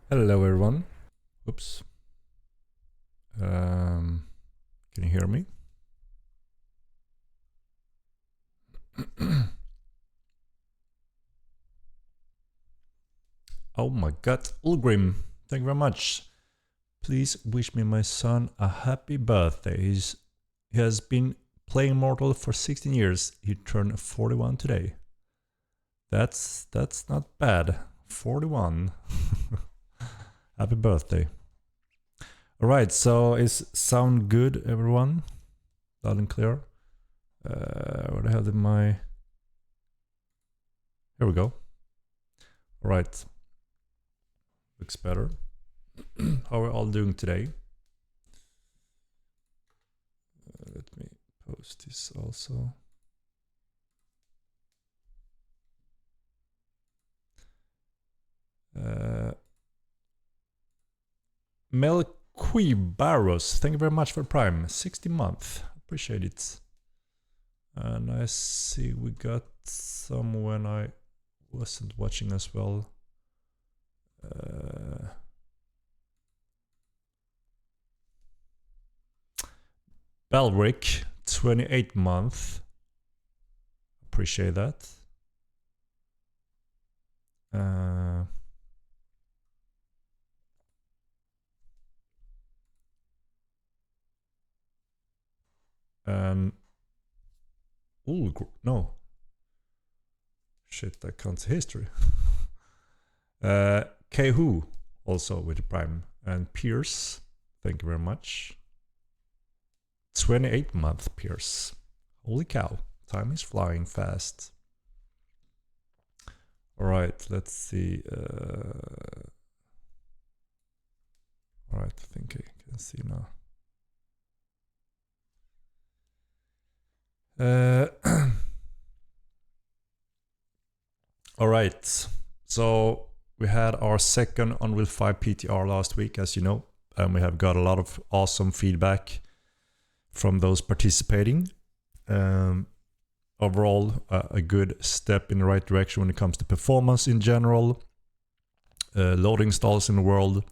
Hello everyone. Oops. Can you hear me? Oh my god, Ulgrim, thank you very much. Please wish me my son a happy birthday. He has been playing Mortal for 16 years. He turned 41 today. That's not bad. 41. Happy birthday. Alright, so is sound good, everyone? Loud and clear. Where the hell did my... Here we go. Alright. Looks better. How are we all doing today? Let me post this also. Melquibaros, thank you very much for Prime. 60 month. Appreciate it. And I see we got some when I wasn't watching as well. Belric, 28 month. Appreciate that. No. Shit, I can't see history. Kehu, also with the Prime. And Pierce, thank you very much. 28 month Pierce. Holy cow, time is flying fast. Alright, let's see. Alright, I think I can see now. Alright, so we had our second Unreal 5 PTR last week, as you know, and we have got a lot of awesome feedback from those participating. Overall, a good step in the right direction when it comes to performance in general, loading stalls in the world,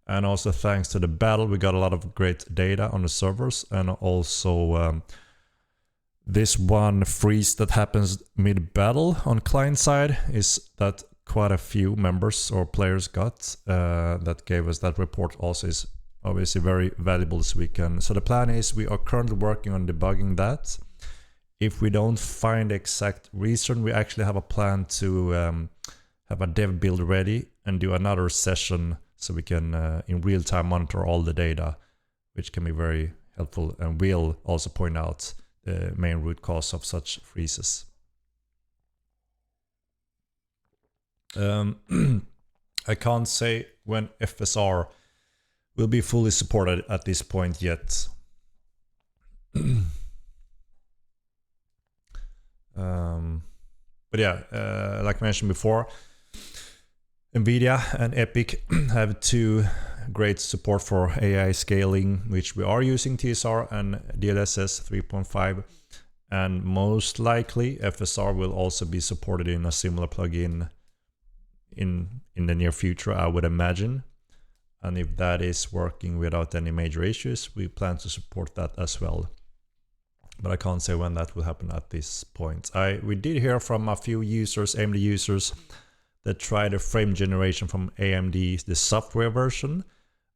and also thanks to the battle, we got a lot of great data on the servers, and also this one freeze that happens mid-battle on client side is that quite a few members or players got that gave us that report also is obviously very valuable this weekend. So the plan is we are currently working on debugging that. If we don't find the exact reason, we actually have a plan to have a dev build ready and do another session so we can in real time monitor all the data, which can be very helpful and will also point out the main root cause of such freezes. I can't say when FSR will be fully supported at this point yet. But yeah, like mentioned before, NVIDIA and Epic have two great support for AI scaling, which we are using TSR and DLSS 3.5, and most likely FSR will also be supported in a similar plugin in the near future, I would imagine. And if that is working without any major issues, we plan to support that as well. But I can't say when that will happen at this point. We did hear from a few users, AMD users, that tried a frame generation from AMD, the software version,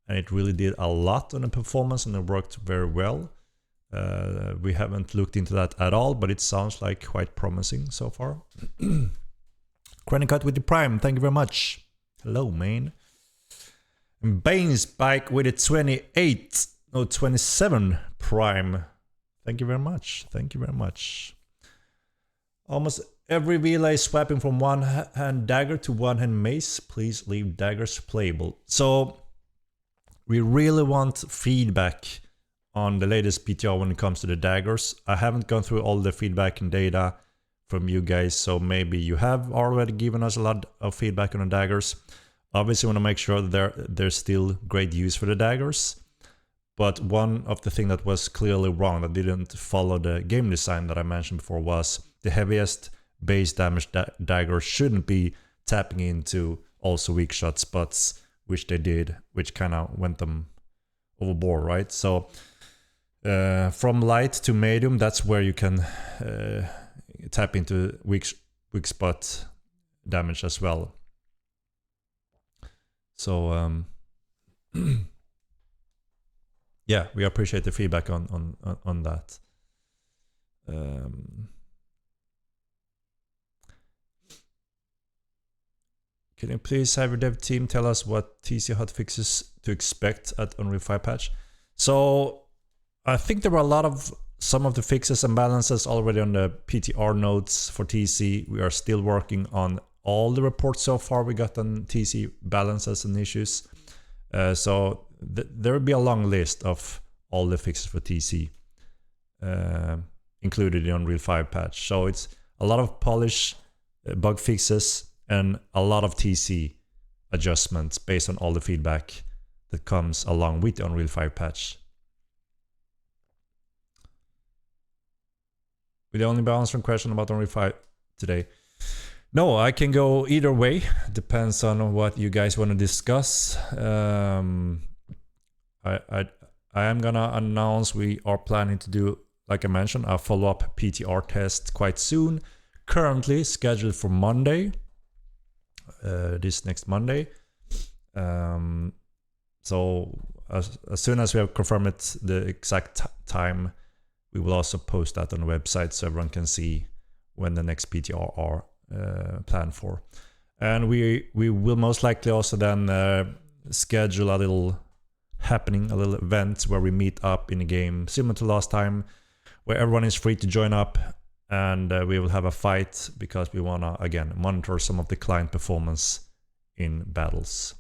and it really did a lot on the performance and it worked very well. We haven't looked into that at all, but it sounds like quite promising so far. Chronicot with the Prime, thank you very much. Hello, man. And Bane's bike with a 27 Prime. Thank you very much. Thank you very much. Almost every VLA is swapping from one-hand dagger to one-hand mace. Please leave daggers playable. So we really want feedback on the latest PTR when it comes to the daggers. I haven't gone through all the feedback and data from you guys, so maybe you have already given us a lot of feedback on the daggers. Obviously, want to make sure that there's still great use for the daggers. But one of the things that was clearly wrong, that didn't follow the game design that I mentioned before, was the heaviest base damage dagger shouldn't be tapping into also weak shot spots which they did, which kind of went them overboard, right? So from light to medium, that's where you can tap into weak spot damage as well. So yeah, we appreciate the feedback on that. Can you please have your dev team tell us what TC hotfixes to expect at Unreal 5 patch? So I think there were some of the fixes and balances already on the PTR notes for TC. We are still working on all the reports so far we got on TC balances and issues. So there will be a long list of all the fixes for TC included in Unreal 5 patch. So it's a lot of polish, bug fixes, and a lot of TC adjustments based on all the feedback that comes along with the Unreal 5 patch. With the only balance question about Unreal 5 today. No, I can go either way. Depends on what you guys want to discuss. I am gonna announce we are planning to do, like I mentioned, a follow-up PTR test quite soon. Currently scheduled for Monday. This next Monday. So as soon as we have confirmed it, the exact time, we will also post that on the website so everyone can see when the next PTR are planned for. And we will most likely also then schedule a little event where we meet up in a game similar to last time, where everyone is free to join up. And we will have a fight because we want to, again, monitor some of the client performance in battles.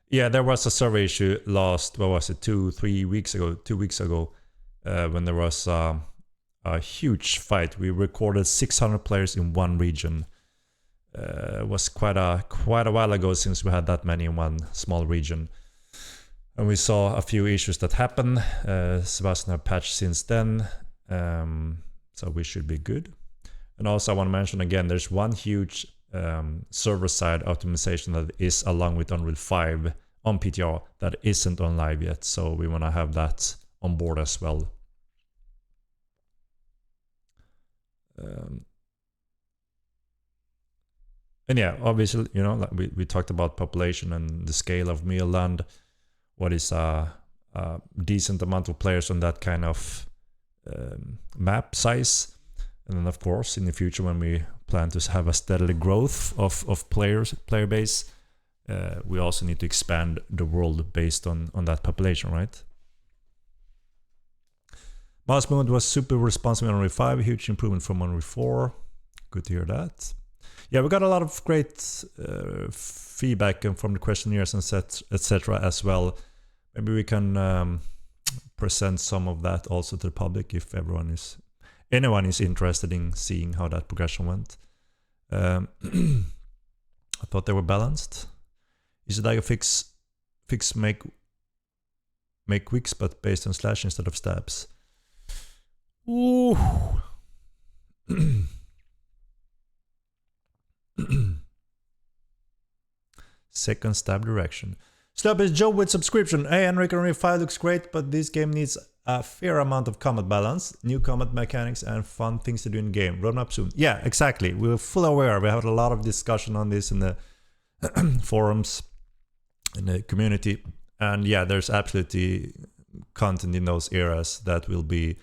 Yeah, there was a survey issue last, what was it, 2 weeks ago, when there was a huge fight. We recorded 600 players in one region. It was quite a while ago since we had that many in one small region. And we saw a few issues that happened. Sebastian have patched since then, so we should be good. And also I want to mention again, there's one huge server-side optimization that is along with Unreal 5 on PTR that isn't on live yet. So we want to have that on board as well. And yeah, obviously, you know, like we talked about population and the scale of Mealland. What is a decent amount of players on that kind of map size. And then of course in the future when we plan to have a steady growth of player base, we also need to expand the world based on that population, right? Mouse movement was super responsive on Unreal 5, huge improvement from Unreal 4. Good to hear that. Yeah, we got a lot of great feedback from the questionnaires and etc. as well. Maybe we can present some of that also to the public if anyone is interested in seeing how that progression went. I thought they were balanced. Is it like a fix make wicks but based on slash instead of stabs? Ooh. Second stab direction. Slab is Joe with subscription. Hey, Henrik, Unreal 5 looks great, but this game needs a fair amount of combat balance, new combat mechanics, and fun things to do in game. Roadmap soon. Yeah, exactly. We're fully aware. We had a lot of discussion on this in the forums, in the community. And yeah, there's absolutely content in those areas that will be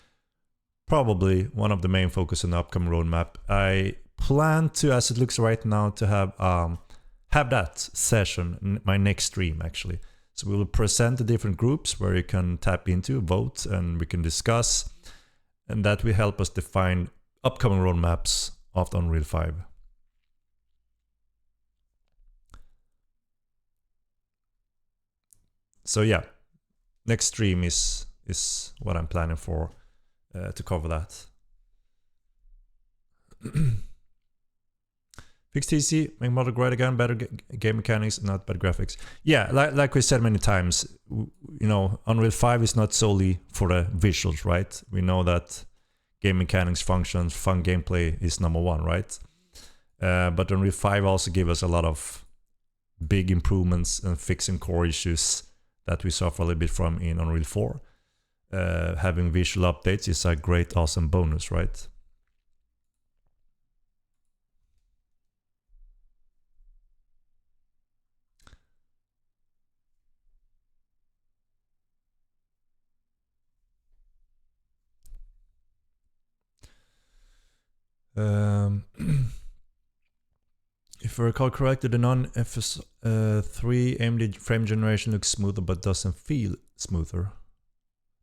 probably one of the main focus in the upcoming roadmap. I plan to, as it looks right now, to have that session in my next stream actually. So we will present the different groups where you can tap into, vote, and we can discuss, and that will help us define upcoming roadmaps of Unreal 5. So yeah, next stream is what I'm planning for to cover that. Fix TC, make model great again, better game mechanics, not bad graphics. Yeah, like we said many times, you know, Unreal 5 is not solely for the visuals, right? We know that game mechanics, functions, fun gameplay is number one, right? But Unreal 5 also gave us a lot of big improvements and fixing core issues that we suffer a little bit from in Unreal 4. Having visual updates is a great, awesome bonus, right? If I recall correctly, the non-FS3 AMD frame generation looks smoother but doesn't feel smoother.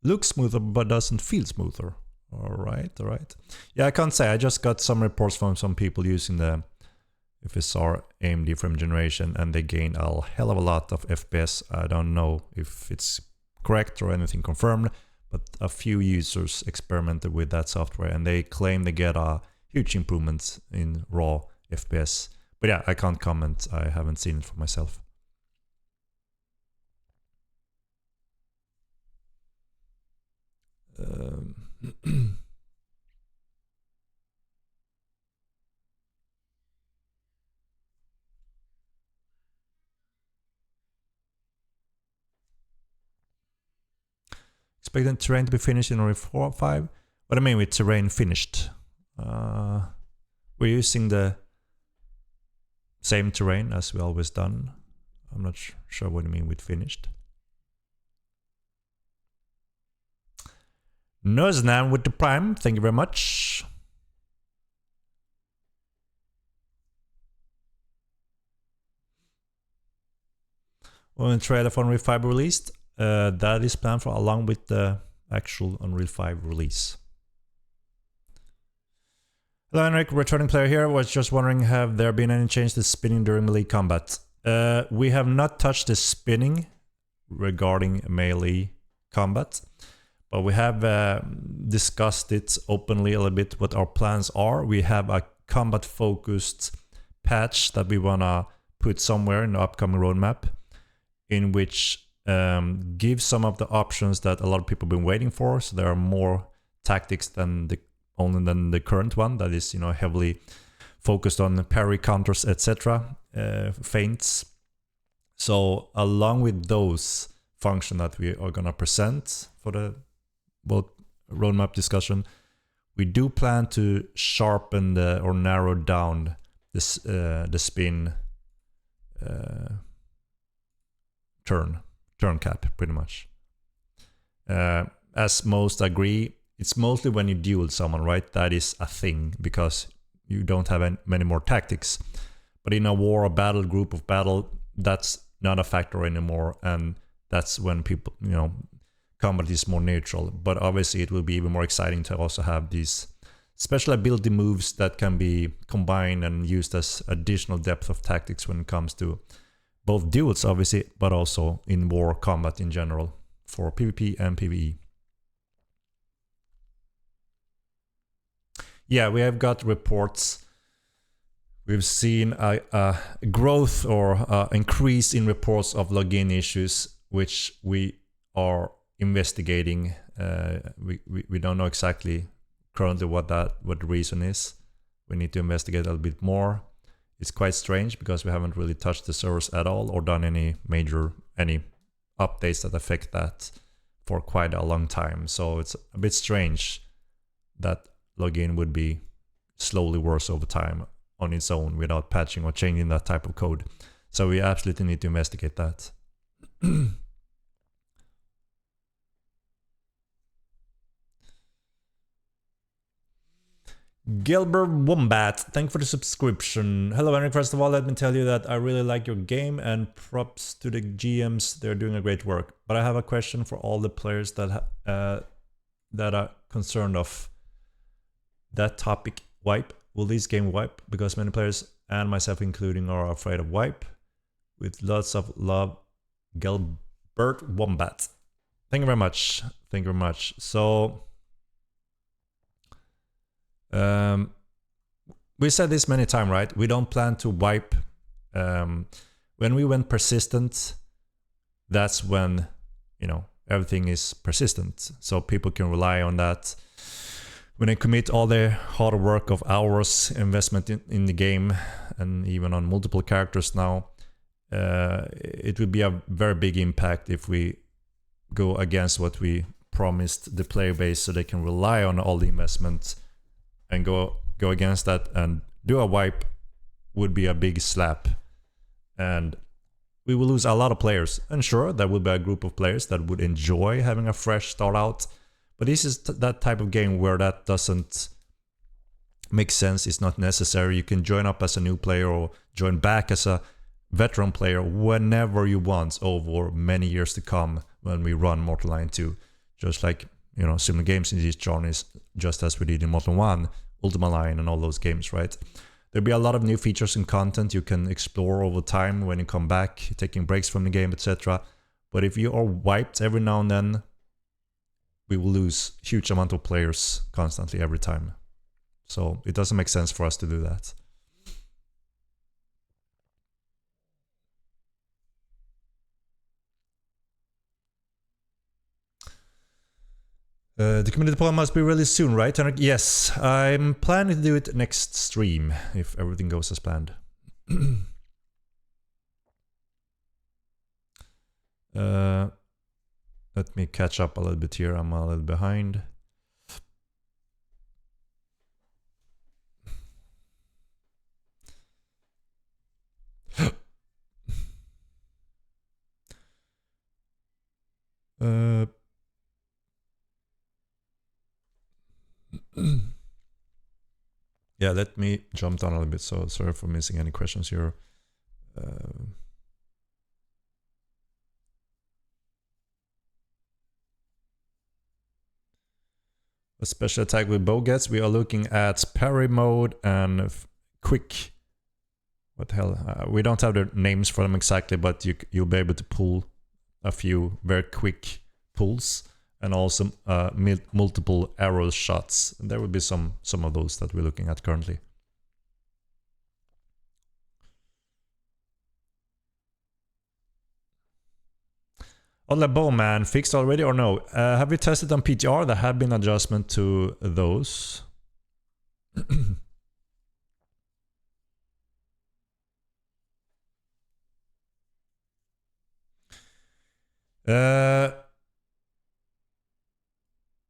Looks smoother but doesn't feel smoother. Alright. Yeah, I can't say. I just got some reports from some people using the FSR AMD frame generation and they gain a hell of a lot of FPS. I don't know if it's correct or anything confirmed, but a few users experimented with that software and they claim they get a huge improvement in raw FPS. But yeah, I can't comment. I haven't seen it for myself. Expecting terrain to be finished in Unreal 4 or 5? What do I mean with terrain finished? We're using the same terrain as we always done. I'm not sure what you mean with finished. Noznan with the Prime, thank you very much. When the trailer for Unreal 5 released, that is planned for along with the actual Unreal 5 release. Hello Henrik, returning player here. Was just wondering, have there been any change to spinning during melee combat? We have not touched the spinning regarding melee combat, but we have discussed it openly a little bit what our plans are. We have a combat focused patch that we wanna put somewhere in the upcoming roadmap, in which gives some of the options that a lot of people have been waiting for. So there are more tactics than the current one that is, you know, heavily focused on parry, counters, etc., feints. So along with those functions that we are gonna present for the roadmap discussion, we do plan to sharpen or narrow down this the spin turn cap pretty much. As most agree, it's mostly when you duel someone, right? That is a thing because you don't have many more tactics. But in a war, a battle, group of battle, that's not a factor anymore, and that's when people, you know, combat is more neutral. But obviously it will be even more exciting to also have these special ability moves that can be combined and used as additional depth of tactics when it comes to both duels, obviously, but also in war combat in general for PvP and PvE. Yeah, we have got reports. We've seen a growth or increase in reports of login issues, which we are investigating. We don't know exactly currently what the reason is. We need to investigate a little bit more. It's quite strange because we haven't really touched the servers at all or done any updates that affect that for quite a long time. So it's a bit strange that login would be slowly worse over time on its own without patching or changing that type of code. So we absolutely need to investigate that. Gilbert Wombat, thank you for the subscription. Hello Henrik, first of all, let me tell you that I really like your game and props to the GMs, they're doing a great work. But I have a question for all the players that are concerned of that topic, wipe. Will this game wipe? Because many players, and myself including, are afraid of wipe. With lots of love, Gilbert Wombat. Thank you very much. Thank you very much. So we said this many times, right? We don't plan to wipe. When we went persistent, that's when, you know, everything is persistent. So people can rely on that when they commit all their hard work of hours investment in the game, and even on multiple characters now, it would be a very big impact if we go against what we promised the player base, so they can rely on all the investment, and go against that and do a wipe would be a big slap, and we will lose a lot of players. And sure, there will be a group of players that would enjoy having a fresh start out, but this is that type of game where that doesn't make sense. It's not necessary. You can join up as a new player or join back as a veteran player whenever you want over many years to come when we run Mortal Line 2. Just like, you know, similar games in these genres, just as we did in Mortal 1, Ultima Line and all those games, right? There'll be a lot of new features and content you can explore over time when you come back, taking breaks from the game, etc. But if you are wiped every now and then, we will lose huge amount of players constantly every time. So it doesn't make sense for us to do that. The community poll must be released soon, right, Henrik? Yes, I'm planning to do it next stream, if everything goes as planned. Let me catch up a little bit here, I'm a little behind. Yeah, let me jump down a little bit, so sorry for missing any questions here. A special attack with bow gets, we are looking at parry mode and quick. What the hell? We don't have the names for them exactly, but you'll be able to pull a few very quick pulls, and also multiple arrow shots. And there will be some of those that we're looking at currently. Oddly Bowman fixed already or no? Have we tested on PTR? There have been adjustment to those.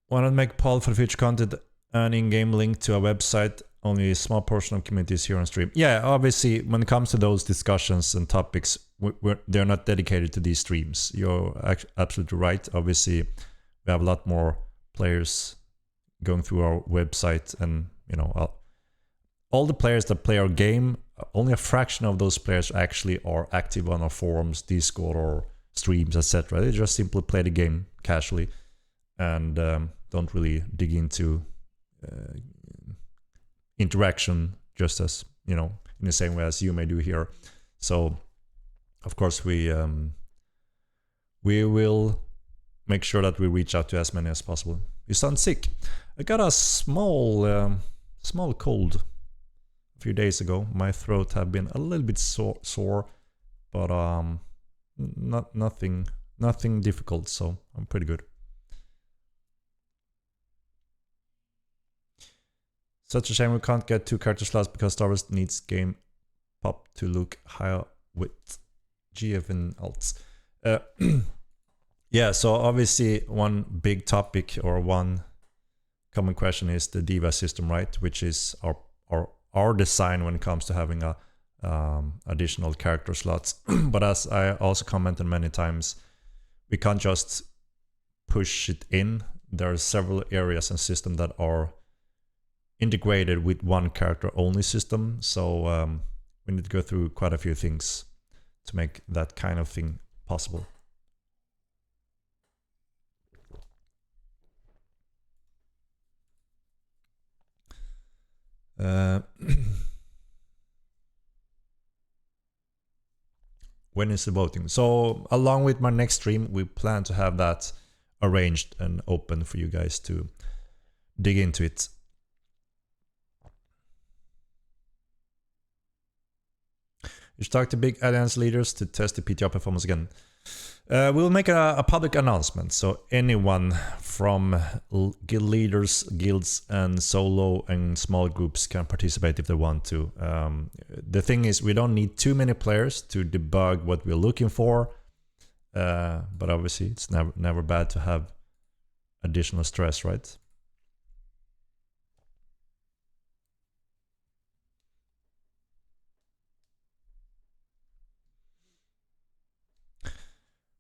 Want to make poll for future content and in-game link to a website. Only a small portion of communities here on stream. Yeah, obviously, when it comes to those discussions and topics, they're not dedicated to these streams. You're absolutely right. Obviously, we have a lot more players going through our website, and you know, all the players that play our game, only a fraction of those players actually are active on our forums, Discord, or streams, etc. They just simply play the game casually and don't really dig into interaction, just as, you know, in the same way as you may do here. So of course we will make sure that we reach out to as many as possible. You sound sick. I got a small cold a few days ago. My throat have been a little bit sore, but nothing difficult, so I'm pretty good. Such a shame we can't get 2 character slots because Star Wars needs game pop to look higher with GF and alts. Yeah, so obviously one big topic or one common question is the Diva system, right? Which is our design when it comes to having a additional character slots. But as I also commented many times, we can't just push it in. There are several areas and systems that are integrated with one character only system, so we need to go through quite a few things to make that kind of thing possible. When is the voting? So along with my next stream, we plan to have that arranged and open for you guys to dig into it. You should talk to big alliance leaders to test the PTR performance again. We'll make a public announcement, so anyone from guild leaders, guilds, and solo and small groups can participate if they want to. The thing is, we don't need too many players to debug what we're looking for, but obviously it's never bad to have additional stress, right?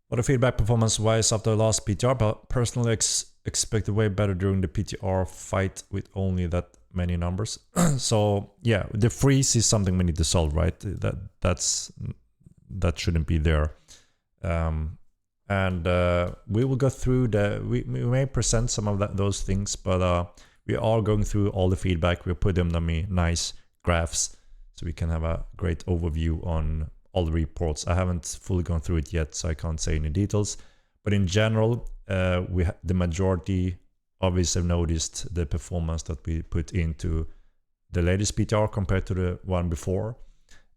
What a feedback performance-wise after the last PTR, but personally expected way better during the PTR fight with only that many numbers. So yeah, the freeze is something we need to solve, right? That shouldn't be there. And we will go through we may present some of those things, but we are going through all the feedback. We'll put them in nice graphs so we can have a great overview on all the reports. I haven't fully gone through it yet, so I can't say any details. But in general, the majority obviously have noticed the performance that we put into the latest PTR compared to the one before.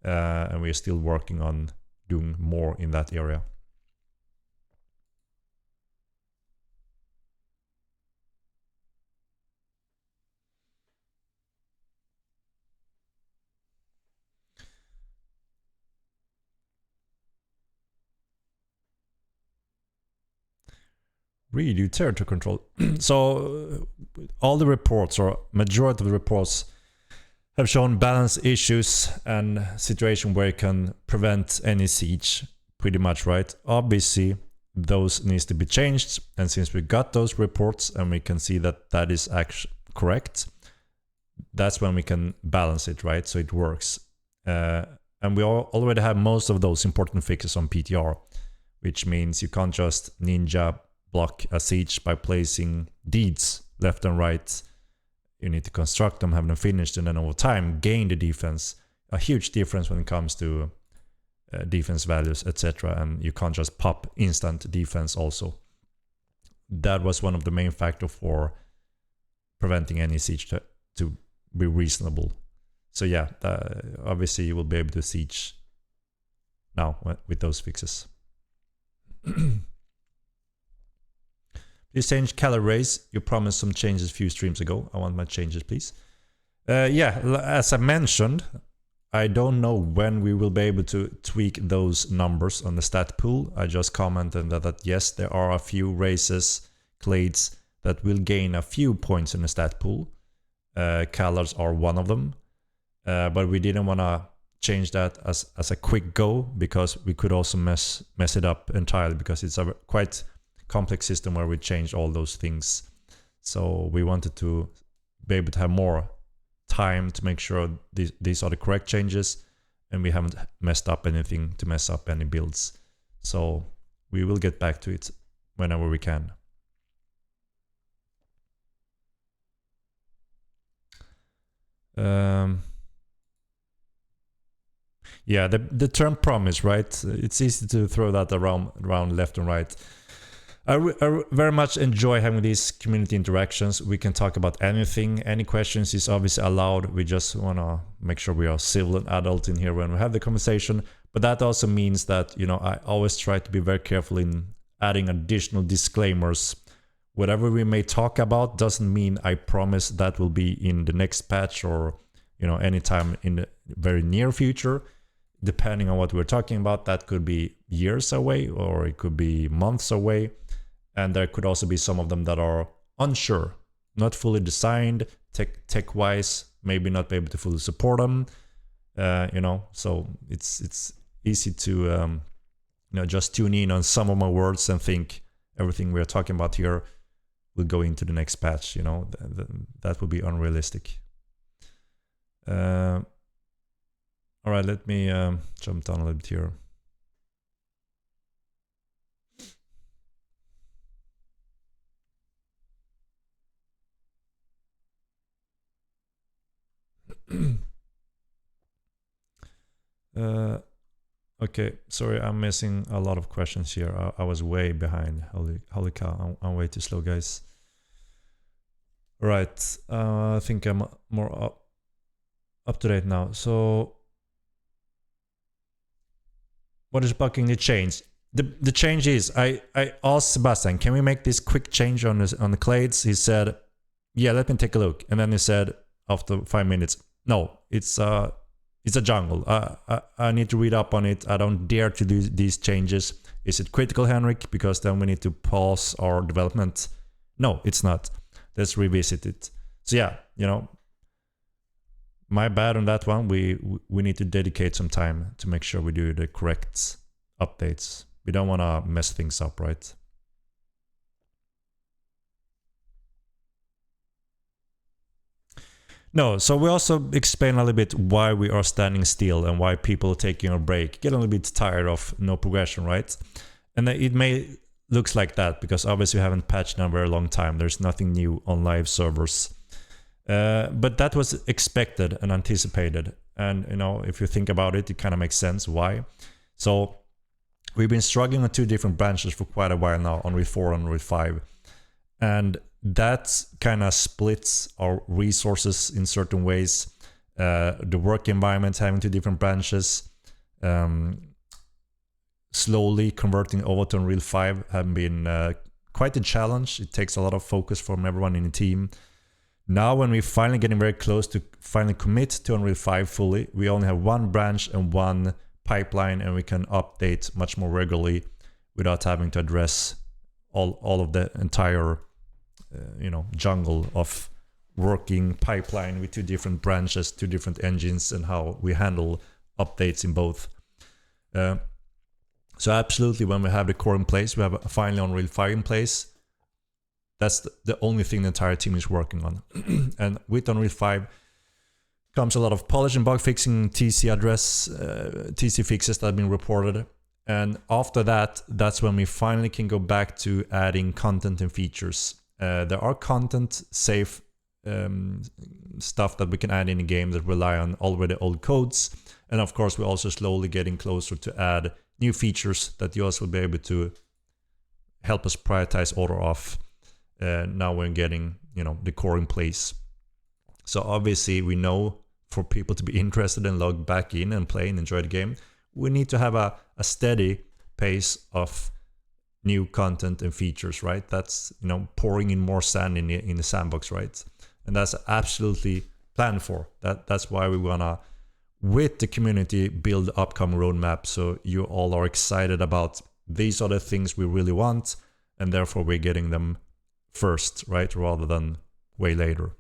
And we're still working on doing more in that area. Redo territory control. So all the reports, or majority of the reports, have shown balance issues and situation where you can prevent any siege, pretty much, right? Obviously, those needs to be changed, and since we got those reports and we can see that that is actually correct, that's when we can balance it, right? So it works. And we already have most of those important fixes on PTR, which means you can't just ninja block a siege by placing deeds left and right. You need to construct them, have them finished, and then over time gain the defense. A huge difference when it comes to defense values, etc. And you can't just pop instant defense also. That was one of the main factors for preventing any siege to be reasonable. So yeah, obviously you will be able to siege now with those fixes. Please change color race. You promised some changes a few streams ago. I want my changes, please. Yeah, as I mentioned, I don't know when we will be able to tweak those numbers on the stat pool. I just commented that yes, there are a few races, clades, that will gain a few points in the stat pool. Colors are one of them. But we didn't want to change that as a quick go, because we could also mess it up entirely, because it's a quite complex system where we change all those things. So we wanted to be able to have more time to make sure these are the correct changes, and we haven't messed up anything to mess up any builds. So we will get back to it whenever we can. Yeah, the term promise, right? It's easy to throw that around left and right. I very much enjoy having these community interactions. We can talk about anything. Any questions is obviously allowed. We just want to make sure we are civil and adult in here when we have the conversation. But that also means that, you know, I always try to be very careful in adding additional disclaimers. Whatever we may talk about doesn't mean I promise that will be in the next patch or, you know, anytime in the very near future. Depending on what we're talking about, that could be years away or it could be months away. And there could also be some of them that are unsure, not fully designed, tech-wise, maybe not be able to fully support them. You know, so it's easy to you know, just tune in on some of my words and think everything we're talking about here will go into the next patch. You know, that would be unrealistic. All right, let me jump down a little bit here. Okay, sorry, I'm missing a lot of questions here. I was way behind. Holy cow, I'm way too slow, guys. All right, I think I'm more up to date now. So What is bucking the change? The change is I asked Sebastian, can we make this quick change on the clades? He said, yeah, let me take a look. And then he said after 5 minutes, no, it's a jungle. I need to read up on it. I don't dare to do these changes. Is it critical, Henrik? Because then we need to pause our development. No, it's not. Let's revisit it. So yeah, you know, my bad on that one. We need to dedicate some time to make sure we do the correct updates. We don't want to mess things up, right? No, so we also explain a little bit why we are standing still and why people are taking a break, get a little bit tired of no progression, right? And it may looks like that because obviously we haven't patched in a very long time. There's nothing new on live servers. But that was expected and anticipated. And, you know, if you think about it, it kind of makes sense why. So we've been struggling on two different branches for quite a while now, on UE4 and UE5. And that kind of splits our resources in certain ways. The work environment having two different branches, slowly converting over to Unreal 5 have been quite a challenge. It takes a lot of focus from everyone in the team. Now when we're finally getting very close to finally commit to Unreal 5 fully, we only have one branch and one pipeline, and we can update much more regularly without having to address all of the entire jungle of working pipeline with two different branches, two different engines, and how we handle updates in both. So absolutely, when we have the core in place, we have finally Unreal 5 in place. That's the only thing the entire team is working on. And with Unreal 5 comes a lot of polish and bug fixing, TC fixes that have been reported. And after that, that's when we finally can go back to adding content and features. There are content safe stuff that we can add in the game that rely on already old codes. And of course, we're also slowly getting closer to add new features that you also will be able to help us prioritize order off. Now we're getting, the core in place. So obviously we know for people to be interested and log back in and play and enjoy the game, we need to have a steady pace of new content and features, right? That's, pouring in more sand in the sandbox, right? And that's absolutely planned for. That's why we wanna, with the community, build the upcoming roadmap so you all are excited about these are the things we really want, and therefore we're getting them first, right? Rather than way later.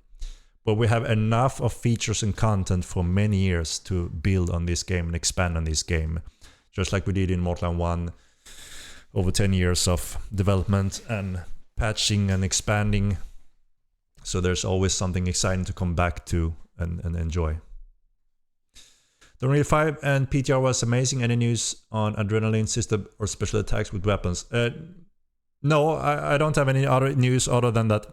But we have enough of features and content for many years to build on this game and expand on this game. Just like we did in Mortal 1, over 10 years of development and patching and expanding. So there's always something exciting to come back to and enjoy. The Unreal 5 and PTR was amazing. Any news on adrenaline system or special attacks with weapons? No, I don't have any other news other than that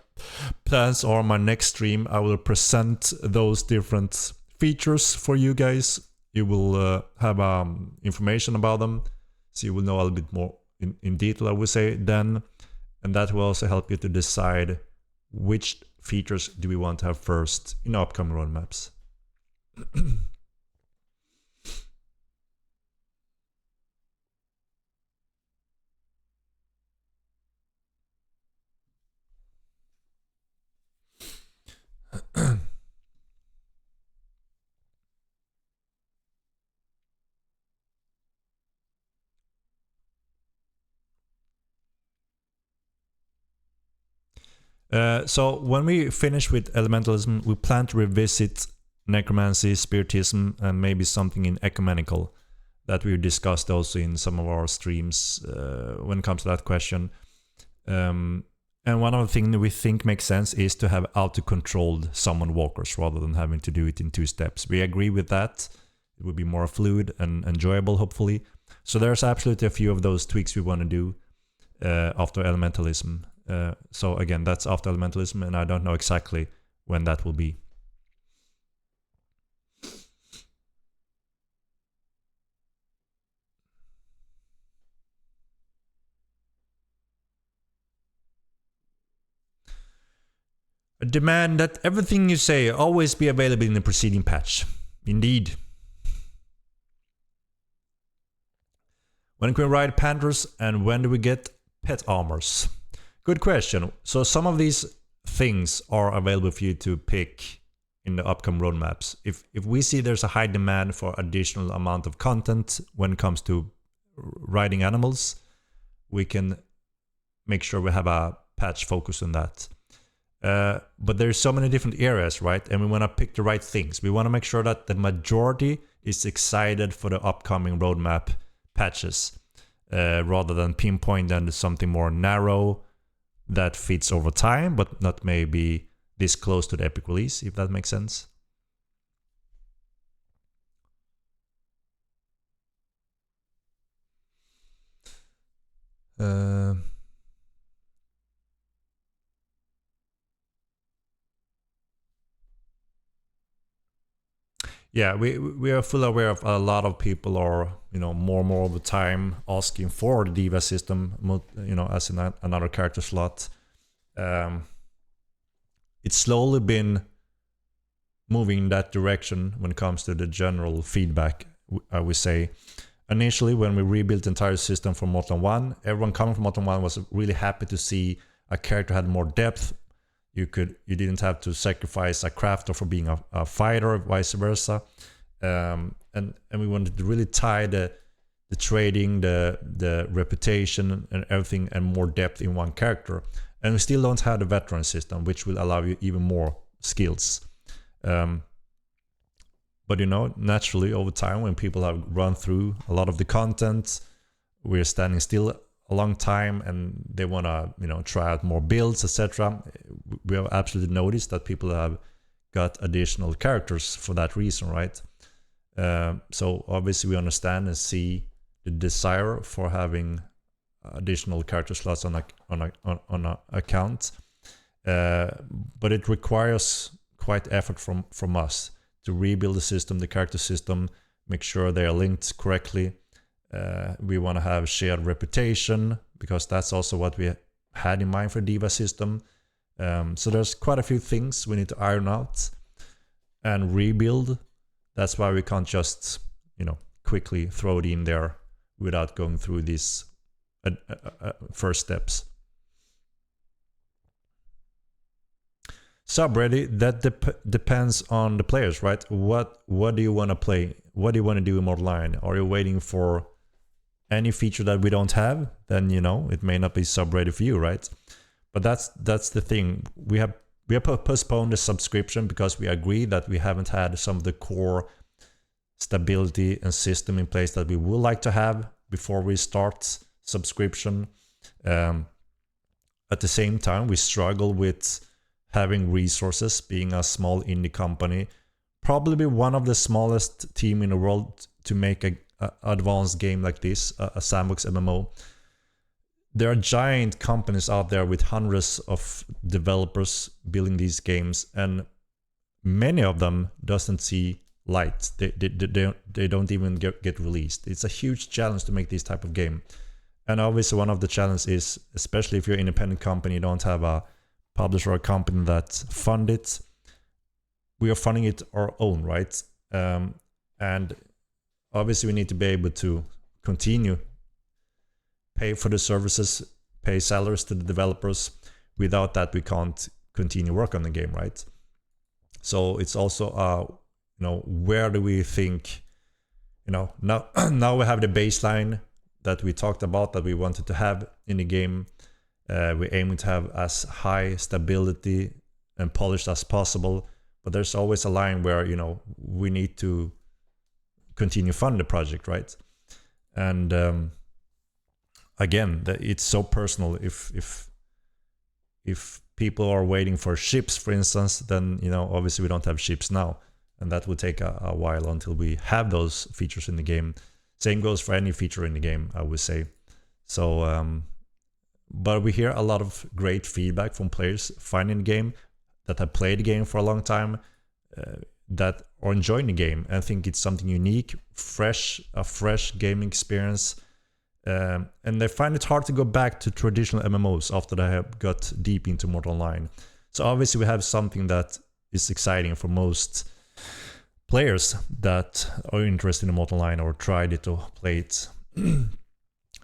plans are my next stream. I will present those different features for you guys. You will have information about them, so you will know a little bit more in detail, I would say, then. And that will also help you to decide which features do we want to have first in upcoming roadmaps. So when we finish with elementalism, we plan to revisit necromancy, spiritism, and maybe something in ecumenical that we discussed also in some of our streams when it comes to that question. And one of the things that we think makes sense is to have auto-controlled summon walkers rather than having to do it in 2 steps. We agree with that. It would be more fluid and enjoyable, hopefully. So there's absolutely a few of those tweaks we want to do after elementalism. So again, that's after elementalism, and I don't know exactly when that will be. A demand that everything you say always be available in the preceding patch. Indeed. When can we ride panthers, and when do we get pet armors? Good question. So some of these things are available for you to pick in the upcoming roadmaps. If we see there's a high demand for additional amount of content when it comes to riding animals, we can make sure we have a patch focus on that. But there's so many different areas, right? And we want to pick the right things. We want to make sure that the majority is excited for the upcoming roadmap patches, rather than pinpoint and something more narrow that fits over time, but not maybe this close to the epic release, if that makes sense. Yeah, we are fully aware of a lot of people are, more and more of the time asking for the Diva system, as another character slot. It's slowly been moving in that direction when it comes to the general feedback, I would say. Initially, when we rebuilt the entire system for Mortal 1, everyone coming from Mortal 1 was really happy to see a character had more depth. You didn't have to sacrifice a crafter for being a fighter, vice versa, and we wanted to really tie the trading, the reputation, and everything, and more depth in one character. And we still don't have the veteran system, which will allow you even more skills. But naturally over time, when people have run through a lot of the content, we're standing still a long time and they want to try out more builds, etc. We have absolutely noticed that people have got additional characters for that reason, right? So obviously we understand and see the desire for having additional character slots on a account, but it requires quite effort from us to rebuild the system, the character system, make sure they are linked correctly. We want to have shared reputation, because that's also what we had in mind for Diva system. So there's quite a few things we need to iron out and rebuild. That's why we can't just quickly throw it in there without going through these first steps. Subready, that depends on the players, right? What do you want to play? What do you want to do in Mortal 9? Are you waiting for any feature that we don't have? Then it may not be sub-ready for you, right? But that's the thing. We have postponed the subscription because we agree that we haven't had some of the core stability and system in place that we would like to have before we start subscription. At the same time, we struggle with having resources, being a small indie company, probably one of the smallest team in the world to make a advanced game like this, a sandbox MMO. There are giant companies out there with hundreds of developers building these games, and many of them doesn't see light. They don't even get released. It's a huge challenge to make this type of game. And obviously one of the challenges is, especially if you're an independent company, you don't have a publisher or a company that fund it. We are funding it our own, right? And obviously we need to be able to continue pay for the services, pay salaries to the developers. Without that, we can't continue work on the game, right? So it's also where do we think, now we have the baseline that we talked about that we wanted to have in the game. We're aiming to have as high stability and polished as possible, but there's always a line where we need to continue fund the project, right? And again, it's so personal. If people are waiting for ships, for instance, then obviously we don't have ships now, and that will take a while until we have those features in the game. Same goes for any feature in the game, I would say. So but we hear a lot of great feedback from players finding the game, that have played the game for a long time, that are enjoying the game and think it's something unique, a fresh gaming experience. And they find it hard to go back to traditional MMOs after they have got deep into Mortal 9. So obviously we have something that is exciting for most players that are interested in Mortal 9 or tried it or played it.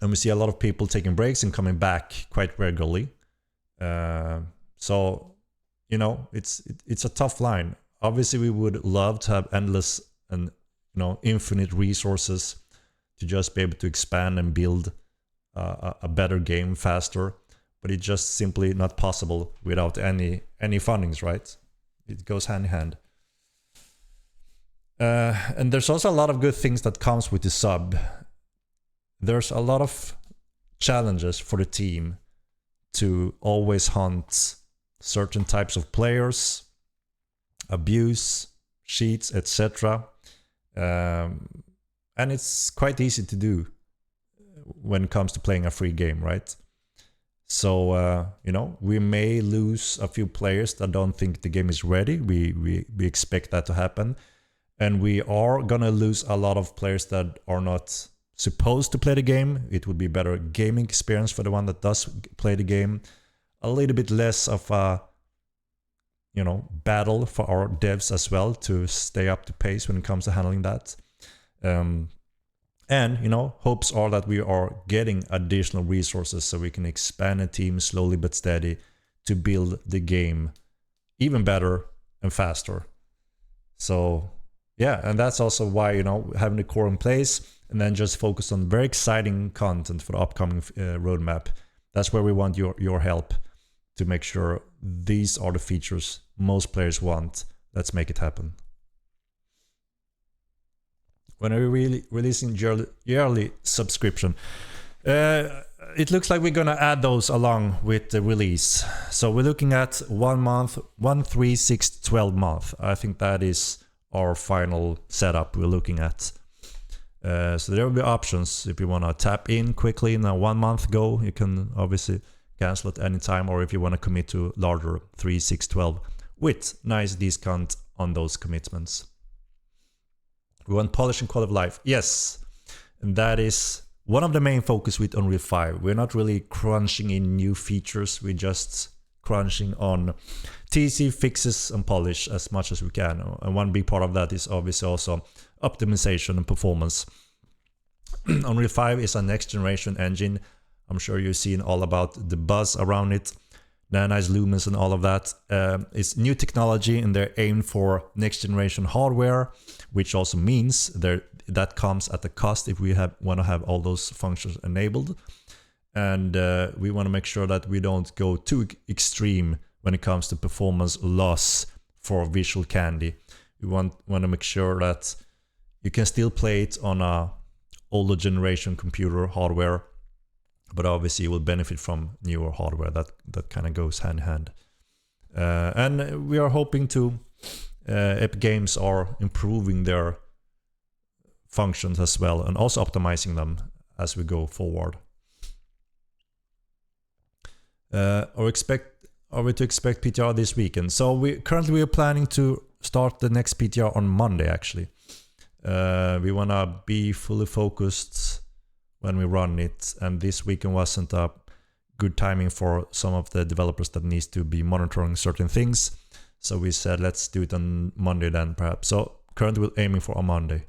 And we see a lot of people taking breaks and coming back quite regularly. So, you know, it's a tough line. Obviously, we would love to have endless and, you know, infinite resources to just be able to expand and build a better game faster. But it's just simply not possible without any fundings, right? It goes hand in hand. And there's also a lot of good things that comes with the sub. There's a lot of challenges for the team to always hunt certain types of players, abuse, cheats, etc. And it's quite easy to do when it comes to playing a free game, right? So, you know, we may lose a few players that don't think the game is ready. We expect that to happen. And we are gonna lose a lot of players that are not supposed to play the game. It would be better gaming experience for the one that does play the game. A little bit less of a, you know, battle for our devs as well to stay up to pace when it comes to handling that. And, you know, hopes are that we are getting additional resources so we can expand a team slowly but steady to build the game even better and faster. So, yeah, and that's also why, you know, having the core in place and then just focus on very exciting content for the upcoming roadmap. That's where we want your help to make sure these are the features most players want. Let's make it happen. When are we really releasing yearly subscription? It looks like we're gonna add those along with the release. So we're looking at 1 month, 1, 3, 6, 12 month. I think that is our final setup we're looking at. So there will be options if you want to tap in quickly in a 1 month go. You can obviously cancel at any time, or if you want to commit to larger 3, 6, 12 with nice discount on those commitments. We want polish and quality of life. Yes, and that is one of the main focus with Unreal 5. We're not really crunching in new features. We're just crunching on TC fixes and polish as much as we can. And one big part of that is obviously also optimization and performance. Unreal 5 is a next generation engine. I'm sure you've seen all about the buzz around it. Nice lumens and all of that. It's new technology and they're aimed for next generation hardware, which also means that comes at a cost if we want to have all those functions enabled. And we want to make sure that we don't go too extreme when it comes to performance loss for visual candy. We want to make sure that you can still play it on a older generation computer hardware, but obviously you will benefit from newer hardware. That kind of goes hand in hand. And we are hoping to, Epic Games are improving their functions as well and also optimizing them as we go forward. Are we to expect PTR this weekend? So we are planning to start the next PTR on Monday actually. We want to be fully focused when we run it, and this weekend wasn't a good timing for some of the developers that needs to be monitoring certain things. So we said let's do it on Monday then perhaps. So currently we're aiming for a Monday.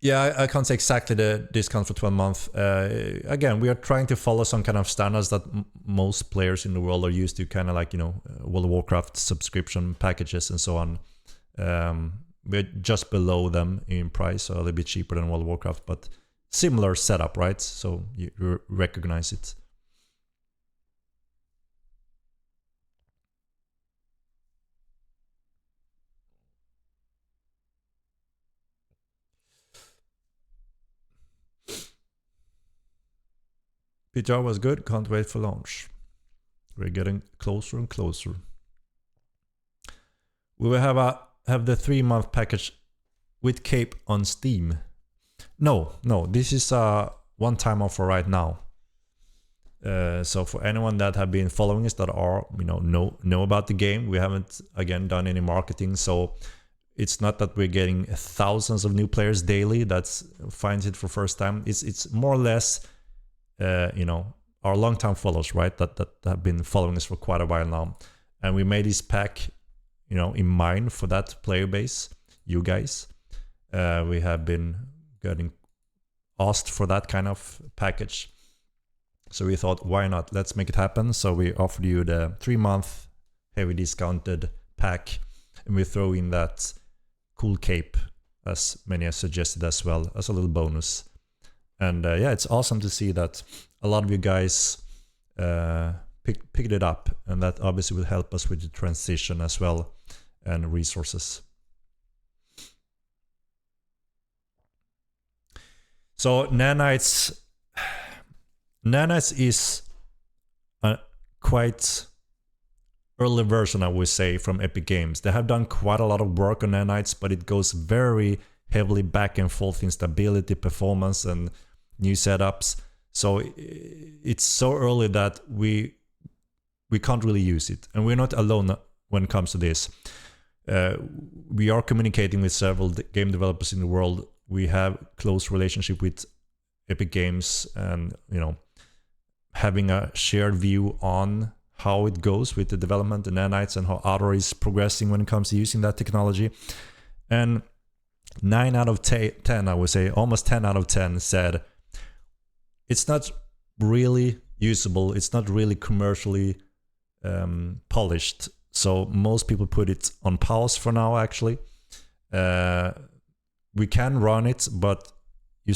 Yeah, I can't say exactly the discount for 12 months. Again, we are trying to follow some kind of standards that most players in the world are used to, kind of like, you know, World of Warcraft subscription packages and so on. We're just below them in price, so a little bit cheaper than World of Warcraft, but similar setup, right? So you recognize it. PTR was good, can't wait for launch. We're getting closer and closer. We will have the 3-month package with Cape on Steam. No, this is a one-time offer right now. So for anyone that have been following us that are, you know about the game, we haven't again done any marketing, so it's not that we're getting thousands of new players daily that finds it for first time. It's more or less you know, our long-time followers, right, that have been following us for quite a while now, and we made this pack, you know, in mind for that player base, you guys. We have been getting asked for that kind of package. So we thought, why not? Let's make it happen. So we offered you the 3-month heavy discounted pack, and we throw in that cool cape, as many have suggested as well, as a little bonus. And yeah, it's awesome to see that a lot of you guys picked it up, and that obviously will help us with the transition as well and resources. So Nanites is a quite early version, I would say, from Epic Games. They have done quite a lot of work on Nanites, but it goes very heavily back and forth in stability, performance, and new setups. So it's so early that we can't really use it, and we're not alone when it comes to this. We are communicating with several game developers in the world. We have close relationship with Epic Games, and having a shared view on how it goes with the development and Nanites, and how Outer is progressing when it comes to using that technology. And 9 out of 10, I would say, almost 10 out of 10 said it's not really usable, it's not really commercially polished. So most people put it on pause for now, actually. We can run it, but you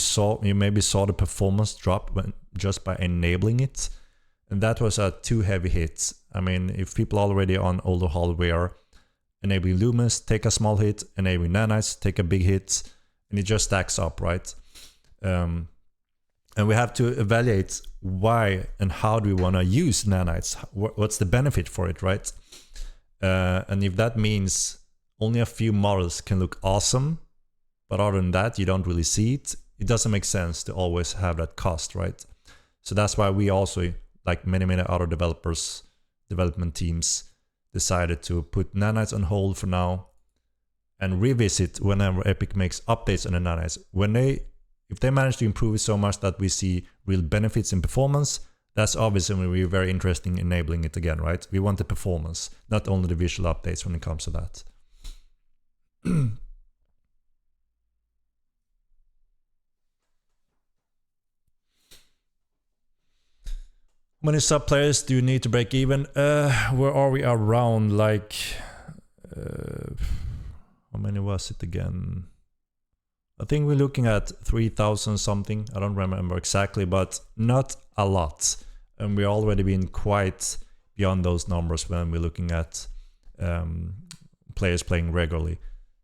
maybe saw the performance drop just by enabling it, and that was a too heavy hit. I mean, if people already on older hardware, enabling Lumens take a small hit, enabling Nanites take a big hit, and it just stacks up, right? And we have to evaluate why and how do we want to use Nanites. What's the benefit for it, right? And if that means only a few models can look awesome, but other than that, you don't really see it, it doesn't make sense to always have that cost, right? So that's why we also, like many other development teams, decided to put Nanites on hold for now and revisit whenever Epic makes updates on the Nanites. If they manage to improve it so much that we see real benefits in performance, that's obviously when we're very interested in enabling it again, right? We want the performance, not only the visual updates when it comes to that. How many sub players do you need to break even? Where are we around? Like, how many was it again? I think we're looking at 3,000 something. I don't remember exactly, but not a lot. And we're already been quite beyond those numbers when we're looking at players playing regularly.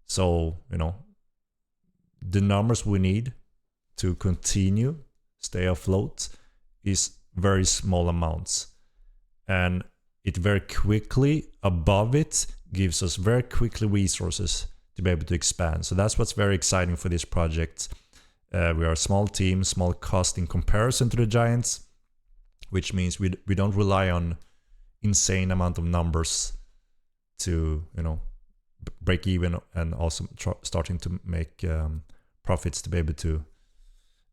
So, the numbers we need to continue, stay afloat, is very small amounts. And it very quickly, above it, gives us very quickly resources to be able to expand. So that's what's very exciting for this project. We are a small team, small cost in comparison to the giants, which means we don't rely on insane amount of numbers to break even, and also starting to make profits to be able to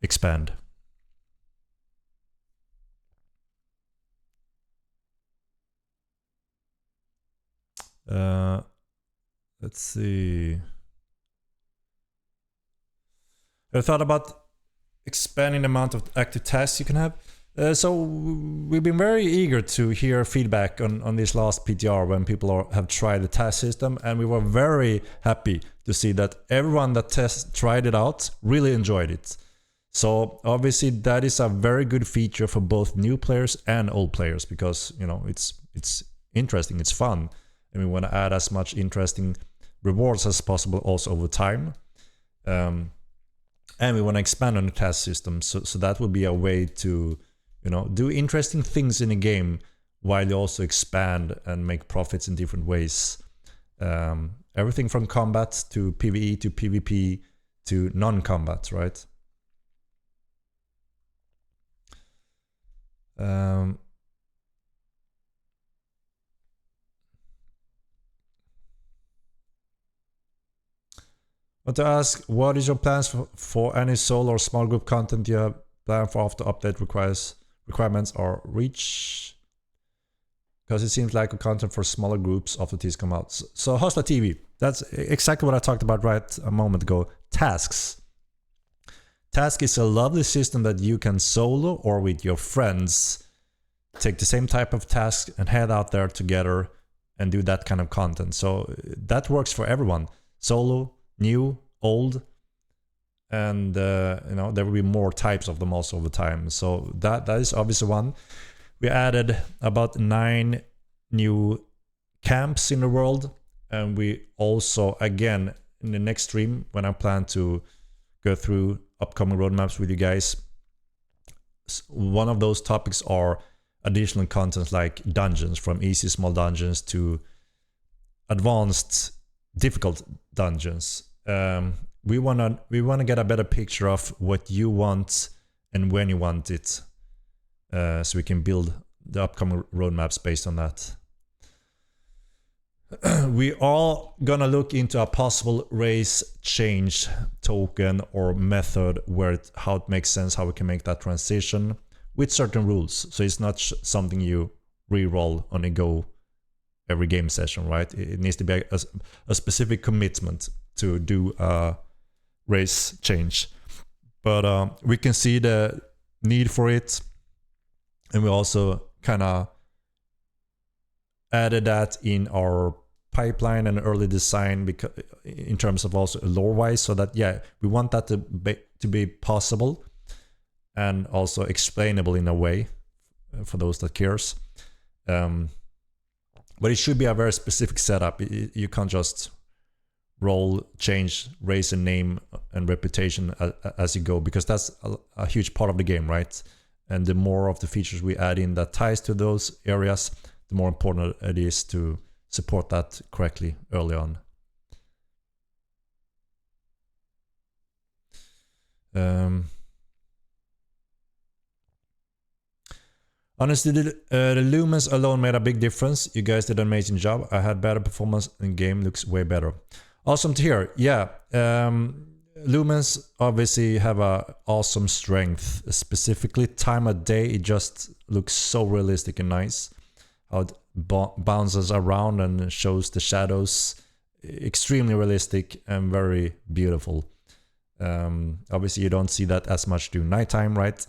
expand. Let's see. I thought about expanding the amount of active tasks you can have. So we've been very eager to hear feedback on this last PTR when people have tried the task system, and we were very happy to see that everyone that tried it out really enjoyed it. So obviously that is a very good feature for both new players and old players, because it's interesting, it's fun, and we want to add as much interesting rewards as possible also over time. And we want to expand on the task system, so that will be a way to do interesting things in a game while you also expand and make profits in different ways. Everything from combat to PvE to PvP to non-combat, right? Want to ask, what is your plans for any solo or small group content you have planned for after update requirements are reached? because it seems like a content for smaller groups after these come out. So Hostile TV, that's exactly what I talked about right a moment ago. Tasks. Task is a lovely system that you can solo or with your friends take the same type of task and head out there together and do that kind of content. So that works for everyone. Solo, new, old, and there will be more types of them also over time. So that is obviously one. We added about 9 new camps in the world, and we also, again, in the next stream, when I plan to go through upcoming roadmaps with you guys, one of those topics are additional contents like dungeons, from easy small dungeons to advanced difficult dungeons. We wanna get a better picture of what you want and when you want it, so we can build the upcoming roadmaps based on that. We are gonna look into a possible race change token or method where how it makes sense, how we can make that transition with certain rules. So it's not something you re-roll on a go every game session, right? It needs to be a specific commitment to do a race change. But we can see the need for it, and we also kind of added that in our pipeline and early design, because in terms of also lore-wise, so that we want that to be possible and also explainable in a way for those that cares. But it should be a very specific setup. You can't just roll, change, raise a name and reputation as you go, because that's a huge part of the game, right? And the more of the features we add in that ties to those areas, the more important it is to support that correctly early on. Honestly, the lumens alone made a big difference. You guys did an amazing job. I had better performance and game looks way better. Awesome to hear. Yeah, lumens obviously have a awesome strength. Specifically, time of day, it just looks so realistic and nice. How it bounces around and shows the shadows. Extremely realistic and very beautiful. Obviously, you don't see that as much during nighttime, right?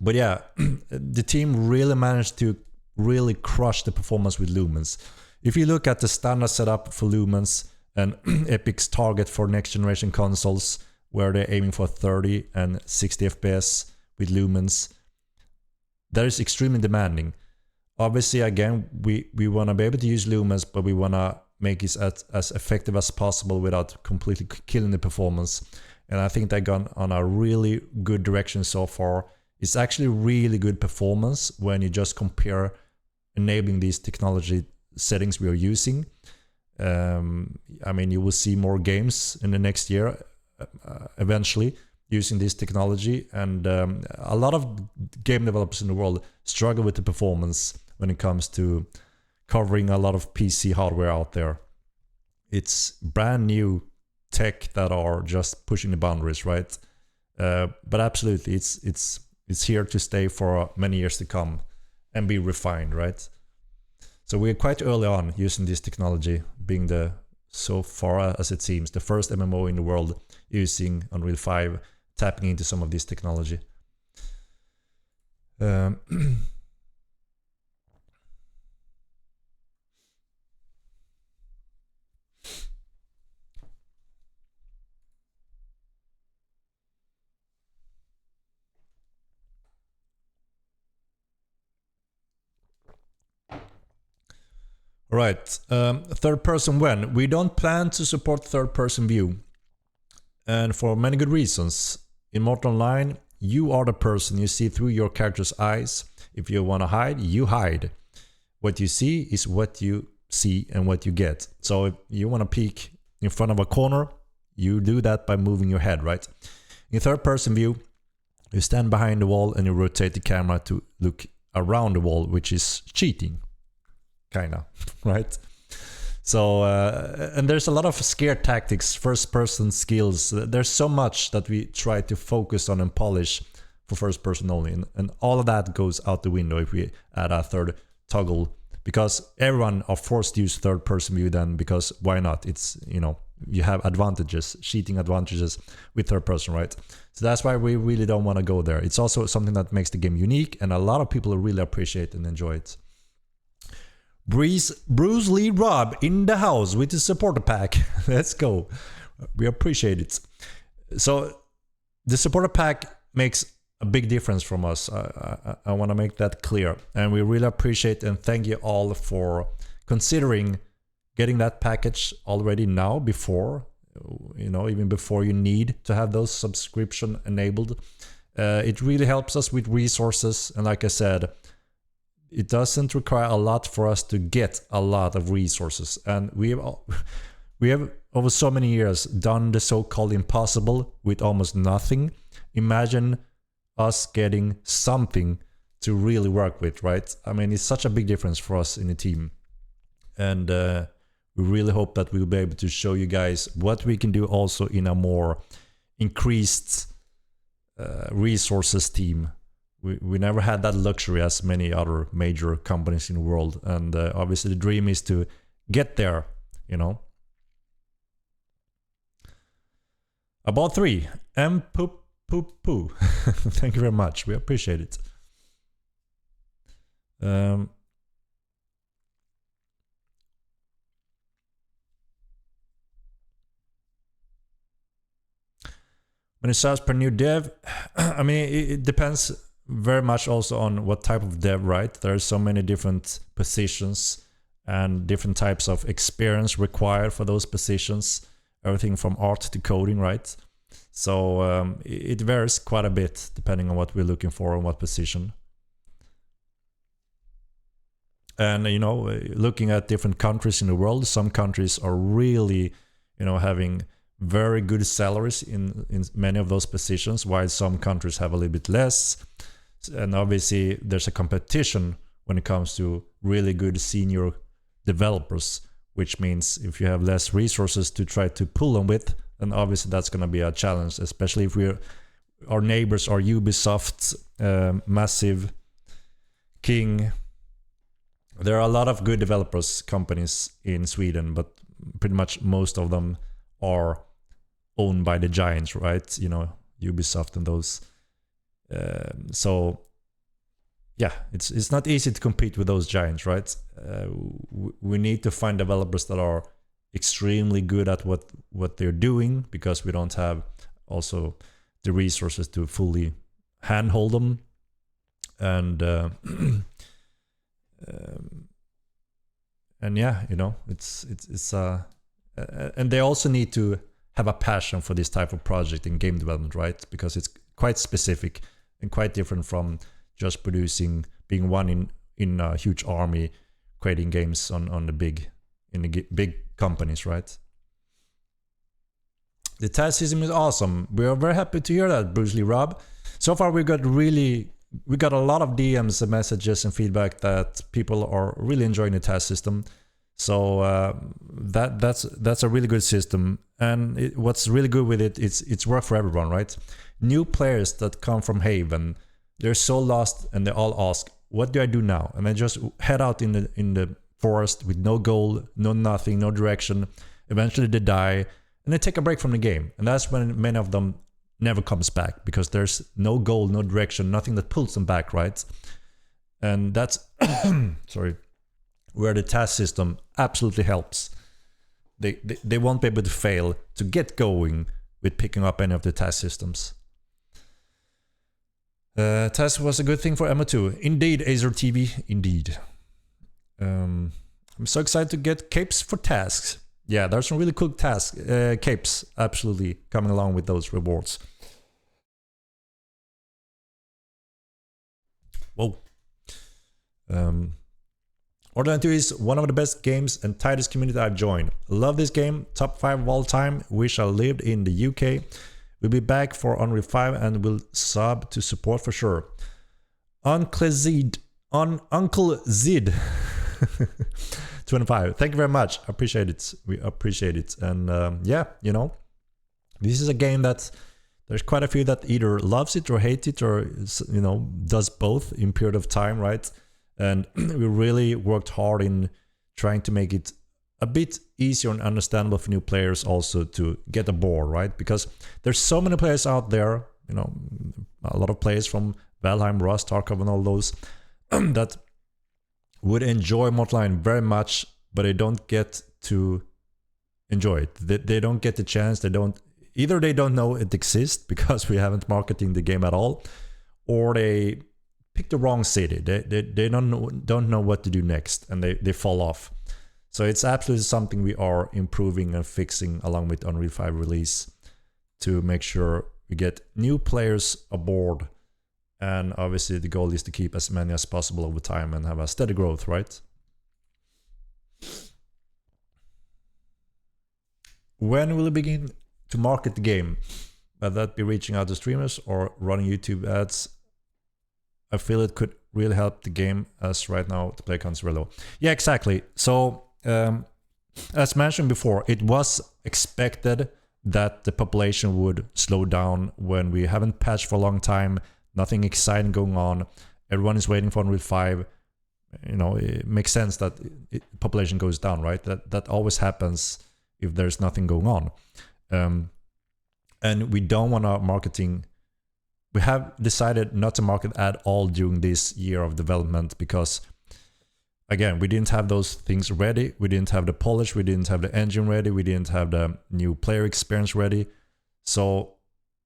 But yeah, the team really managed to really crush the performance with lumens. If you look at the standard setup for lumens and Epic's target for next generation consoles, where they're aiming for 30 and 60 FPS with lumens, that is extremely demanding. Obviously, again, we want to be able to use lumens, but we want to make it as effective as possible without completely killing the performance. And I think they've gone on a really good direction so far. It's actually really good performance when you just compare enabling these technology settings we are using. I mean, you will see more games in the next year eventually using this technology, and a lot of game developers in the world struggle with the performance when it comes to covering a lot of PC hardware out there. It's brand new tech that are just pushing the boundaries, right? But absolutely, it's here to stay for many years to come and be refined, right? So we're quite early on using this technology, being so far as it seems, the first MMO in the world using Unreal 5, tapping into some of this technology. Right, third person when? We don't plan to support third person view, and for many good reasons. In Mortal Online, you are the person, you see through your character's eyes. If you want to hide, you hide. What you see is what you see and what you get. So if you want to peek in front of a corner, you do that by moving your head, right? In third person view, you stand behind the wall and you rotate the camera to look around the wall, which is cheating. Kinda, right? So, and there's a lot of scare tactics, first-person skills. There's so much that we try to focus on and polish for first person only, and all of that goes out the window if we add a third toggle, because everyone are forced to use third person view then, because why not? It's, you know, you have advantages, cheating advantages with third person, right? So that's why we really don't want to go there. It's also something that makes the game unique, and a lot of people really appreciate and enjoy it. Bruce Lee Rob in the house with the supporter pack. Let's go. We appreciate it. So the supporter pack makes a big difference from us. I want to make that clear. And we really appreciate and thank you all for considering getting that package already now, before, you know, even before you need to have those subscription enabled. It really helps us with resources. And like I said, it doesn't require a lot for us to get a lot of resources. And we have over so many years done the so-called impossible with almost nothing. Imagine us getting something to really work with, right? I mean, it's such a big difference for us in the team. And we really hope that we'll be able to show you guys what we can do also in a more increased resources team. We never had that luxury as many other major companies in the world. And obviously the dream is to get there, you know. About 3. Poop poop poo. Thank you very much. We appreciate it. When it starts per new dev, I mean, it depends very much also on what type of dev, right? There are so many different positions and different types of experience required for those positions. Everything from art to coding, right? So it varies quite a bit depending on what we're looking for and what position. And, you know, looking at different countries in the world, some countries are really, you know, having very good salaries in many of those positions, while some countries have a little bit less. And obviously there's a competition when it comes to really good senior developers, which means if you have less resources to try to pull them with, then obviously that's going to be a challenge, especially if our neighbors are Ubisoft, Massive, King. There are a lot of good developers companies in Sweden, but pretty much most of them are owned by the giants, right? You know, Ubisoft and those. So yeah, it's not easy to compete with those giants, right? We need to find developers that are extremely good at what they're doing, because we don't have also the resources to fully handhold them. And yeah, you know, it's and they also need to have a passion for this type of project in game development, right? Because it's quite specific and quite different from just being one in a huge army creating games on the big companies, right? The task system is awesome. We are very happy to hear that, Bruce Lee Rob. So far we got a lot of DMs and messages and feedback that people are really enjoying the task system. So that's a really good system. And what's really good with it, it's work for everyone, right? New players that come from Haven, they're so lost and they all ask, what do I do now? And they just head out in the forest with no goal, no nothing, no direction. Eventually they die and they take a break from the game. And that's when many of them never comes back, because there's no goal, no direction, nothing that pulls them back, right? And that's sorry, where the task system absolutely helps. They won't be able to fail to get going with picking up any of the task systems. Task was a good thing for MO2. Indeed, Acer TV, indeed. I'm so excited to get capes for tasks. Yeah, there's some really cool capes absolutely coming along with those rewards. Whoa. Borderlands 2 is one of the best games and tightest community I've joined. Love this game, top 5 of all time. Wish I lived in the UK. We'll be back for Unreal 5 and will sub to support for sure. Uncle Zid 25. Thank you very much. Appreciate it. We appreciate it. And yeah, you know, this is a game that there's quite a few that either loves it or hates it, or does both in period of time, right? And we really worked hard in trying to make it a bit easier and understandable for new players also to get aboard, right? Because there's so many players out there, a lot of players from Valheim, Rust, Tarkov, and all those that would enjoy Mortal very much, but they don't get to enjoy it. They don't get the chance. They don't know it exists because we haven't marketing the game at all, or they pick the wrong city. They don't know what to do next, and they fall off. So it's absolutely something we are improving and fixing along with Unreal 5 release to make sure we get new players aboard. And obviously the goal is to keep as many as possible over time and have a steady growth, right? When will we begin to market the game? Whether that be reaching out to streamers or running YouTube ads, I feel it could really help the game, as right now the play count is very low. Yeah, exactly. So as mentioned before, it was expected that the population would slow down when we haven't patched for a long time, nothing exciting going on, everyone is waiting for Unreal 5. It makes sense that population goes down, right? That always happens if there's nothing going on. And we don't want our marketing. We have decided not to market at all during this year of development because, again, we didn't have those things ready. We didn't have the polish. We didn't have the engine ready. We didn't have the new player experience ready. So,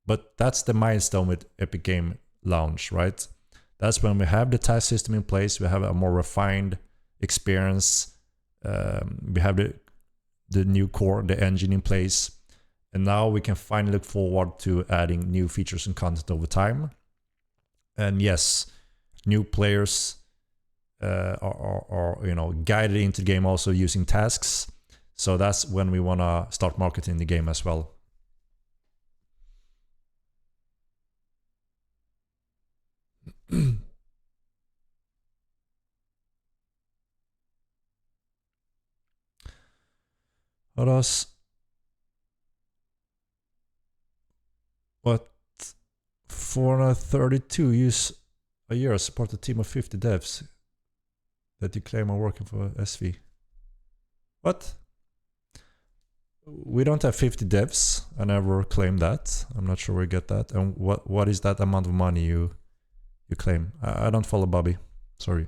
but that's the milestone with Epic Game launch, right? That's when we have the task system in place. We have a more refined experience. We have the new core, the engine in place. And now we can finally look forward to adding new features and content over time. And yes, new players are guided into the game also using tasks. So that's when we want to start marketing the game as well. What 432 use a year support a team of 50 devs that you claim are working for SV? What? We don't have 50 devs. I never claimed that. I'm not sure where you get that. And what is that amount of money you claim? I don't follow Bobby. Sorry.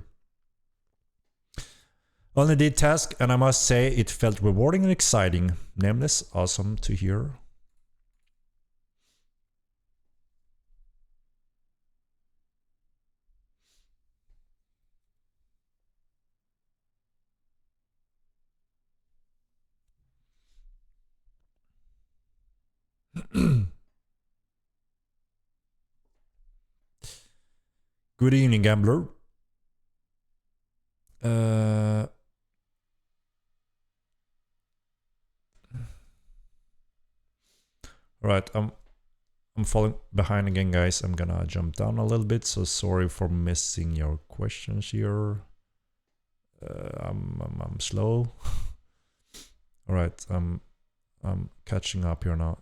Only did task, and I must say it felt rewarding and exciting. Nameless, awesome to hear. Good evening, gambler. Right, I'm falling behind again, guys. I'm gonna jump down a little bit, so sorry for missing your questions here. I'm slow. All right, I'm catching up here now.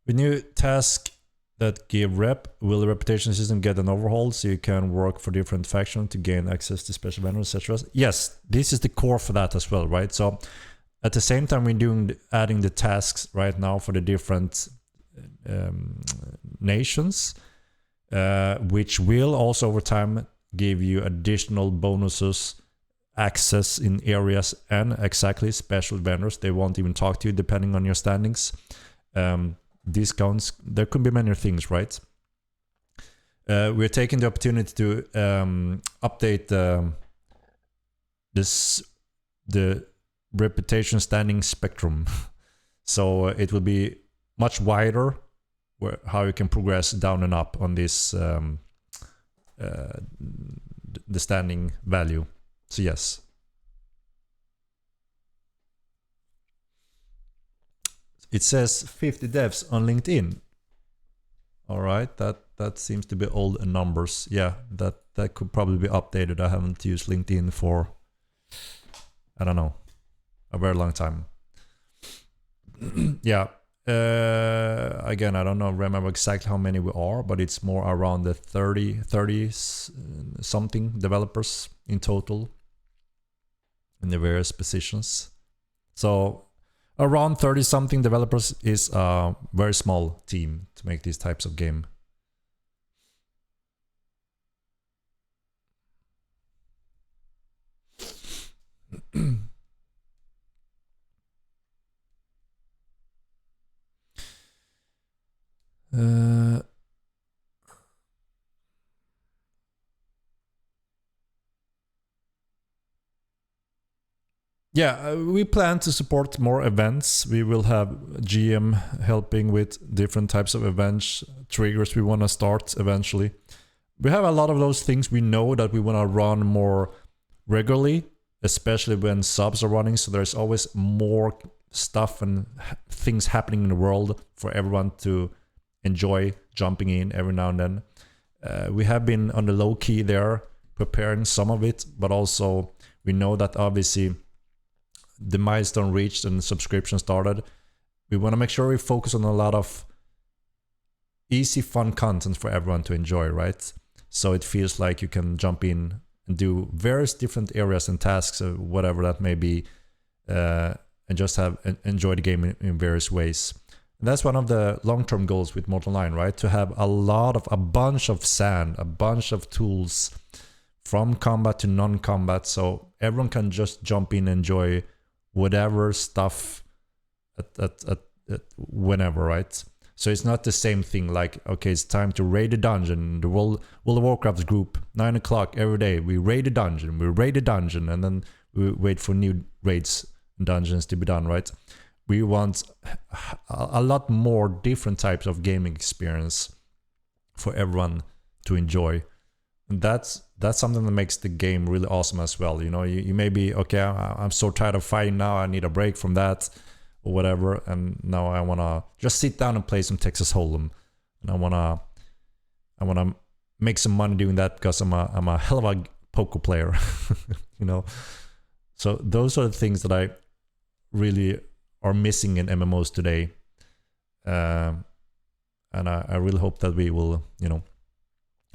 With new task that give rep, will the reputation system get an overhaul so you can work for different factions to gain access to special vendors, etc.? Yes, this is the core for that as well, right? So at the same time, we're adding the tasks right now for the different nations, which will also over time give you additional bonuses, access in areas, and exactly special vendors. They won't even talk to you depending on your standings. Discounts, there could be many things, right? We're taking the opportunity to update the reputation standing spectrum. So it will be much wider how you can progress down and up on this the standing value. So yes. It says 50 devs on LinkedIn. All right, that seems to be old numbers. Yeah, that could probably be updated. I haven't used LinkedIn for, I don't know, a very long time. Yeah. Again, I don't remember exactly how many we are, but it's more around the 30 something developers in total in the various positions. So around 30 something developers is a very small team to make these types of game. Yeah, we plan to support more events. We will have GM helping with different types of events, triggers we want to start eventually. We have a lot of those things we know that we want to run more regularly, especially when subs are running. So there's always more stuff and things happening in the world for everyone to enjoy jumping in every now and then. We have been on the low key there, preparing some of it, but also we know that obviously the milestone reached and subscription started. We want to make sure we focus on a lot of easy, fun content for everyone to enjoy, right? So it feels like you can jump in and do various different areas and tasks, or whatever that may be, and just enjoy the game in various ways. And that's one of the long-term goals with Mortal 9, right? To have a bunch of sand, a bunch of tools from combat to non-combat, so everyone can just jump in and enjoy whatever stuff at whenever, right? So it's not the same thing like, okay, it's time to raid a dungeon. The World of Warcraft group, 9 o'clock every day, we raid a dungeon, and then we wait for new raids and dungeons to be done, right? We want a lot more different types of gaming experience for everyone to enjoy. And that's something that makes the game really awesome as well. You know, you may be, okay, I'm so tired of fighting now, I need a break from that or whatever, and now I want to just sit down and play some Texas Hold'em, and I want to make some money doing that because I'm a hell of a poker player. You know, so those are the things that I really are missing in MMOs today, and I really hope that we will, you know,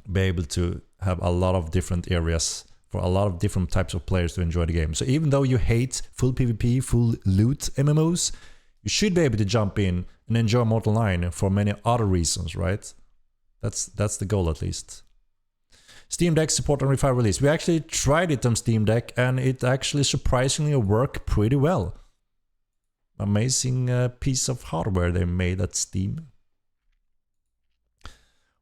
be able to have a lot of different areas for a lot of different types of players to enjoy the game. So even though you hate full PvP, full loot MMOs, you should be able to jump in and enjoy Mortal 9 for many other reasons, right? That's the goal, at least. Steam Deck support on UE5 release. We actually tried it on Steam Deck, and it actually surprisingly worked pretty well. Amazing piece of hardware they made at Steam.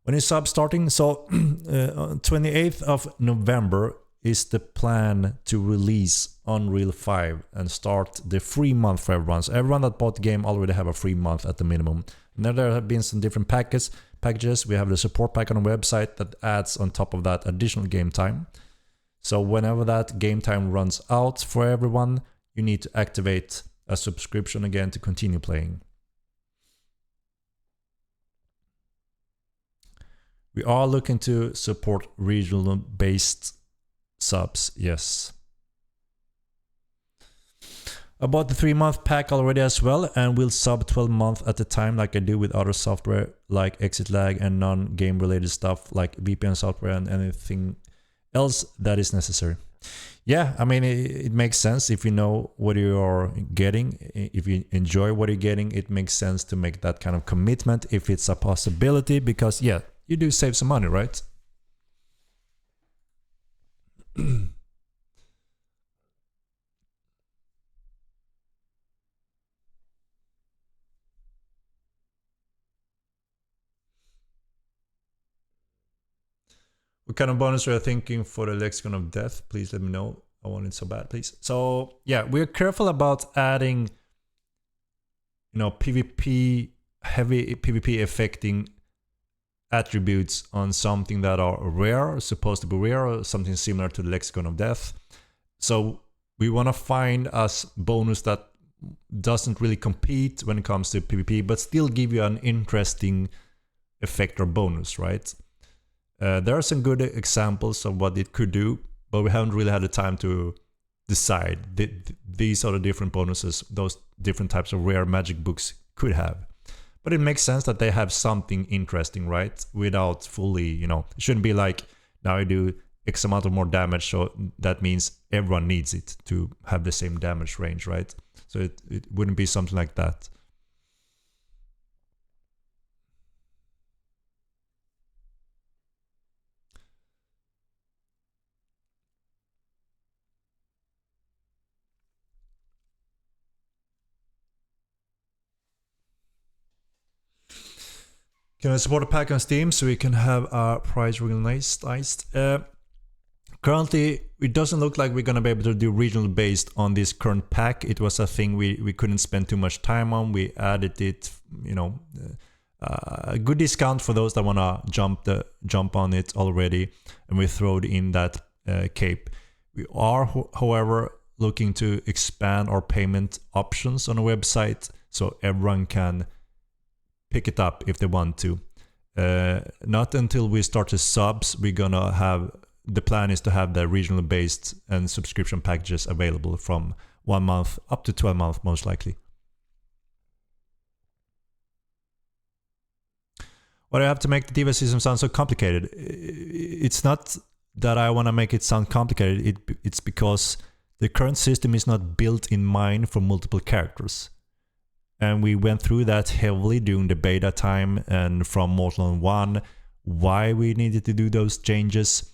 When is sub starting? So 28th of November is the plan to release Unreal 5 and start the free month for everyone. So everyone that bought the game already have a free month at the minimum. And then there have been some different packages. We have the support pack on the website that adds on top of that additional game time. So whenever that game time runs out for everyone, you need to activate a subscription again to continue playing. We are looking to support regional based subs, yes. I bought the 3-month pack already as well, and will sub 12 months at a time like I do with other software like exit lag and non-game related stuff like VPN software and anything else that is necessary. Yeah, I mean, it makes sense if you know what you are getting. If you enjoy what you're getting, it makes sense to make that kind of commitment if it's a possibility, because yeah, you do save some money, right? What kind of bonus are you thinking for the Lexicon of Death? Please let me know. I want it so bad, please. So yeah, we're careful about adding, you know, PvP, heavy PvP affecting attributes on something that are rare, supposed to be rare, or something similar to the Lexicon of Death. So we want to find us bonus that doesn't really compete when it comes to PvP, but still give you an interesting effect or bonus, right? There are some good examples of what it could do, but we haven't really had the time to decide these are the different bonuses those different types of rare magic books could have. But it makes sense that they have something interesting, right? Without fully, you know, it shouldn't be like, now I do X amount of more damage, so that means everyone needs it to have the same damage range, right? So it wouldn't be something like that. Can I support a pack on Steam so we can have our price realized? Currently, it doesn't look like we're going to be able to do regional based on this current pack. It was a thing we couldn't spend too much time on. We added it, you know, a good discount for those that want to jump on it already, and we throwed in that cape. We are, however, looking to expand our payment options on the website so everyone can pick it up if they want to. Not until we start the subs, we're gonna have, the plan is to have the regional based and subscription packages available from 1 month up to 12 months most likely. Why do I have to make the Diva system sound so complicated? It's not that I want to make it sound complicated, it's because the current system is not built in mind for multiple characters. And we went through that heavily during the beta time and from Mortal 1, why we needed to do those changes.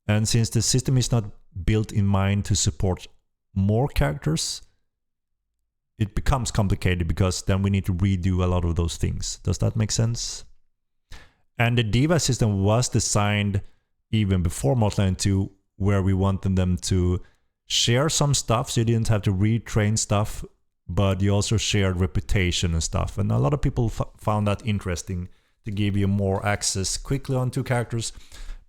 And since the system is not built in mind to support more characters, it becomes complicated because then we need to redo a lot of those things. Does that make sense? And the Diva system was designed even before Mortal 2, where we wanted them to share some stuff so you didn't have to retrain stuff, but you also shared reputation and stuff. And a lot of people found that interesting, to give you more access quickly on 2 characters,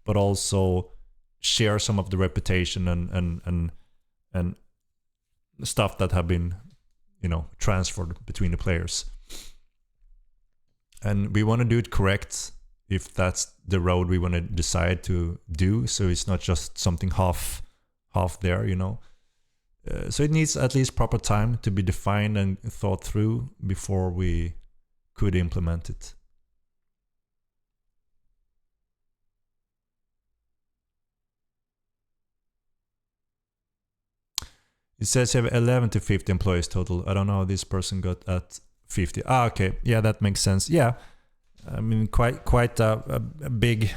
but also share some of the reputation and stuff that have been, you know, transferred between the players. And we want to do it correct if that's the road we want to decide to do, so it's not just something half there, you know. So it needs at least proper time to be defined and thought through before we could implement it. It says you have 11 to 50 employees total. I don't know how this person got at 50. Ah, okay. Yeah, that makes sense. Yeah. I mean, quite a big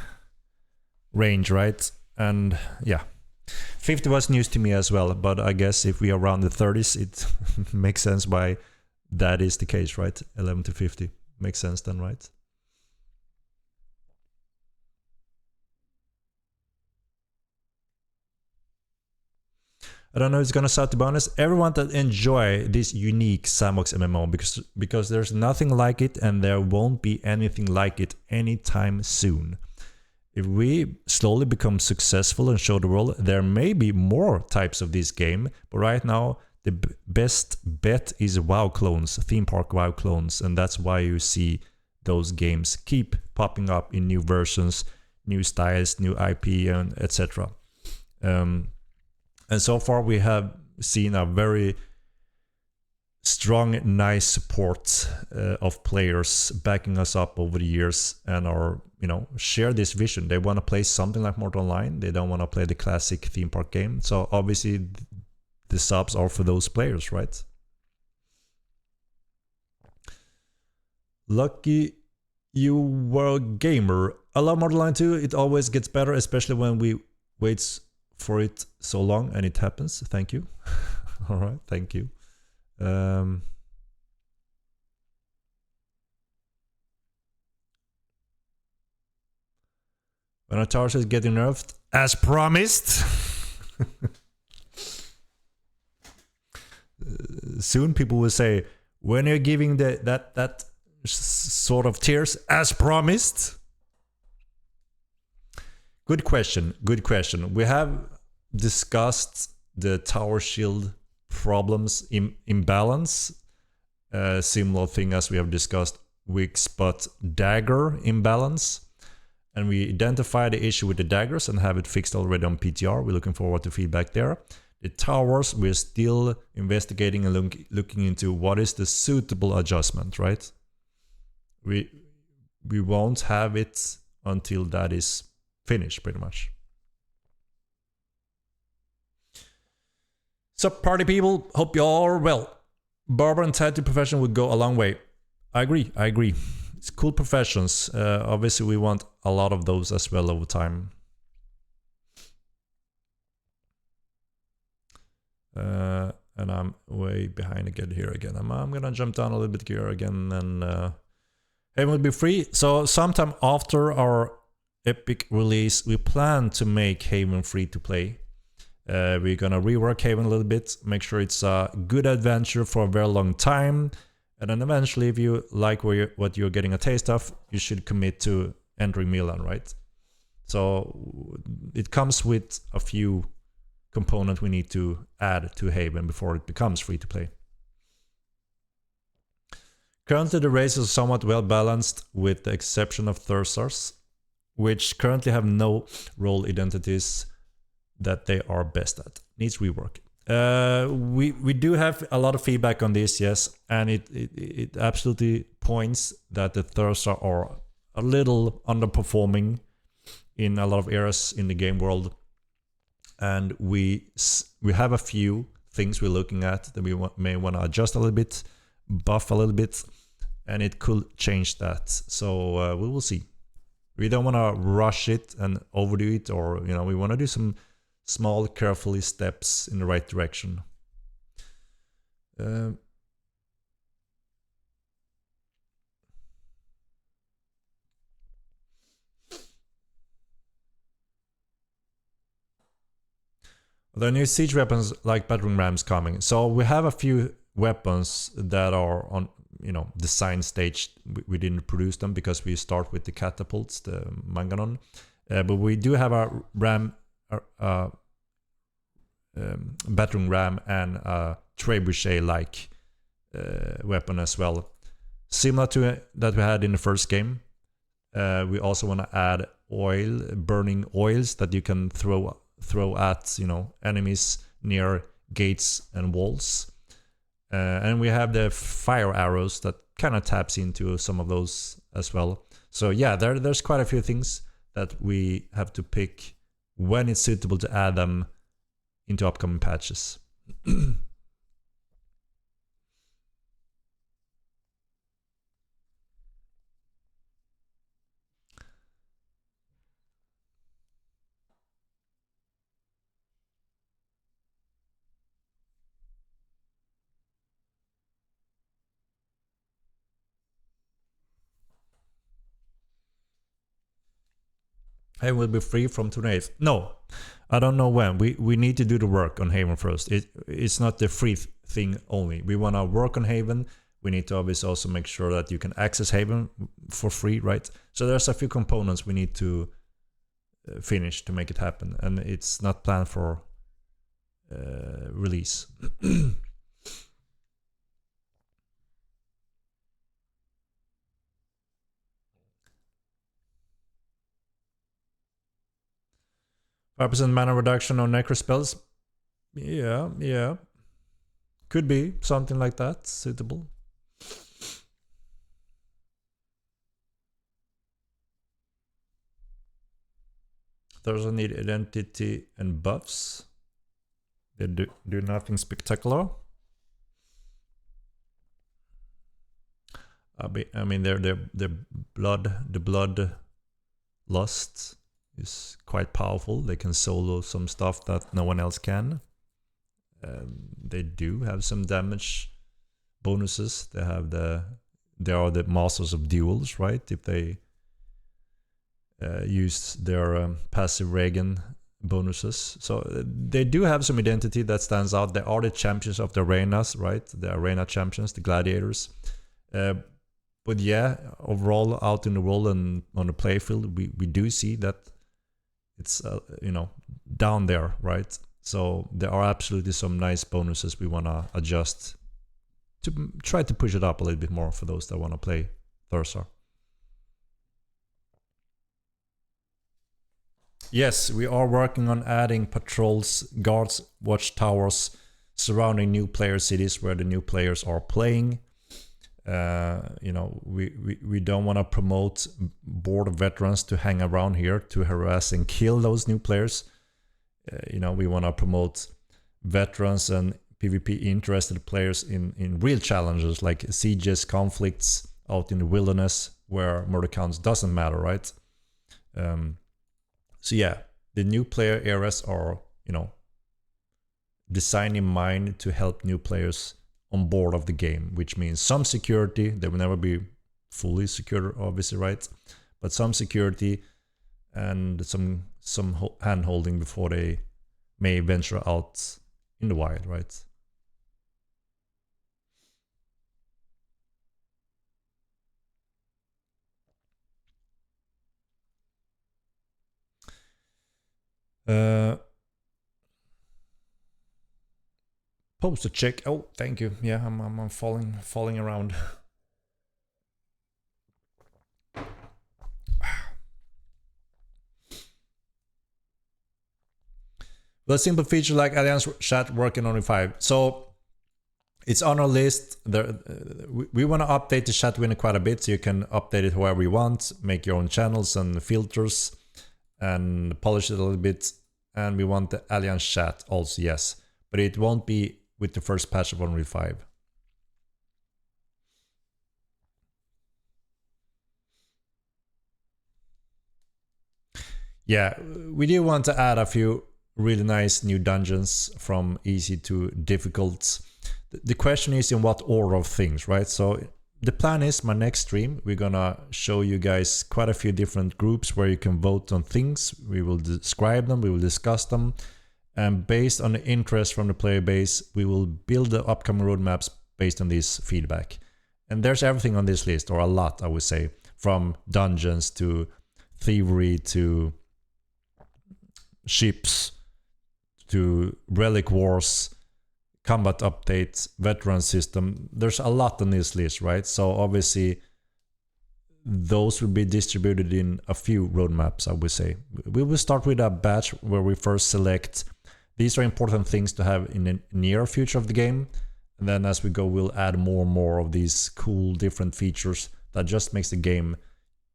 range, right? And yeah. 50 was news to me as well, but I guess if we are around the 30s, it makes sense why that is the case, right? 11 to 50 makes sense then, right? I don't know if it's gonna sound, to be honest. Everyone that enjoy this unique sandbox MMO because there's nothing like it and there won't be anything like it anytime soon. If we slowly become successful and show the world, there may be more types of this game, but right now the best bet is WoW clones, theme park WoW clones, and that's why you see those games keep popping up in new versions, new styles, new IP, and etc. And so far we have seen a very strong, nice support of players backing us up over the years and are, you know, share this vision. They want to play something like Mortal Online. They don't want to play the classic theme park game. So obviously the subs are for those players, right? Lucky you were a gamer. I love Mortal Online 2. It always gets better, especially when we wait for it so long and it happens. Thank you. All right, thank you. When our towers is getting nerfed, as promised. Soon people will say, when you're giving that sort of tiers, as promised. Good question. Good question. We have discussed the tower shield problems imbalance. Similar thing as we have discussed weak spot dagger imbalance. And we identify the issue with the daggers and have it fixed already on PTR. We're looking forward to feedback there. The towers, we're still investigating and looking into what is the suitable adjustment, right? We won't have it until that is finished, pretty much. So, party people, hope you all are well. Barber and tattoo profession would go a long way. I agree. It's cool professions. Obviously, we want a lot of those as well over time. And I'm way behind again here again. I'm gonna jump down a little bit here again, and Haven will be free. So sometime after our Epic release, we plan to make Haven free to play. We're gonna rework Haven a little bit, make sure it's a good adventure for a very long time, and then eventually, if you like what you're getting a taste of, you should commit to entering Milan, right? So it comes with a few components we need to add to Haven before it becomes free to play. Currently, the race is somewhat well balanced, with the exception of Thursars, which currently have no role identities that they are best at. Needs rework. We do have a lot of feedback on this, yes, and it absolutely points that the Thursar are a little underperforming in a lot of areas in the game world, and we have a few things we're looking at that we may want to adjust a little bit, buff a little bit, and it could change that. So we will see. We don't want to rush it and overdo it, or we want to do some small, carefully steps in the right direction. Are there new siege weapons like battering rams coming? So we have a few weapons that are on design stage. We didn't produce them because we start with the catapults, the manganon, but we do have a ram, battering ram, and a trebuchet like weapon as well, similar to that we had in the first game. We also want to add burning oils that you can throw at enemies near gates and walls, and we have the fire arrows that kind of taps into some of those as well. So yeah, there's quite a few things that we have to pick when it's suitable to add them into upcoming patches. Haven will be free from 28th. No, I don't know when. We need to do the work on Haven first. It's not the free thing only. We want to work on Haven. We need to obviously also make sure that you can access Haven for free, right? So there's a few components we need to finish to make it happen, and it's not planned for release. 5% mana reduction on necro spells. Yeah. Could be something like that, suitable. Those need identity and buffs. They do nothing spectacular. I mean, their blood lust is quite powerful. They can solo some stuff that no one else can. They do have some damage bonuses. They are the masters of duels, right? If they use their passive Reagan bonuses, so they do have some identity that stands out. They are the champions of the arenas, right? The arena champions, the gladiators. But yeah, overall out in the world and on the playfield, we do see that it's down there, right? So there are absolutely some nice bonuses we want to adjust to try to push it up a little bit more for those that want to play Thursar. Yes, we are working on adding patrols, guards, watchtowers surrounding new player cities where the new players are playing. You know, we don't want to promote bored veterans to hang around here to harass and kill those new players. You know, we want to promote veterans and PvP interested players in real challenges like sieges, conflicts out in the wilderness where murder counts doesn't matter, right? So yeah, the new player areas are, you know, designed in mind to help new players on board of the game, which means some security. They will never be fully secure, obviously, right? But some security and some hand holding before they may venture out in the wild, right? Poster check. Oh, thank you. Yeah, I'm falling around. The simple feature like Alliance chat working on UE5. So it's on our list. We want to update the chat window quite a bit, so you can update it however you want, make your own channels and filters, and polish it a little bit. And we want the Alliance chat also, yes, but it won't be with the first patch of Unreal 5. Yeah, we do want to add a few really nice new dungeons from easy to difficult. The question is in what order of things, right? So the plan is my next stream, we're gonna show you guys quite a few different groups where you can vote on things. We will describe them, we will discuss them. And based on the interest from the player base, we will build the upcoming roadmaps based on this feedback. And there's everything on this list, or a lot, I would say, from dungeons to thievery to ships to relic wars, combat updates, veteran system. There's a lot on this list, right? So obviously those will be distributed in a few roadmaps, I would say. We will start with a batch where we first select these are important things to have in the near future of the game. And then as we go, we'll add more and more of these cool different features that just makes the game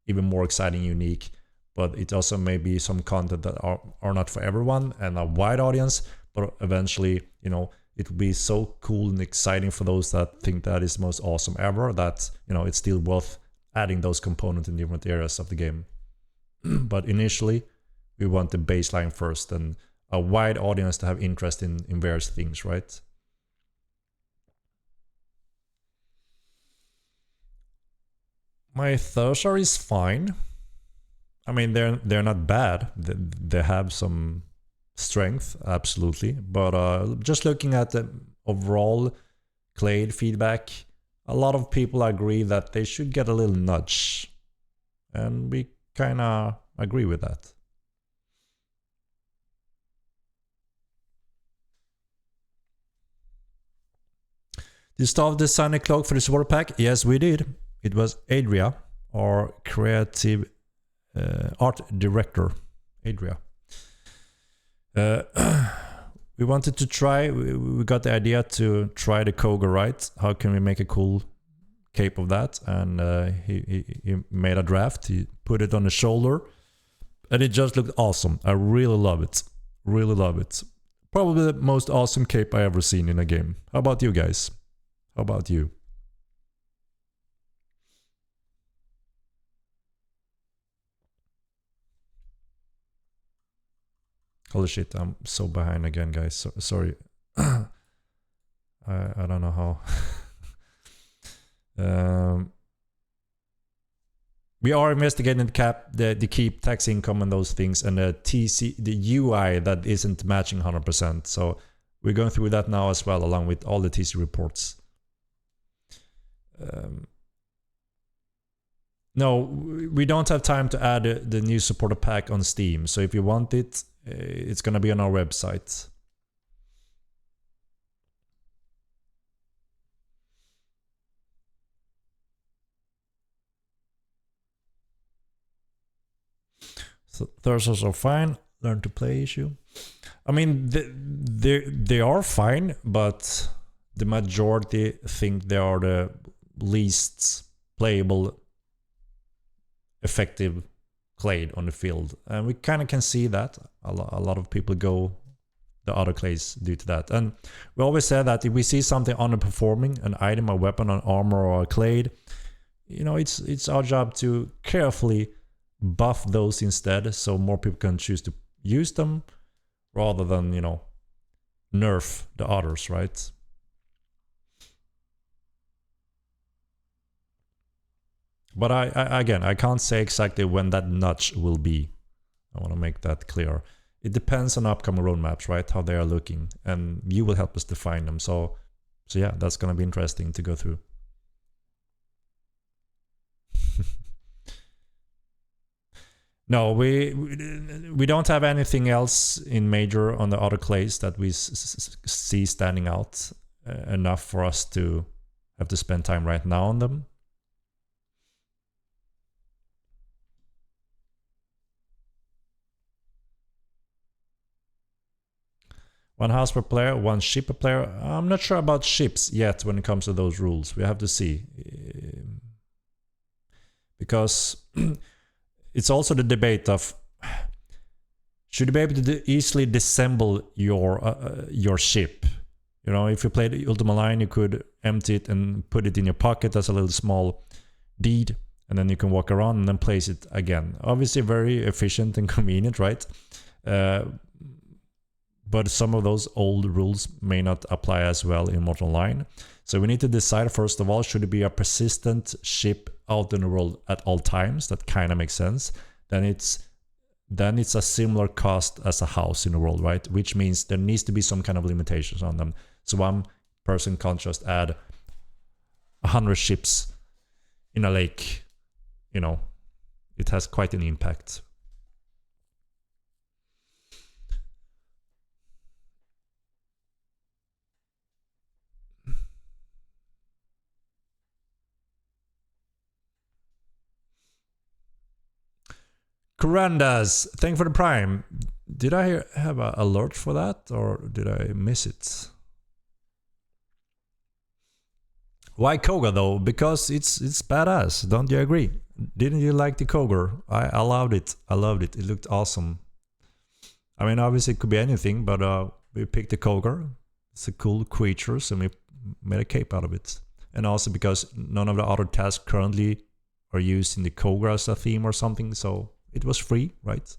even more exciting, unique. But it also may be some content that are not for everyone and a wide audience, but eventually, you know, it will be so cool and exciting for those that think that is most awesome ever that, you know, it's still worth adding those components in different areas of the game. But initially, we want the baseline first and a wide audience to have interest in various things, right? My Thursday is fine. I mean, they're not bad. They have some strength, absolutely. But just looking at the overall Clade feedback, a lot of people agree that they should get a little nudge. And we kind of agree with that. Did you start the Sunny Cloak for the support pack? Yes, we did. It was Adria, our creative art director. Adria. We wanted to try, we got the idea to try the Koga, right? How can we make a cool cape of that? And he made a draft, he put it on his shoulder, and it just looked awesome. I really love it. Really love it. Probably the most awesome cape I ever seen in a game. How about you guys? How about you? Holy shit, I'm so behind again, guys. Sorry. I don't know how. We are investigating the keep tax income and those things, and the UI that isn't matching 100%. So we're going through that now as well, along with all the TC reports. No, we don't have time to add the new supporter pack on Steam. So if you want it, it's going to be on our website. So Thursdays are fine. learn to play issue. I mean, they are fine, but the majority think they are the least playable, effective clade on the field, and we kind of can see that a lot of people go the other clays due to that. And we always say that if we see something underperforming, an item, a weapon, an armor, or a clade, you know, it's our job to carefully buff those instead, so more people can choose to use them rather than, you know, nerf the others, right? But I can't say exactly when that nudge will be. I want to make that clear. It depends on upcoming roadmaps, right? How they are looking, and you will help us define them. So yeah, that's going to be interesting to go through. No, we don't have anything else in major on the other clays that we see standing out enough for us to have to spend time right now on them. One house per player, one ship per player. I'm not sure about ships yet when it comes to those rules. We have to see. Because it's also the debate of, should you be able to easily disassemble your ship? You know, if you play the Ultima Line, you could empty it and put it in your pocket as a little small deed, and then you can walk around and then place it again. Obviously very efficient and convenient, right? But some of those old rules may not apply as well in Mortal Line. So we need to decide, first of all, should it be a persistent ship out in the world at all times? That kind of makes sense. Then it's a similar cost as a house in the world, right? Which means there needs to be some kind of limitations on them. So one person can't just add 100 ships in a lake. You know, it has quite an impact. Kurandas, thank you for the prime. Did I have an alert for that, or did I miss it? Why Koga though? Because it's badass. Don't you agree? Didn't you like the Koga? I loved it. I loved it. It looked awesome. I mean, obviously it could be anything, but we picked the Koga. It's a cool creature, so we made a cape out of it. And also because none of the other tasks currently are used in the Koga as a theme or something, so it was free, right?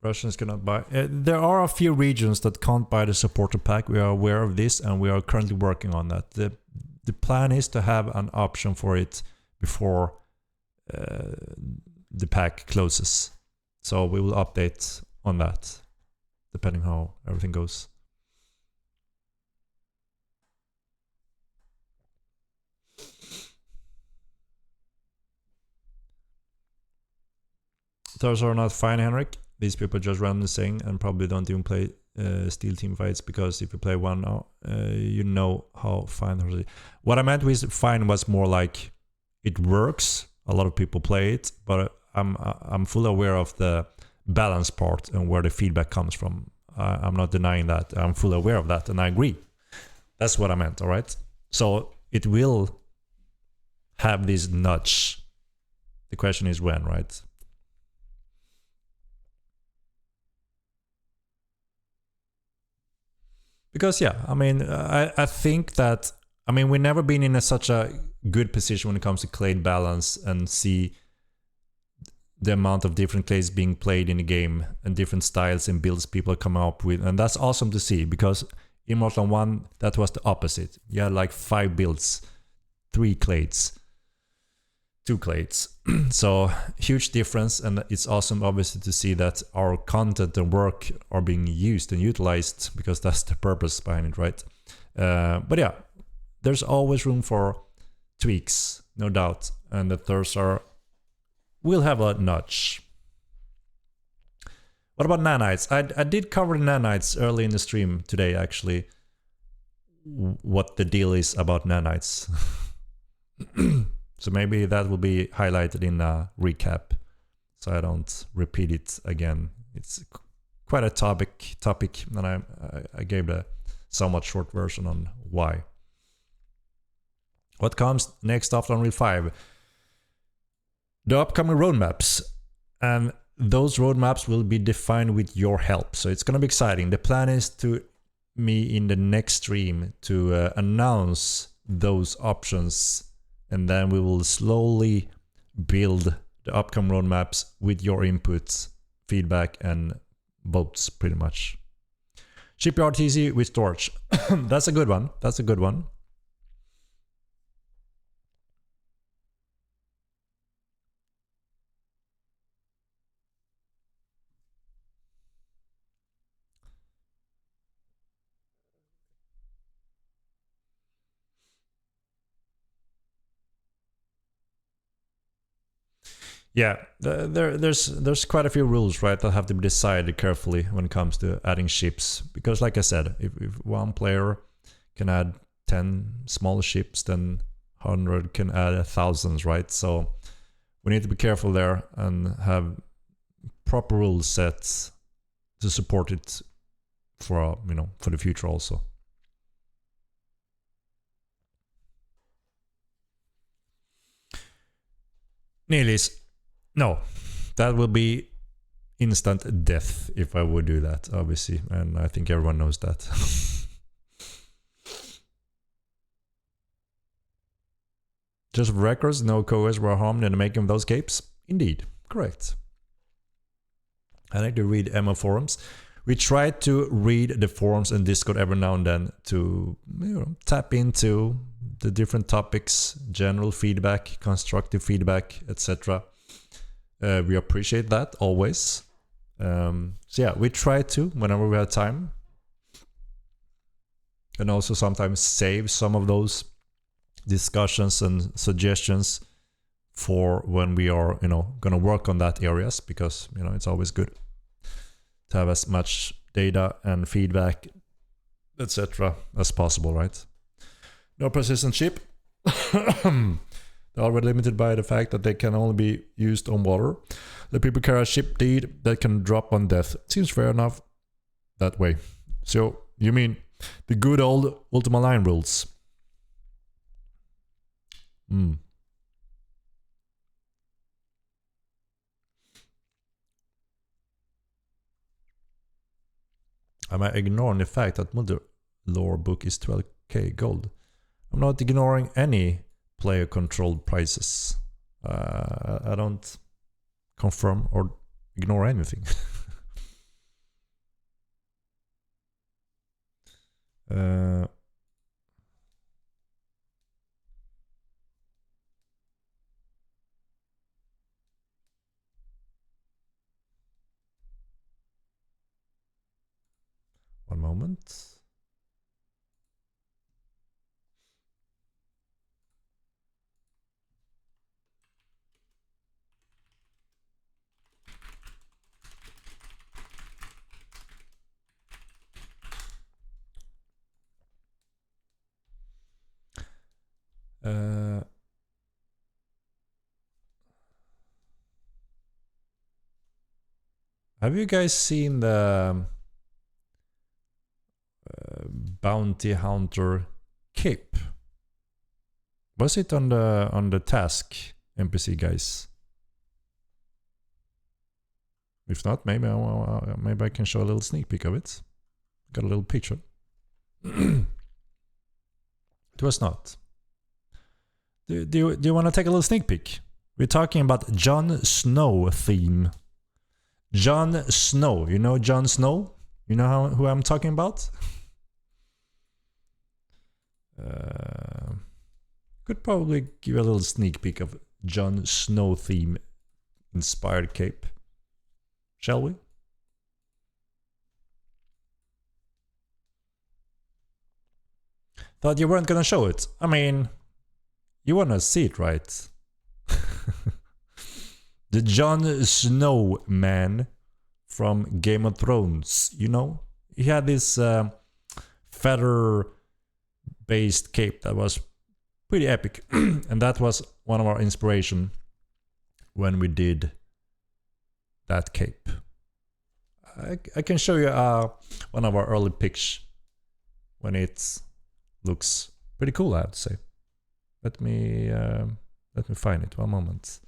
Russians cannot buy. There are a few regions that can't buy the supporter pack. We are aware of this, and we are currently working on that. The plan is to have an option for it before the pack closes. So we will update on that, depending how everything goes. Those are not fine, Henrik. These people just randomly saying and probably don't even play steel team fights, because if you play one now, you know how fine those are. What I meant with fine was more like it works. A lot of people play it, but I'm fully aware of the balance part and where the feedback comes from. I'm not denying that. I'm fully aware of that, and I agree. That's what I meant, all right? So it will have this nudge. The question is when, right? Because yeah, I mean, I think that, I mean, we've never been in such a good position when it comes to clade balance and see the amount of different clays being played in the game and different styles and builds people come up with, and that's awesome to see, because in Mortal 1 that was the opposite. You had like 5 builds, 3 clades, 2 clades. So huge difference, and it's awesome obviously to see that our content and work are being used and utilized, because that's the purpose behind it, right? But yeah, there's always room for tweaks, no doubt, and the Thursar will have a nudge. What about nanites? I did cover nanites early in the stream today, actually. What the deal is about nanites. So maybe that will be highlighted in a recap, so I don't repeat it again. It's quite a topic, and I gave a somewhat short version on why. What comes next after Unreal 5? The upcoming roadmaps, and those roadmaps will be defined with your help, so it's gonna be exciting. The plan is to me in the next stream to announce those options, and then we will slowly build the upcoming roadmaps with your inputs, feedback, and votes, pretty much. Shipyard TC with storage. That's a good one. That's a good one. Yeah, there's quite a few rules, right, that have to be decided carefully when it comes to adding ships. Because like I said, if one player can add 10 small ships, then 100 can add thousands, right? So we need to be careful there and have proper rule sets to support it for, you know, for the future also. Nilis. No, that will be instant death if I would do that, obviously, and I think everyone knows that. Just for records, no coers were harmed in the making of those capes? Indeed, correct. I like to read MO forums. We try to read the forums and Discord every now and then to, you know, tap into the different topics, general feedback, constructive feedback, etc. We appreciate that always. So yeah, we try to whenever we have time, and also sometimes save some of those discussions and suggestions for when we are, you know, gonna work on that areas, because, you know, it's always good to have as much data and feedback, etc. as possible, right? No persistent ship. They are limited by the fact that they can only be used on water. The people carry a ship deed that can drop on death. Seems fair enough that way. So, you mean the good old Ultima Line rules? Am I ignoring the fact that multi-lore book is 12k gold? I'm not ignoring any player-controlled prices. I don't confirm or ignore anything. One moment. Have you guys seen the bounty hunter cape? Was it on the task NPC, guys? If not, maybe I can show a little sneak peek of it. Got a little picture. It was not. Do you want to take a little sneak peek? We're talking about Jon Snow theme. Jon Snow. You know Jon Snow? You know who I'm talking about? Could probably give a little sneak peek of Jon Snow theme inspired cape. Shall we? Thought you weren't gonna show it. I mean, you wanna see it, right? The Jon Snow man from Game of Thrones, you know? He had this feather-based cape that was pretty epic. And that was one of our inspiration when we did that cape. I can show you one of our early pics when it looks pretty cool, I have to say. Let me find it. One moment.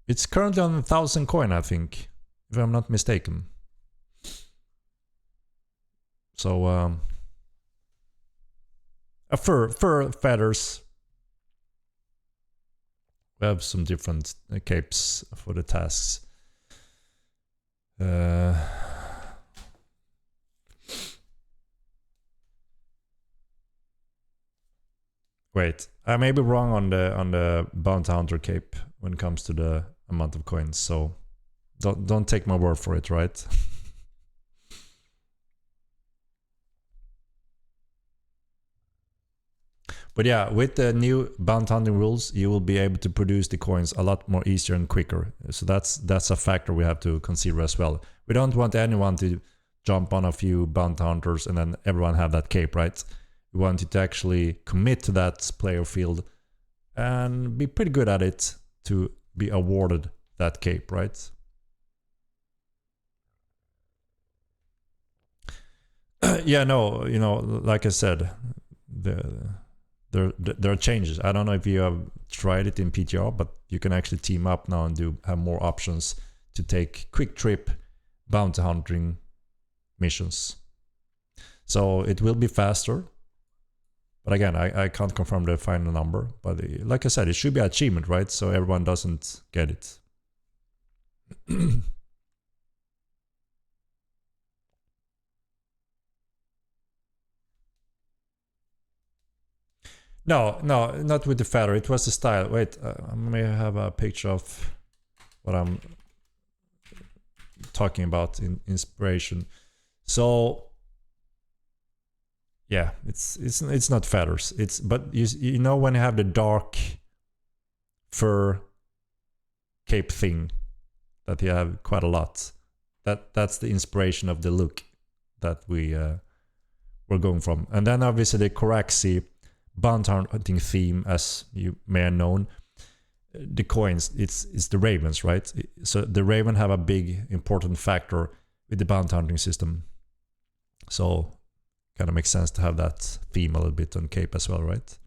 It's currently on 1,000 coin, I think, if I'm not mistaken. So fur feathers. We have some different capes for the tasks. Wait, I may be wrong on the bounty hunter cape when it comes to the amount of coins. So don't take my word for it, right? But yeah, with the new bounty hunting rules, you will be able to produce the coins a lot more easier and quicker. So that's a factor we have to consider as well. We don't want anyone to jump on a few bounty hunters and then everyone have that cape, right? We want you to actually commit to that player field and be pretty good at it to be awarded that cape, right? Yeah, no, you know, like I said, there are changes. I don't know if you have tried it in PTR, but you can actually team up now and have more options to take quick trip bounty hunting missions. So it will be faster. But again, I can't confirm the final number. But like I said, it should be achievement, right? So everyone doesn't get it. No, not with the feather. It was the style. Wait, I may have a picture of what I'm talking about in inspiration. So yeah, it's not feathers. But you know when you have the dark fur cape thing that you have quite a lot. That's the inspiration of the look that we're going from. And then obviously the Coraxi bounty hunting theme, as you may have known, the coins, it's the ravens, right? So the raven have a big important factor with the bounty hunting system. So kind of makes sense to have that theme a little bit on cape as well, right?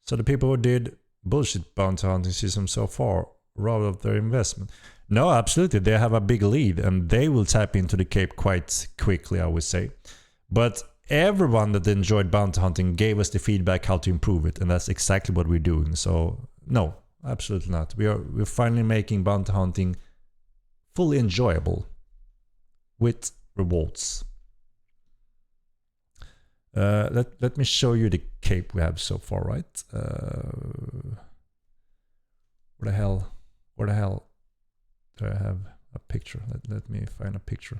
So the people who did bullshit bounty hunting system so far robbed of their investment. No, absolutely. They have a big lead and they will tap into the cape quite quickly, I would say. But everyone that enjoyed bounty hunting gave us the feedback how to improve it, and that's exactly what we're doing. So no, absolutely not. We're finally making bounty hunting fully enjoyable with rewards. Let me show you the cape we have so far, right? Where the hell do I have a picture? Let me find a picture.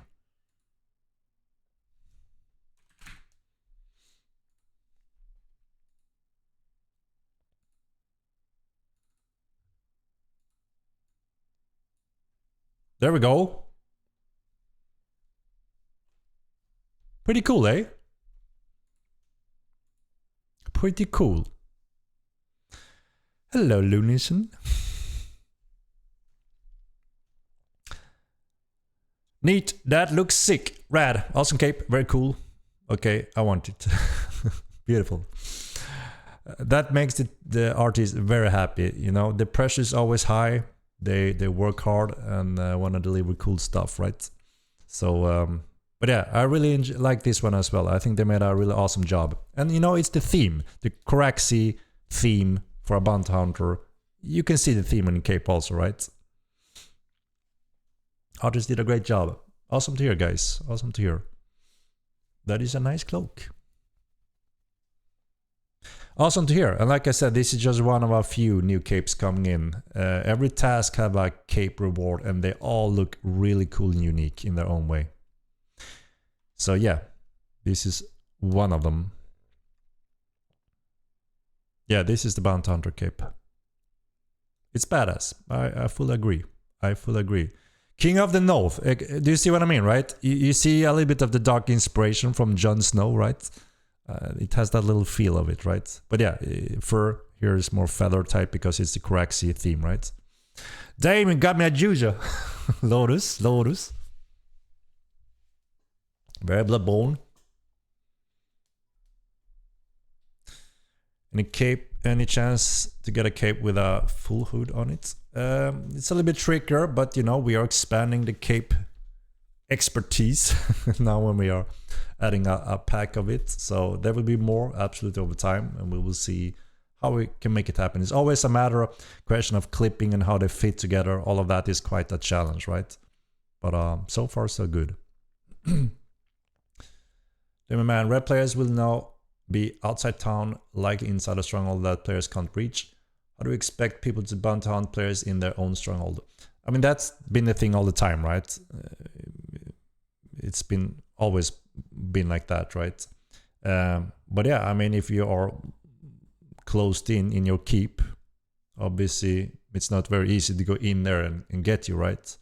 There we go. Pretty cool, eh? Pretty cool. Hello, Lunison. Neat. That looks sick. Rad. Awesome cape. Very cool. Okay, I want it. Beautiful. That makes the artist very happy. You know, the pressure is always high. They work hard and want to deliver cool stuff, right? So, but yeah, I really like this one as well. I think they made a really awesome job. And you know, it's the theme, the Coraxi theme for a bounty hunter. You can see the theme in the cape also, right? Artists did a great job. Awesome to hear, guys. Awesome to hear. That is a nice cloak. Awesome to hear. And like I said, this is just one of a few new capes coming in. Every task have a cape reward and they all look really cool and unique in their own way. So yeah, this is one of them. Yeah, this is the Bounty Hunter cape. It's badass. I fully agree. I fully agree. King of the North. Do you see what I mean, right? You see a little bit of the dark inspiration from Jon Snow, right? It has that little feel of it, right? But yeah, fur here is more feather type because it's the Coraxi theme, right? Damn, it got me a Juja. Lotus, Lotus. Very Bloodborne. Any cape, any chance to get a cape with a full hood on it? It's a little bit trickier, but you know, we are expanding the cape expertise now when we are adding a pack of it. So there will be more absolutely over time, and we will see how we can make it happen. It's always a matter of question of clipping and how they fit together. All of that is quite a challenge, right? But so far so good. Man, red players will now be outside town, likely inside a stronghold that players can't reach. How do we expect people to bounty hunt players in their own stronghold? I mean, that's been the thing all the time, right? It's been always been like that, right? But yeah, I mean, if you are closed in your keep, obviously it's not very easy to go in there and get you, right?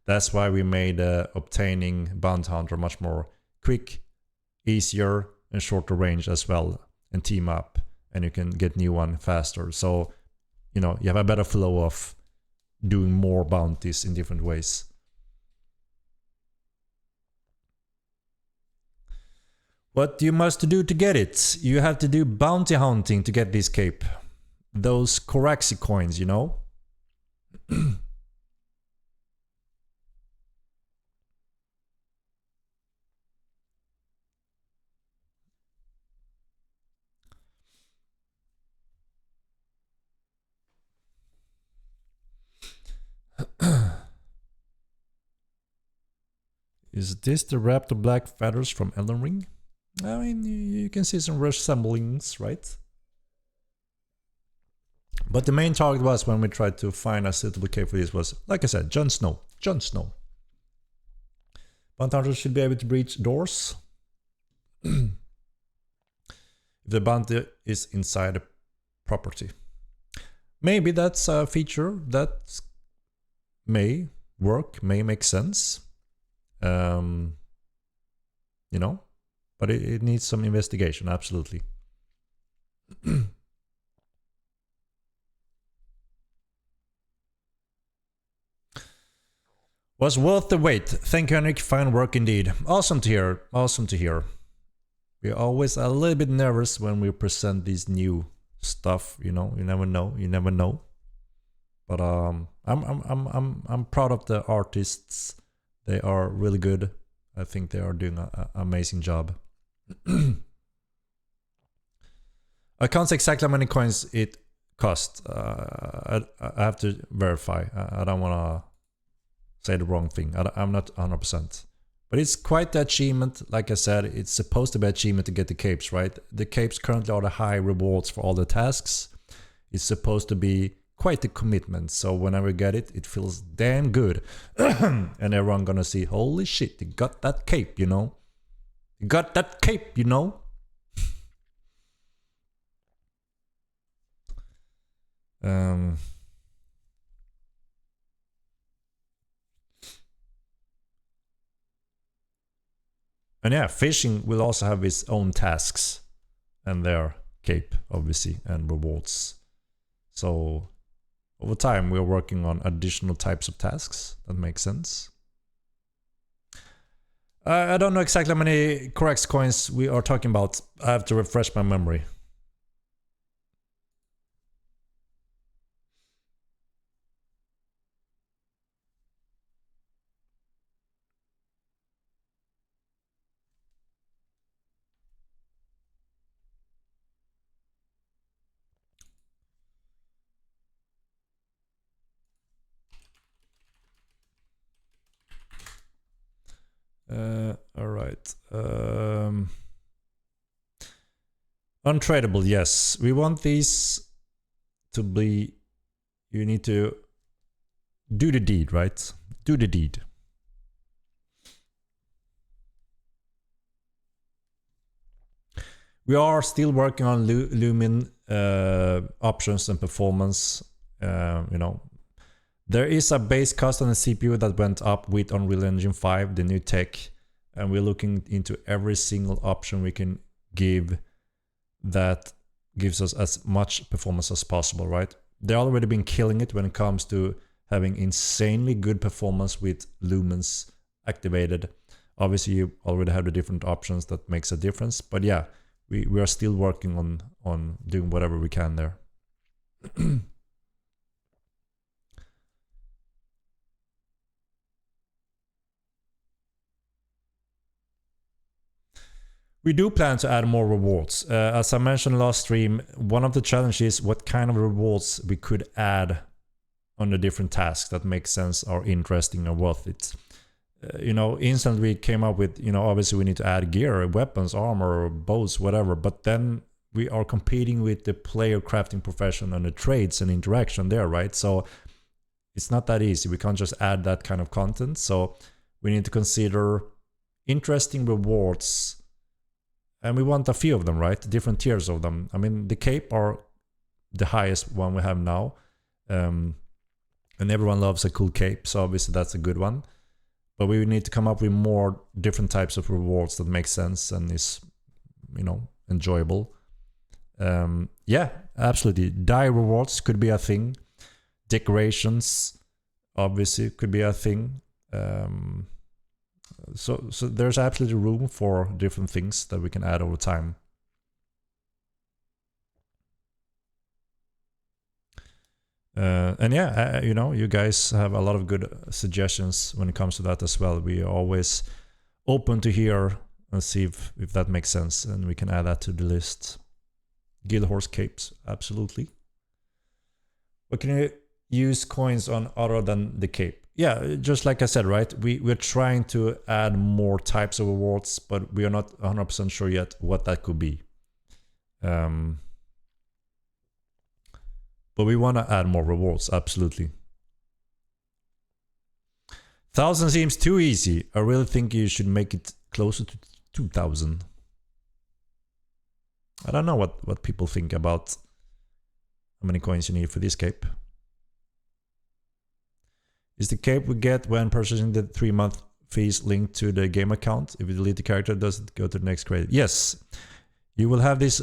That's why we made obtaining bounty hunter much more quick, easier, and shorter range as well, and team up, and you can get new one faster. So, you know, you have a better flow of doing more bounties in different ways. What you must do to get it? You have to do bounty hunting to get this cape. Those Coraxi coins, you know? Is this the raptor black feathers from Elden Ring? I mean, you can see some resemblings, right? But the main target was, when we tried to find a suitable cape for this, was, like I said, Jon Snow. Jon Snow. Bounty hunters should be able to breach doors. If the bounty is inside a property. Maybe that's a feature that may work, may make sense. You know, but it needs some investigation, absolutely. Was worth the wait. Thank you, Henrik. Fine work indeed. Awesome to hear. Awesome to hear. We're always a little bit nervous when we present these new stuff. You know, you never know. You never know. But I'm proud of the artists. They are really good. I think they are doing an amazing job. I can't say exactly how many coins it cost. I have to verify. I don't want to say the wrong thing. I'm not 100%. But it's quite the achievement. Like I said, it's supposed to be an achievement to get the capes, right? The capes currently are the high rewards for all the tasks. It's supposed to be quite a commitment. So whenever we get it, it feels damn good. And everyone gonna see, holy shit, you got that cape, you know? You got that cape, you know? And yeah, fishing will also have its own tasks and their cape, obviously, and rewards. So over time, we're working on additional types of tasks. That makes sense. I don't know exactly how many Corax coins we are talking about. I have to refresh my memory. All right. Untradeable, yes. We want these to be... You need to do the deed, right? Do the deed. We are still working on Lumen options and performance. You know, there is a base cost on the CPU that went up with Unreal Engine 5, the new tech, and we're looking into every single option we can give that gives us as much performance as possible, right? They've already been killing it when it comes to having insanely good performance with lumens activated. Obviously, you already have the different options that makes a difference, but yeah, we are still working on doing whatever we can there. We do plan to add more rewards. As I mentioned last stream, one of the challenges is what kind of rewards we could add on the different tasks that make sense, are interesting, or worth it. You know, instantly we came up with, you know, obviously we need to add gear, weapons, armor, bows, whatever. But then we are competing with the player crafting profession and the trades and interaction there, right? So it's not that easy. We can't just add that kind of content. So we need to consider interesting rewards. And we want a few of them, right? Different tiers of them. I mean, the cape are the highest one we have now. And everyone loves a cool cape, so obviously that's a good one. But we need to come up with more different types of rewards that make sense and is, you know, enjoyable. Yeah, absolutely. Dye rewards could be a thing. Decorations, obviously, could be a thing. So there's absolutely room for different things that we can add over time. And yeah, you know, you guys have a lot of good suggestions when it comes to that as well. We are always open to hear and see if that makes sense, and we can add that to the list. Guild Horse capes, absolutely. What can you use coins on other than the cape? Yeah, just like I said, right? We're trying to add more types of rewards, but we are not 100% sure yet what that could be. But we want to add more rewards, absolutely. 1,000 seems too easy. I really think you should make it closer to 2,000. I don't know what people think about how many coins you need for this cape. Is the cape we get when purchasing the 3-month fees linked to the game account? If you delete the character, does it go to the next credit? Yes. You will have this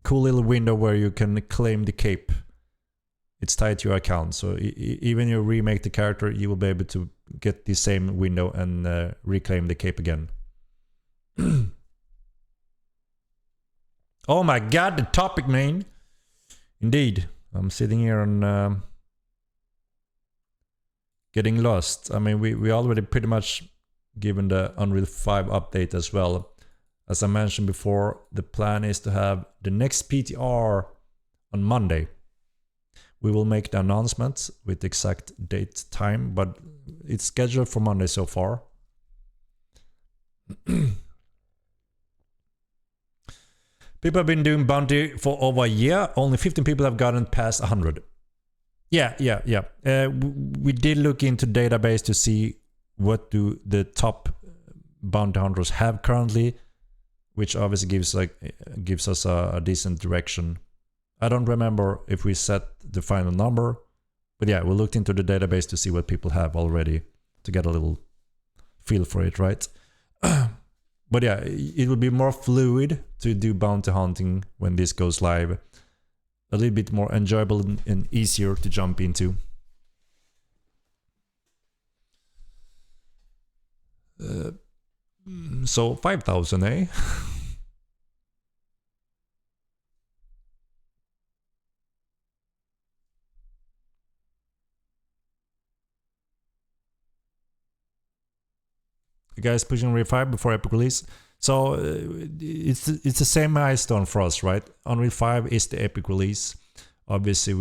cool little window where you can claim the cape. It's tied to your account, so even you remake the character, you will be able to get the same window and reclaim the cape again. Oh my god, the topic, man! Indeed, I'm sitting here and getting lost. I mean, we already pretty much given the Unreal 5 update as well. As I mentioned before, the plan is to have the next PTR on Monday. We will make the announcement with the exact date, time, but it's scheduled for Monday so far. People have been doing bounty for over a year. Only 15 people have gotten past 100. Yeah. We did look into database to see what do the top bounty hunters have currently, which obviously gives us a decent direction. I don't remember if we set the final number, but yeah, we looked into the database to see what people have already to get a little feel for it, right? But yeah, it will be more fluid to do bounty hunting when this goes live. A little bit more enjoyable and easier to jump into. So 5,000, eh? You guys pushing Unreal 5 before Epic release. So it's the same milestone for us, right? Unreal 5 is the Epic release. Obviously,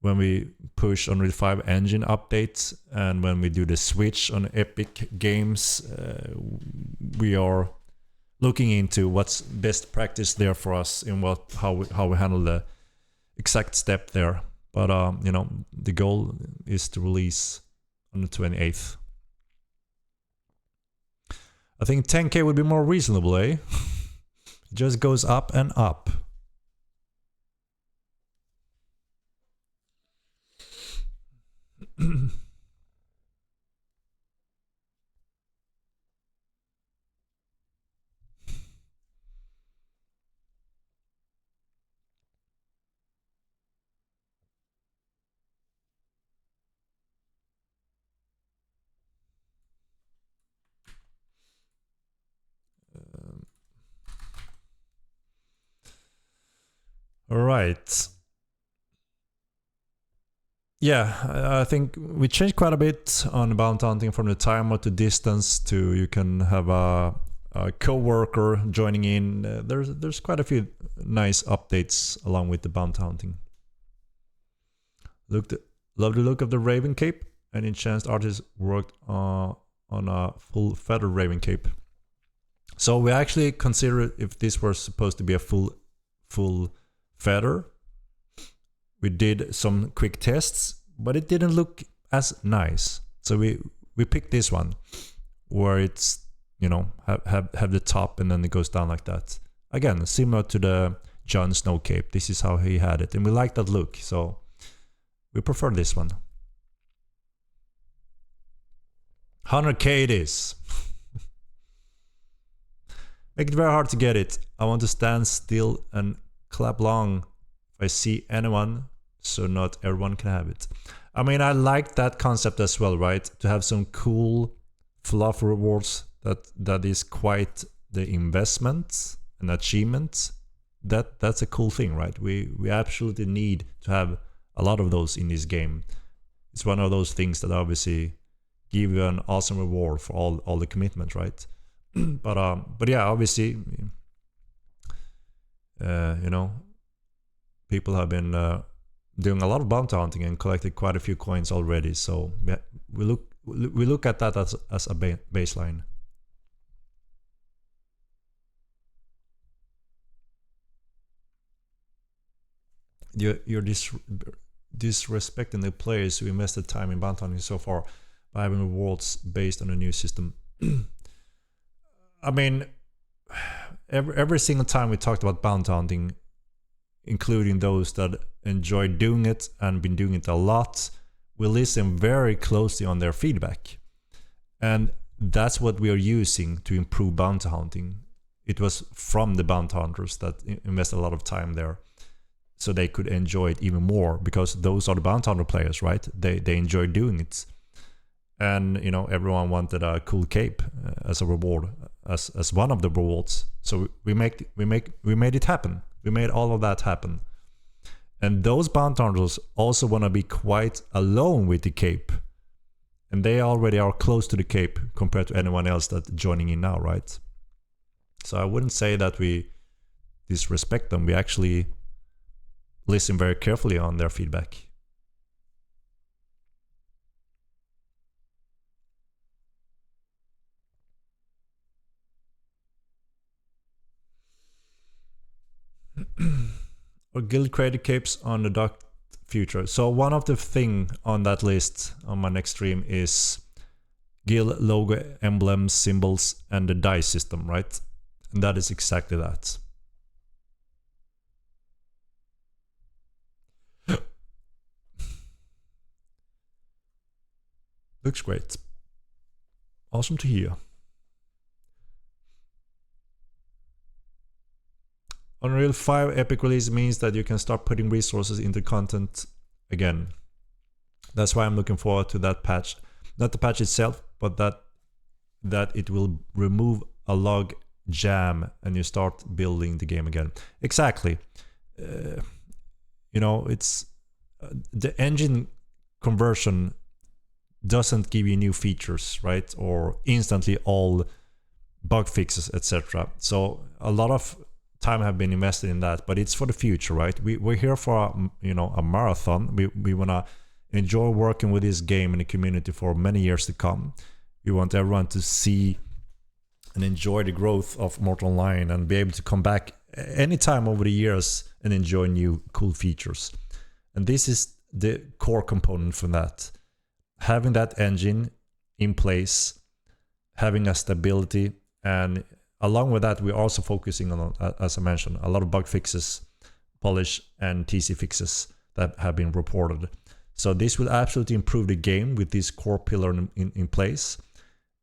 when we push Unreal 5 engine updates and when we do the switch on Epic games, we are looking into what's best practice there for us and how we handle the exact step there. But the goal is to release on the 28th. I think 10k would be more reasonable, eh? It just goes up and up. All right. Yeah, I think we changed quite a bit on bounty hunting from the timer to distance to you can have a co-worker joining in. There's quite a few nice updates along with the bounty hunting. Love the look of the Raven cape. Any chance artists worked on a full feather Raven cape? So we actually considered if this was supposed to be a full feather. We did some quick tests, but it didn't look as nice. So we picked this one, where it's, you know, have the top and then it goes down like that. Again, similar to the Jon Snow cape. This is how he had it, and we like that look, so we prefer this one. 100k it is. Make it very hard to get it. I want to stand still and clap long if I see anyone, so not everyone can have it. I mean, I like that concept as well, right? To have some cool fluff rewards that is quite the investment and achievement. That's a cool thing, right? We absolutely need to have a lot of those in this game. It's one of those things that obviously give you an awesome reward for all the commitment, right? but yeah, obviously, you know, people have been doing a lot of bounty hunting and collected quite a few coins already. So we look at that as a baseline. You're disrespecting the players who invested time in bounty hunting so far by having rewards based on a new system. I mean, every single time we talked about bounty hunting, including those that enjoy doing it and been doing it a lot, we listen very closely on their feedback. And that's what we are using to improve bounty hunting. It was from the bounty hunters that invested a lot of time there, so they could enjoy it even more, because those are the bounty hunter players, right? They enjoy doing it. And, you know, everyone wanted a cool cape as a reward, as one of the rewards. So we made it happen. We made all of that happen. And those bounty hunters also want to be quite alone with the cape. And they already are close to the cape compared to anyone else that's joining in now, right? So I wouldn't say that we disrespect them. We actually listen very carefully on their feedback. Or guild created capes on the dark future. So one of the thing on that list on my next stream is guild logo, emblems, symbols, and the dice system, right? And that is exactly that. Looks great. Awesome to hear. Unreal 5 Epic release means that you can start putting resources into content again. That's why I'm looking forward to that patch. Not the patch itself, but that it will remove a log jam and you start building the game again. Exactly. You know, it's the engine conversion doesn't give you new features, right? Or instantly all bug fixes, etc. So a lot of time have been invested in that, but it's for the future, right? We're here for a marathon. We want to enjoy working with this game in the community for many years to come. We want everyone to see and enjoy the growth of Mortal Online and be able to come back anytime over the years and enjoy new cool features. And this is the core component for that. Having that engine in place, having a stability And along with that, we're also focusing on, as I mentioned, a lot of bug fixes, polish, and TC fixes that have been reported. So this will absolutely improve the game with this core pillar in place.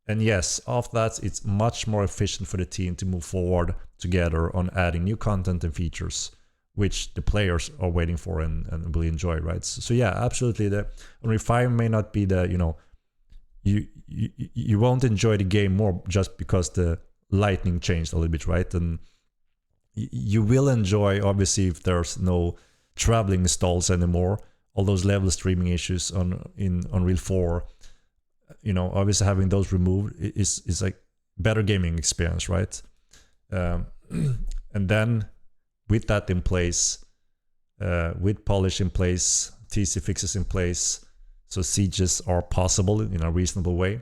And yes, after that, it's much more efficient for the team to move forward together on adding new content and features, which the players are waiting for and will enjoy, right? So yeah, absolutely. The Unreal 5 may not be the, you won't enjoy the game more just because the lighting changed a little bit, right? And you will enjoy, obviously, if there's no traveling stalls anymore, all those level streaming issues in Unreal 4, obviously having those removed is like better gaming experience, right? And then with that in place, with polish in place, TC fixes in place, so sieges are possible in a reasonable way,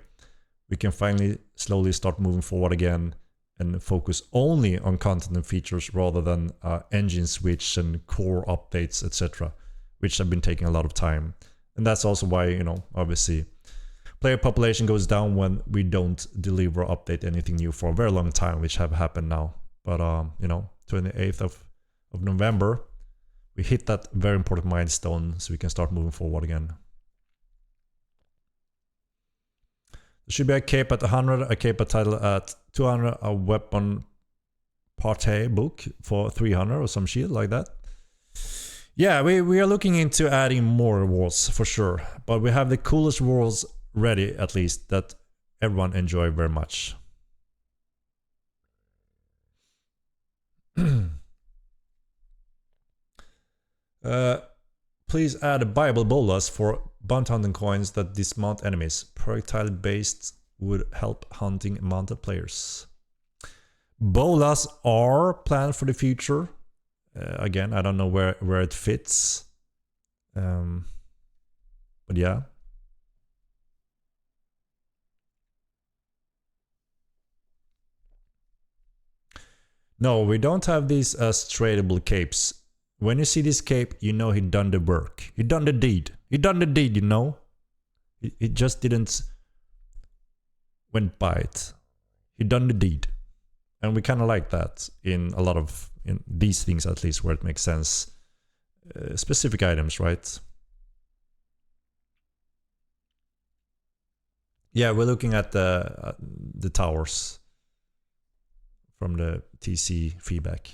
we can finally slowly start moving forward again and focus only on content and features rather than engine switch and core updates, etc., which have been taking a lot of time. And that's also why, obviously, player population goes down when we don't deliver or update anything new for a very long time, which have happened now. But, 28th of November, we hit that very important milestone, so we can start moving forward again. There should be a cape at 100, a cape title at 200, a weapon party book for 300 or some shit like that. Yeah, we are looking into adding more rewards for sure, but we have the coolest rewards ready, at least, that everyone enjoy very much. Please add Bible bolas for bounty hunting coins that dismount enemies. Projectile based would help hunting mounted players. Bolas are planned for the future. Again, I don't know where it fits. But yeah. No, we don't have these as tradable capes. When you see this cape, you know he done the work. He done the deed. He done the deed, you know. He just didn't went by it. He done the deed. And we kind of like that in a lot of, in these things at least, where it makes sense. Specific items, right? Yeah, we're looking at the towers from the TC feedback.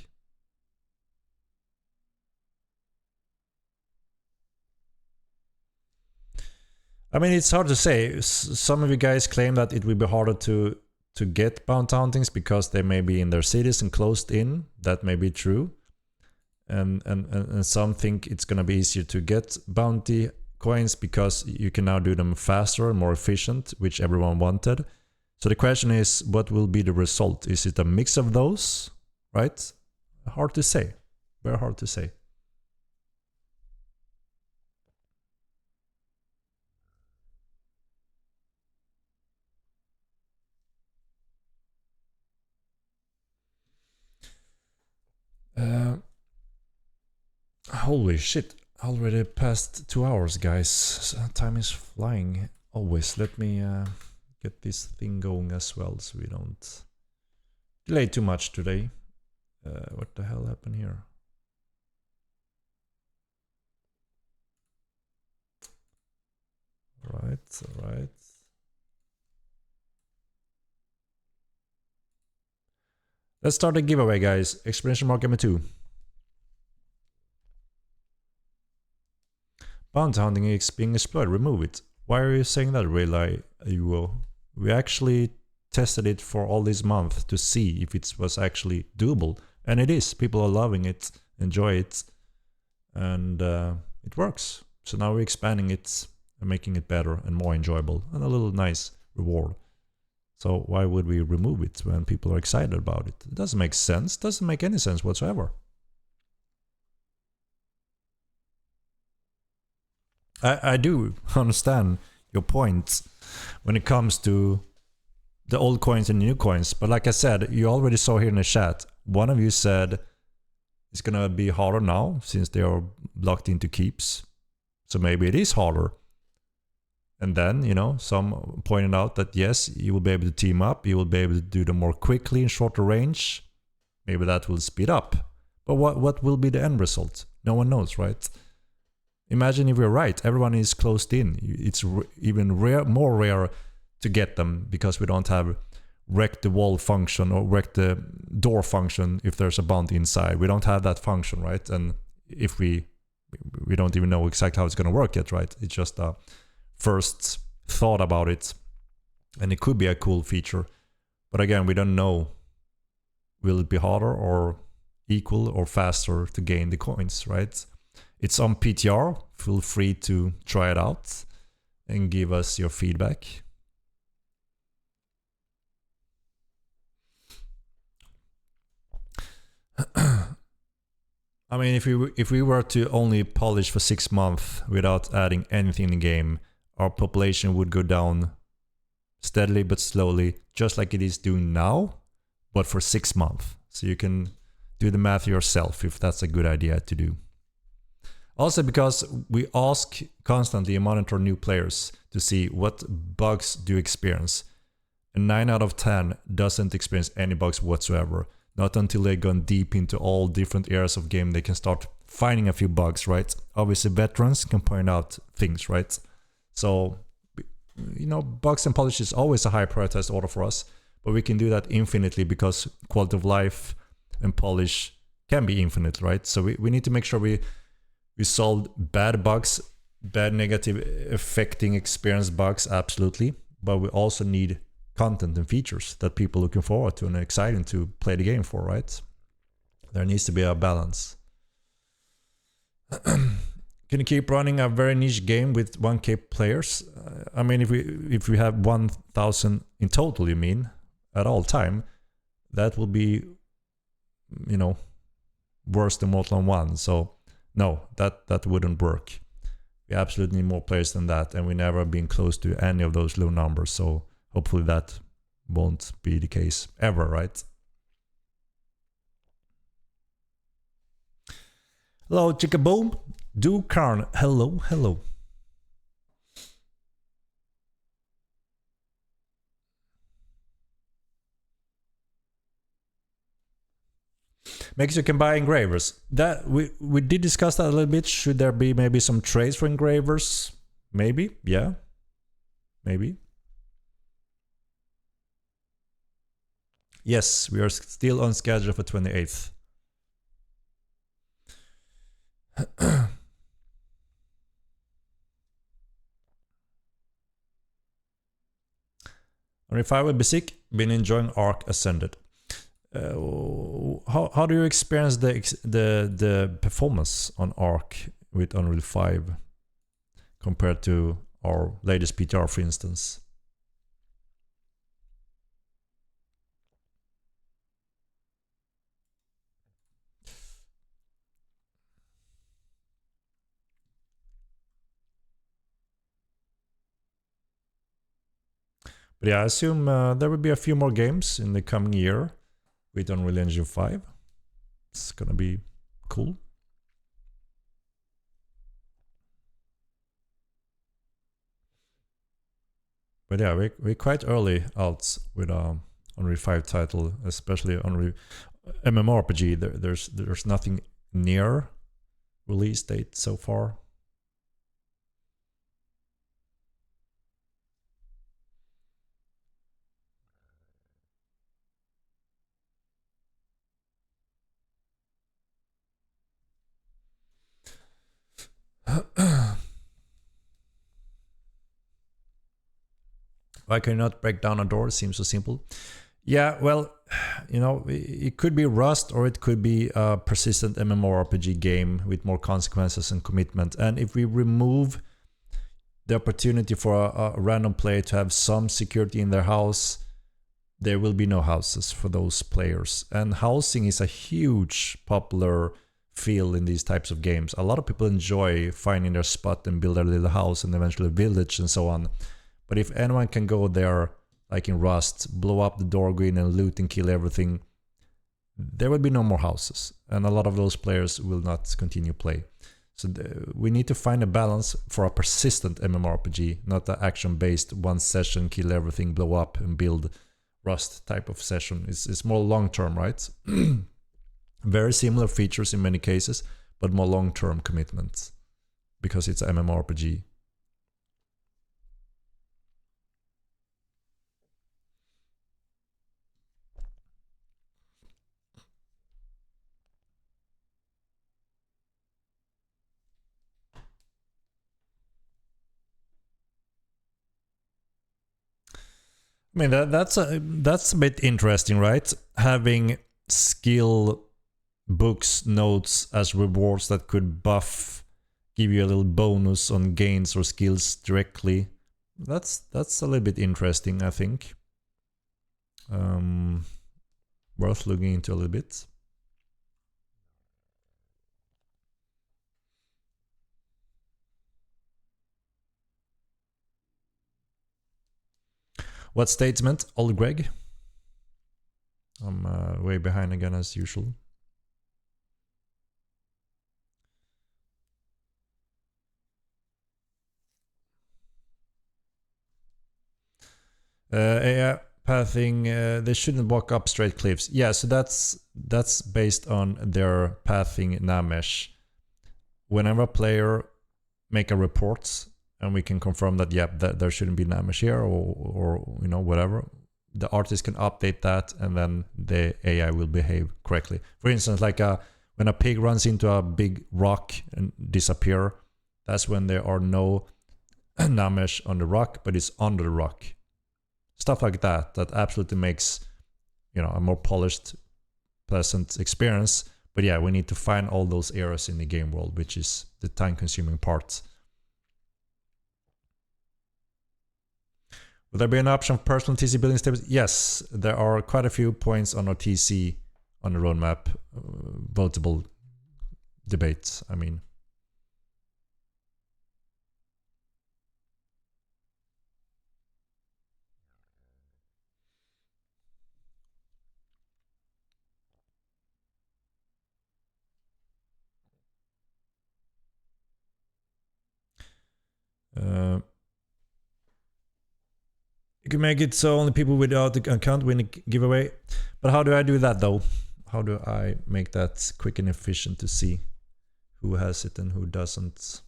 I mean, it's hard to say. Some of you guys claim that it will be harder to get bounty huntings because they may be in their cities and closed in. That may be true. And some think it's going to be easier to get bounty coins because you can now do them faster and more efficient, which everyone wanted. So the question is, what will be the result? Is it a mix of those? Right? Hard to say. Very hard to say. Holy shit, already past 2 hours, guys. So time is flying always. Let me get this thing going as well so we don't delay too much today. What the hell happened here? Alright, alright. Let's start the giveaway, guys. Explanation mark number 2. Bounty hunting is being exploited. Remove it. Why are you saying that, really? We actually tested it for all this month to see if it was actually doable. And it is. People are loving it, enjoy it, and it works. So now we're expanding it and making it better and more enjoyable and a little nice reward. So why would we remove it when people are excited about it? It doesn't make sense. It doesn't make any sense whatsoever. I do understand your point when it comes to the old coins and new coins. But like I said, you already saw here in the chat, one of you said it's going to be harder now since they are blocked into keeps. So maybe it is harder. And then, you know, some pointed out that yes, you will be able to team up, you will be able to do them more quickly in shorter range. Maybe that will speed up. But what will be the end result? No one knows, right? Imagine if we're right, everyone is closed in. It's even more rare to get them because we don't have wreck the wall function or wreck the door function if there's a bounty inside. We don't have that function, right? And if we don't even know exactly how it's going to work yet, right? It's just a first thought about it, and it could be a cool feature. But again, we don't know. Will it be harder or equal or faster to gain the coins, right? It's on PTR. Feel free to try it out and give us your feedback. I mean, if we were to only polish for 6 months without adding anything in the game, our population would go down steadily but slowly, just like it is doing now, but for 6 months. So you can do the math yourself if that's a good idea to do. Also because we ask constantly and monitor new players to see what bugs do you experience. And 9 out of 10 doesn't experience any bugs whatsoever. Not until they've gone deep into all different areas of game they can start finding a few bugs, right? Obviously veterans can point out things, right? So, you know, bugs and polish is always a high prioritized order for us. But we can do that infinitely because quality of life and polish can be infinite, right? So we need to make sure we solve bad bugs, bad negative affecting experience bugs, absolutely. But we also need content and features that people are looking forward to and are excited to play the game for, right? There needs to be a balance. Can you keep running a very niche game with 1K players? I mean, if we have 1,000 in total, you mean, at all time, that will be, you know, worse than Mortal Kombat 1. So no, that wouldn't work. We absolutely need more players than that, and we never been close to any of those low numbers. So hopefully that won't be the case ever, right? Hello, Chickaboom. Do Karn. Hello, hello. Makes you can buy engravers. That we did discuss that a little bit. Should there be maybe some trades for engravers? Maybe, yeah. Maybe. Yes, we are still on schedule for 28th. And if I would be sick, been enjoying Ark Ascended. How do you experience the performance on Ark with Unreal 5 compared to our latest PTR, for instance? But yeah, I assume there will be a few more games in the coming year with Unreal Engine 5. It's gonna be cool. But yeah, we're quite early out with Unreal 5 title, especially Unreal MMORPG. There's nothing near release date so far. Why can you not break down a door? Seems so simple. Yeah, well, you know, it could be Rust or it could be a persistent MMORPG game with more consequences and commitment. And if we remove the opportunity for a random player to have some security in their house, there will be no houses for those players. And housing is a huge popular field in these types of games. A lot of people enjoy finding their spot and build their little house and eventually a village and so on. But if anyone can go there, like in Rust, blow up the door, go in and loot and kill everything, there will be no more houses. And a lot of those players will not continue play. So we need to find a balance for a persistent MMORPG, not an action-based one session, kill everything, blow up, and build Rust type of session. It's more long-term, right? Very similar features in many cases, but more long-term commitments because it's MMORPG. I mean that's a bit interesting, right? Having skill books, notes as rewards that could buff, give you a little bonus on gains or skills directly. That's a little bit interesting, I think. Worth looking into a little bit. What statement, old Greg? I'm way behind again as usual. AI pathing, they shouldn't walk up straight cliffs. Yeah, so that's based on their pathing Namesh. Whenever a player make a report and we can confirm that, yeah, that there shouldn't be Namesh here or you know, whatever, the artist can update that and then the AI will behave correctly. For instance, like when a pig runs into a big rock and disappear, that's when there are no Namesh on the rock, but it's under the rock. Stuff like that, that absolutely makes, you know, a more polished, pleasant experience. But yeah, we need to find all those errors in the game world, which is the time-consuming part. Would there be an option for personal TC building steps? Yes, there are quite a few points on our TC on the roadmap. Votable debates, I mean. You can make it so only people without the account win a giveaway. But how do I do that though? How do I make that quick and efficient to see who has it and who doesn't?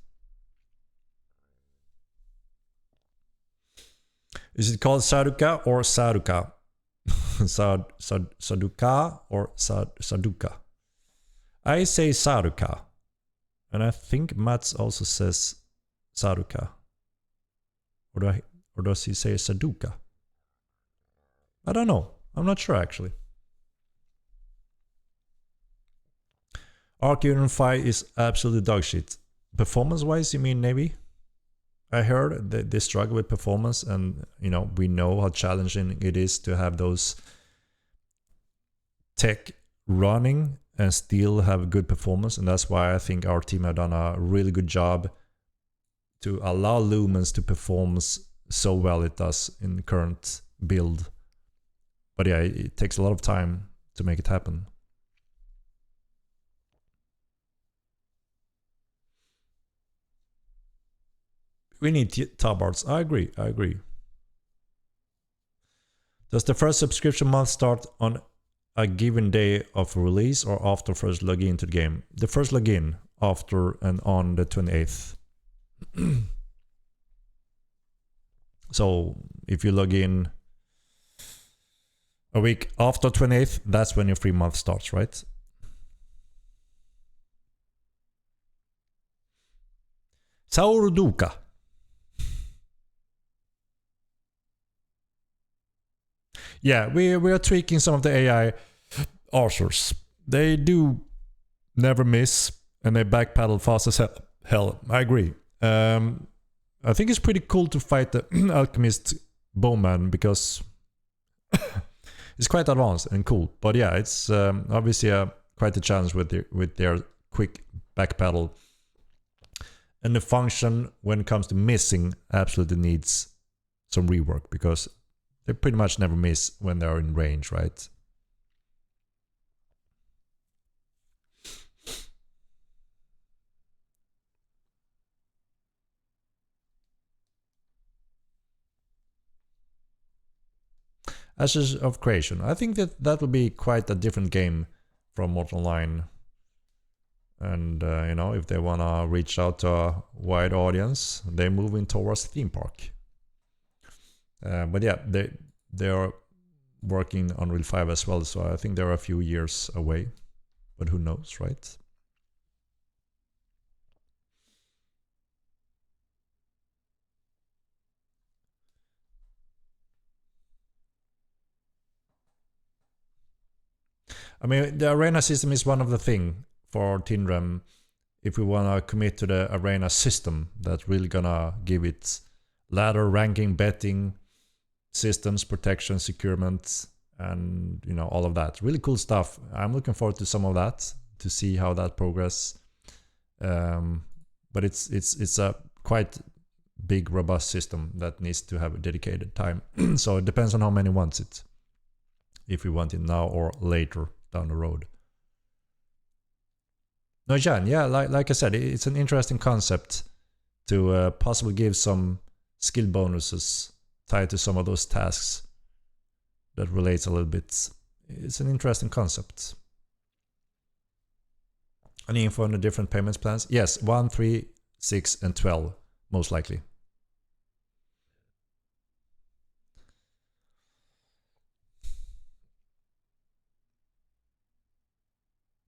Is it called Saduka or Saduka? Saduka or Saduka? I say Saduka. And I think Mats also says Saduka. Or does he say Saduka? I don't know. I'm not sure actually. Arc UE5 is absolutely dog shit. Performance-wise, you mean Navy? I heard that they struggle with performance, and you know, we know how challenging it is to have those tech running and still have good performance, and that's why I think our team have done a really good job to allow Lumens to perform so well it does in the current build. But yeah, it takes a lot of time to make it happen. We need tabards. I agree. Does the first subscription month start on a given day of release or after first login to the game? The first login after and on the 28th. So if you log in a week after 28th, that's when your free month starts, right? Sauruduka. Yeah, we are tweaking some of the AI archers. They do never miss, and they backpedal fast as hell. I agree. I think it's pretty cool to fight the alchemist bowman because it's quite advanced and cool. But yeah, it's obviously quite a challenge with their quick backpedal. And the function when it comes to missing absolutely needs some rework because they pretty much never miss when they're in range, right? Ashes of Creation. I think that would be quite a different game from Mortal Online. And, you know, if they want to reach out to a wide audience, they're moving towards theme park. But yeah, they are working on Unreal 5 as well, so I think they're a few years away. But who knows, right? I mean, the arena system is one of the thing for Tinrem. If we want to commit to the arena system, that's really gonna give it ladder, ranking, betting, systems, protection, securement, and you know, all of that. Really cool stuff. I'm looking forward to some of that, to see how that progress. But it's a quite big, robust system that needs to have a dedicated time. So it depends on how many wants it. If we want it now or later down the road. No, Jan, yeah, like I said, it's an interesting concept to possibly give some skill bonuses tied to some of those tasks that relates a little bit. It's an interesting concept. Any info on the different payments plans? Yes, 1, 3, 6, and 12, most likely.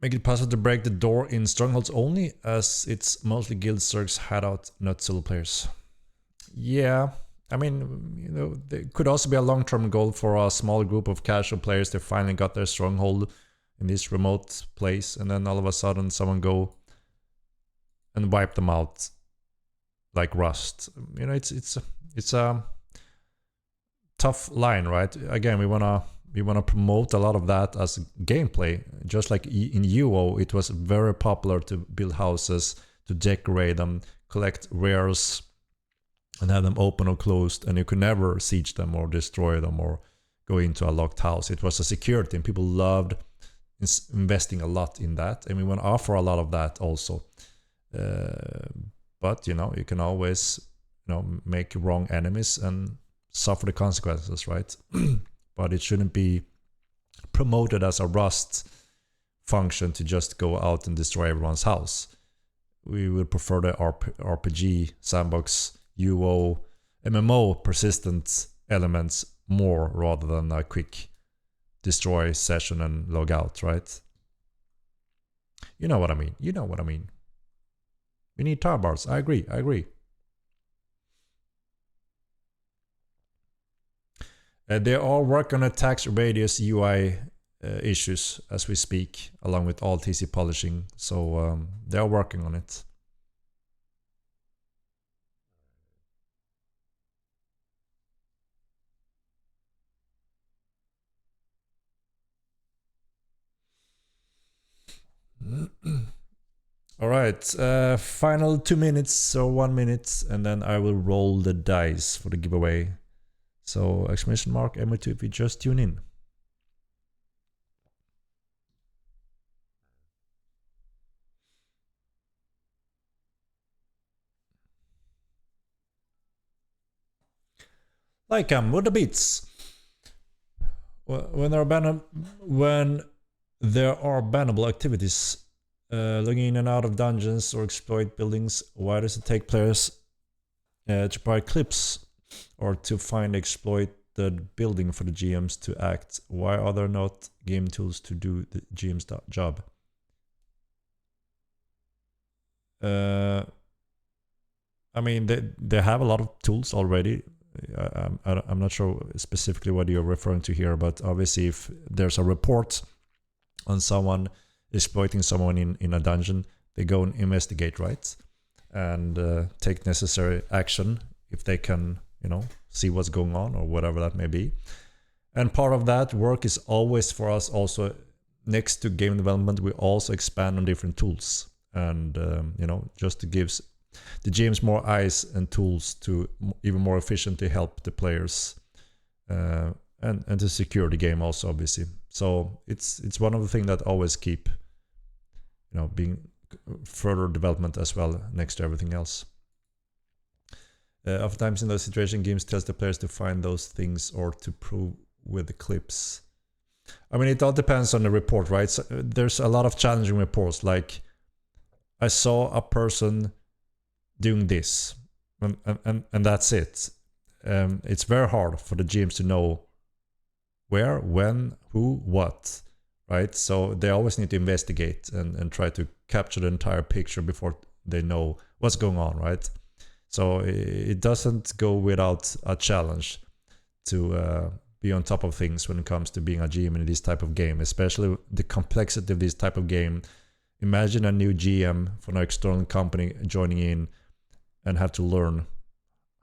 Make it possible to break the door in strongholds only, as it's mostly guild zergs hideout, not solo players. Yeah, I mean, you know, there could also be a long-term goal for a small group of casual players that finally got their stronghold in this remote place, and then all of a sudden someone go and wipe them out like Rust. You know, it's a tough line, right? Again, we wanna promote a lot of that as gameplay. Just like in UO, it was very popular to build houses, to decorate them, collect rares, and have them open or closed, and you could never siege them or destroy them or go into a locked house. It was a security, and people loved investing a lot in that, and we want to offer a lot of that also. But you know, you can always, you know, make wrong enemies and suffer the consequences, right? But it shouldn't be promoted as a Rust function to just go out and destroy everyone's house. We would prefer the RPG, sandbox, UO, MMO persistent elements more, rather than a quick destroy session and log out, right? You know what I mean. You know what I mean. We need tar bars. I agree. They all work on a tax radius UI issues as we speak, along with all TC polishing. So they are working on it. All right, final 2 minutes or 1 minute, and then I will roll the dice for the giveaway. So exclamation mark M2 if you just tune in. Like what the beats? When there are bannable activities, logging in and out of dungeons or exploit buildings, why does it take players to provide clips or to find exploited building for the GMs to act? Why are there not game tools to do the GM's job? I mean, they have a lot of tools already. I'm not sure specifically what you're referring to here, but obviously if there's a report on someone exploiting someone in a dungeon, they go and investigate, right? And take necessary action if they can, you know, see what's going on or whatever that may be. And part of that work is always for us also, next to game development, we also expand on different tools. And, you know, just to give the GMs more eyes and tools to even more efficiently help the players and to secure the game also, obviously. So it's one of the things that always keep, you know, being further development as well next to everything else. Oftentimes in those situations, games tells the players to find those things or to prove with the clips. I mean, it all depends on the report, right? So there's a lot of challenging reports. Like, I saw a person doing this, and that's it. It's very hard for the GMs to know where, when, who, what, right? So they always need to investigate and try to capture the entire picture before they know what's going on, right? So it doesn't go without a challenge to be on top of things when it comes to being a GM in this type of game, especially the complexity of this type of game. Imagine a new GM from an external company joining in and have to learn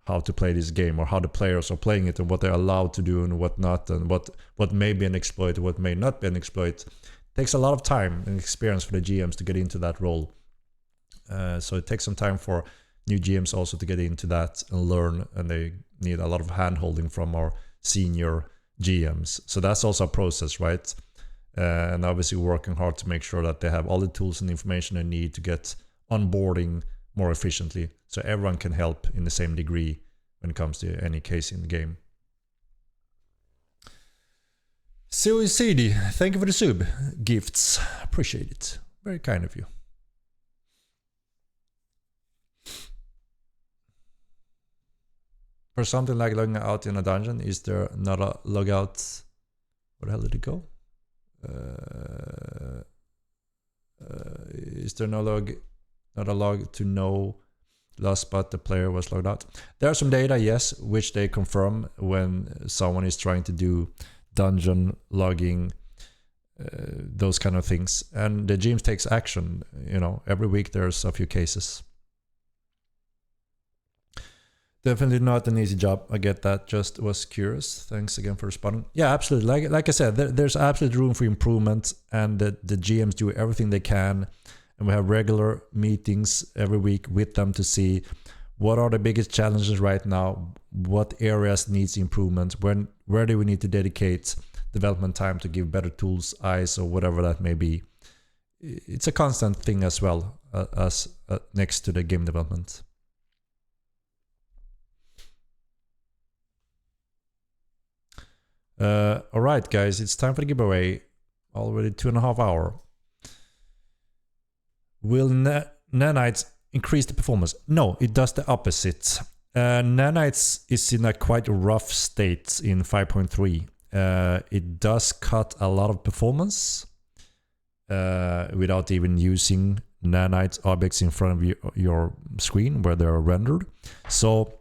how to play this game, or how the players are playing it, and what they're allowed to do and what not, and what may be an exploit, what may not be an exploit. It takes a lot of time and experience for the GMs to get into that role. So it takes some time for new GMs also to get into that and learn, and they need a lot of hand-holding from our senior GMs. So that's also a process, right? And obviously working hard to make sure that they have all the tools and information they need to get onboarding more efficiently, so everyone can help in the same degree when it comes to any case in the game. COECD, thank you for the sub gifts. Appreciate it. Very kind of you. For something like logging out in a dungeon, is there not a logout? Where the hell did it go? Is there not a log to know last spot the player was logged out? There are some data, yes, which they confirm when someone is trying to do dungeon logging, those kind of things. And the GM takes action. You know, every week there's a few cases. Definitely not an easy job. I get that. Just was curious. Thanks again for responding. Yeah, absolutely. Like I said, there's absolute room for improvement, and the GMs do everything they can. And we have regular meetings every week with them to see what are the biggest challenges right now, what areas needs improvement, where do we need to dedicate development time to give better tools, eyes, or whatever that may be. It's a constant thing as well as next to the game development. All right, guys, it's time for the giveaway. Already 2.5 hours. Will nanites increase the performance? No, it does the opposite. Nanites is in a quite rough state in 5.3. It does cut a lot of performance without even using nanite objects in front of your screen where they're rendered. So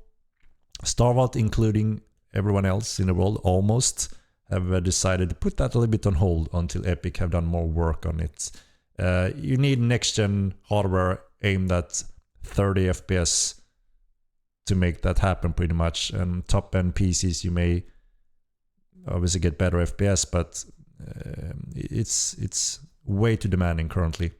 Star Vault, including everyone else in the world, almost have decided to put that a little bit on hold until Epic have done more work on it. You need next-gen hardware aimed at 30 FPS to make that happen pretty much. And top-end PCs, you may obviously get better FPS, but it's way too demanding currently.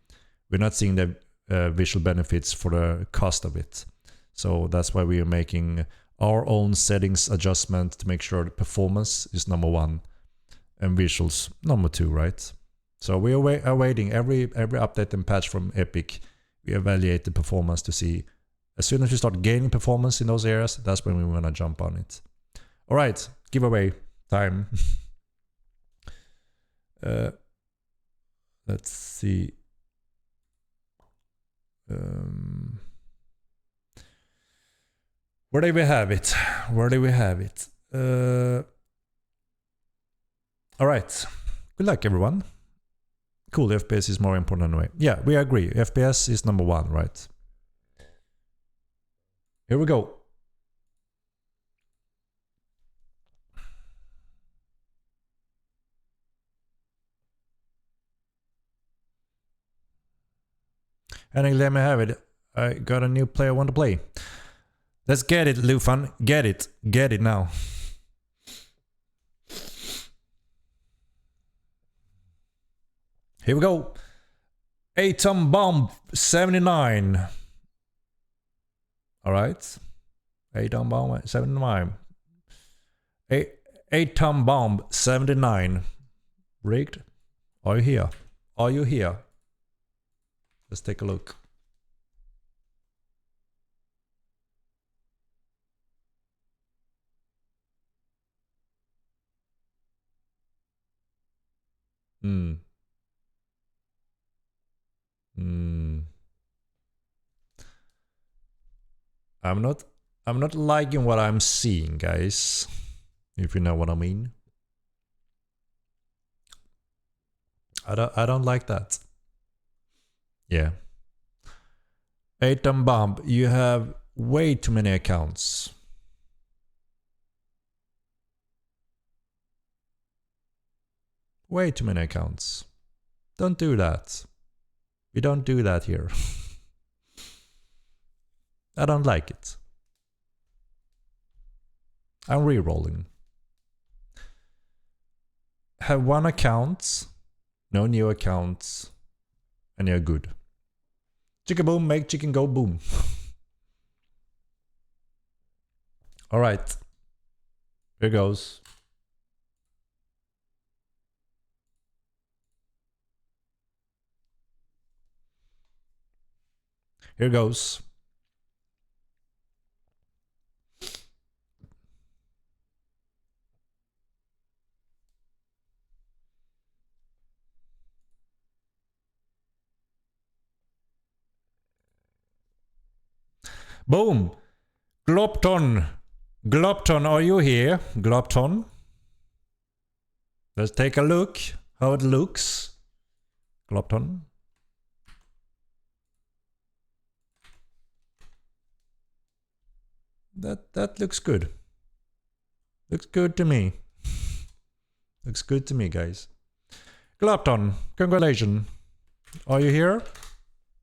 We're not seeing the visual benefits for the cost of it. So that's why we are making our own settings adjustment to make sure the performance is number one and visuals number two, right? So we are awaiting every update and patch from Epic. We evaluate the performance to see, as soon as we start gaining performance in those areas, that's when we want to jump on it. All right, giveaway time. Let's see. Where do we have it? Where do we have it? All right. Good luck, everyone. Cool, FPS is more important anyway. Yeah, we agree. FPS is number one, right? Here we go. Henrik, let me have it. I got a new player I want to play. Let's get it, Lufan. Get it. Get it now. Here we go. Atom Bomb 79. All right. Atom Bomb 79. Atom Bomb 79. Rigged. Are you here? Are you here? Let's take a look. Hmm. Hmm. I'm not liking what I'm seeing, guys. If you know what I mean. I don't like that. Yeah. Atom Bomb, you have way too many accounts. Way too many accounts. Don't do that. We don't do that here. I don't like it. I'm re-rolling. Have one account, no new accounts, and you're good. Chicken boom, make chicken go boom. All right. Here goes. Here goes. Boom. Glopton. Glopton, are you here? Glopton. Let's take a look how it looks. Glopton. That looks good. Looks good to me. Looks good to me, guys. Glopton, congratulations. Are you here?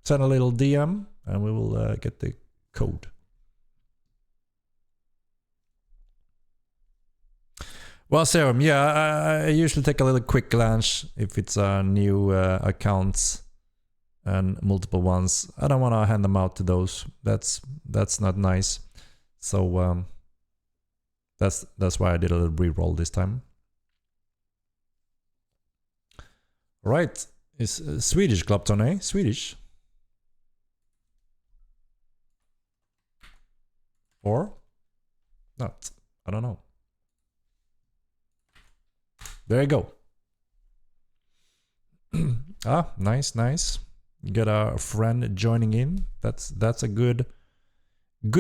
Send a little DM and we will get the code. Well, Serum, yeah, I usually take a little quick glance if it's a new accounts and multiple ones. I don't want to hand them out to those. That's not nice. So that's why I did a little re-roll this time. Right, it's Swedish Glopton, eh? Swedish. Or not? I don't know. There you go. Ah, nice. You got a friend joining in. That's a good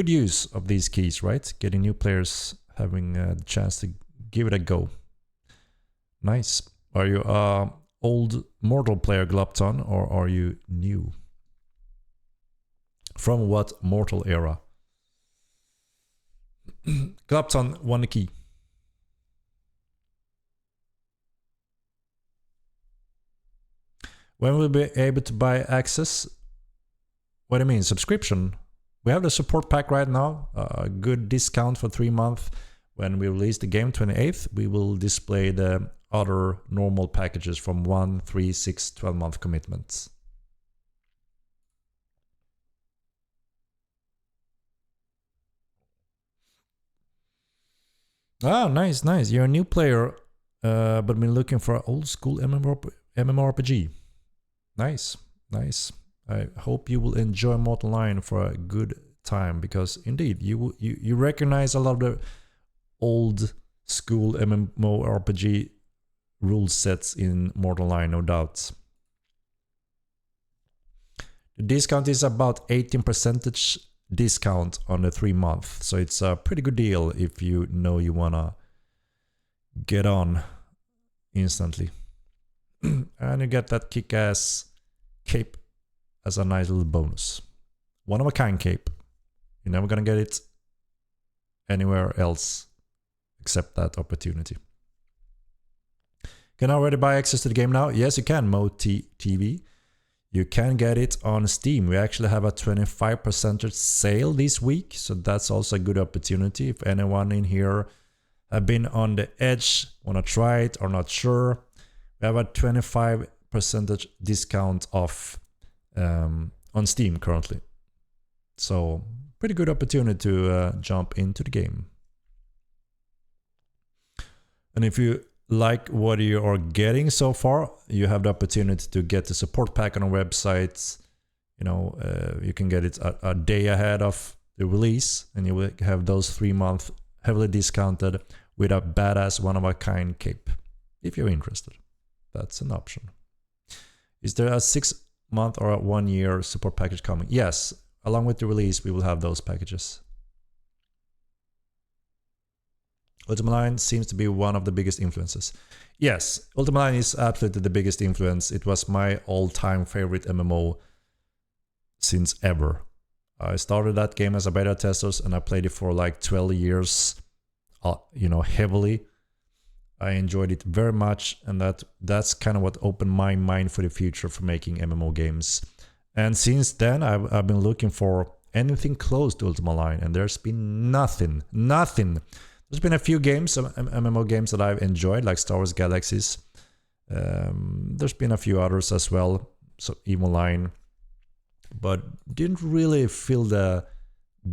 use of these keys, right? Getting new players having the chance to give it a go. Nice. Are you old Mortal player, Glopton, or are you new? From what Mortal era? Glopton, one key. When will we be able to buy access? What do you mean, subscription? We have the support pack right now, a good discount for 3 months. When we release the game 28th, we will display the other normal packages from 1, 3, 6, 12-month commitments. Ah, nice. You're a new player, but been looking for an old school MMORPG. Nice. I hope you will enjoy Mortal Line for a good time, because indeed you recognize a lot of the old school MMORPG rule sets in Mortal Line, no doubt. The discount is about 18% discount on the 3 month, so it's a pretty good deal if you know you wanna get on instantly. And you get that kick-ass cape as a nice little bonus. One of a kind cape. You're never gonna get it anywhere else except that opportunity. Can I already buy access to the game now? Yes, you can, MoTV. You can get it on Steam. We actually have a 25% sale this week, so that's also a good opportunity. If anyone in here have been on the edge, want to try it or not sure, we have a 25% discount off on Steam currently. So pretty good opportunity to jump into the game. And if you like what you are getting so far, you have the opportunity to get the support pack on our website. You know, you can get it a day ahead of the release, and you will have those 3 months heavily discounted with a badass one-of-a-kind cape, if you're interested. that's an option. Is there a 6-month or a 1-year support package coming? Yes, along with the release, we will have those packages. Ultima Online seems to be one of the biggest influences. Yes, Ultima Online is absolutely the biggest influence. It was my all-time favorite MMO since ever. I started that game as a beta tester and I played it for like 12 years, heavily. I enjoyed it very much, and that's kind of what opened my mind for the future for making MMO games. And since then, I've been looking for anything close to Ultima Online, and there's been nothing. There's been a few games, MMO games that I've enjoyed, like Star Wars Galaxies. There's been a few others as well, so EVE Online, but didn't really feel the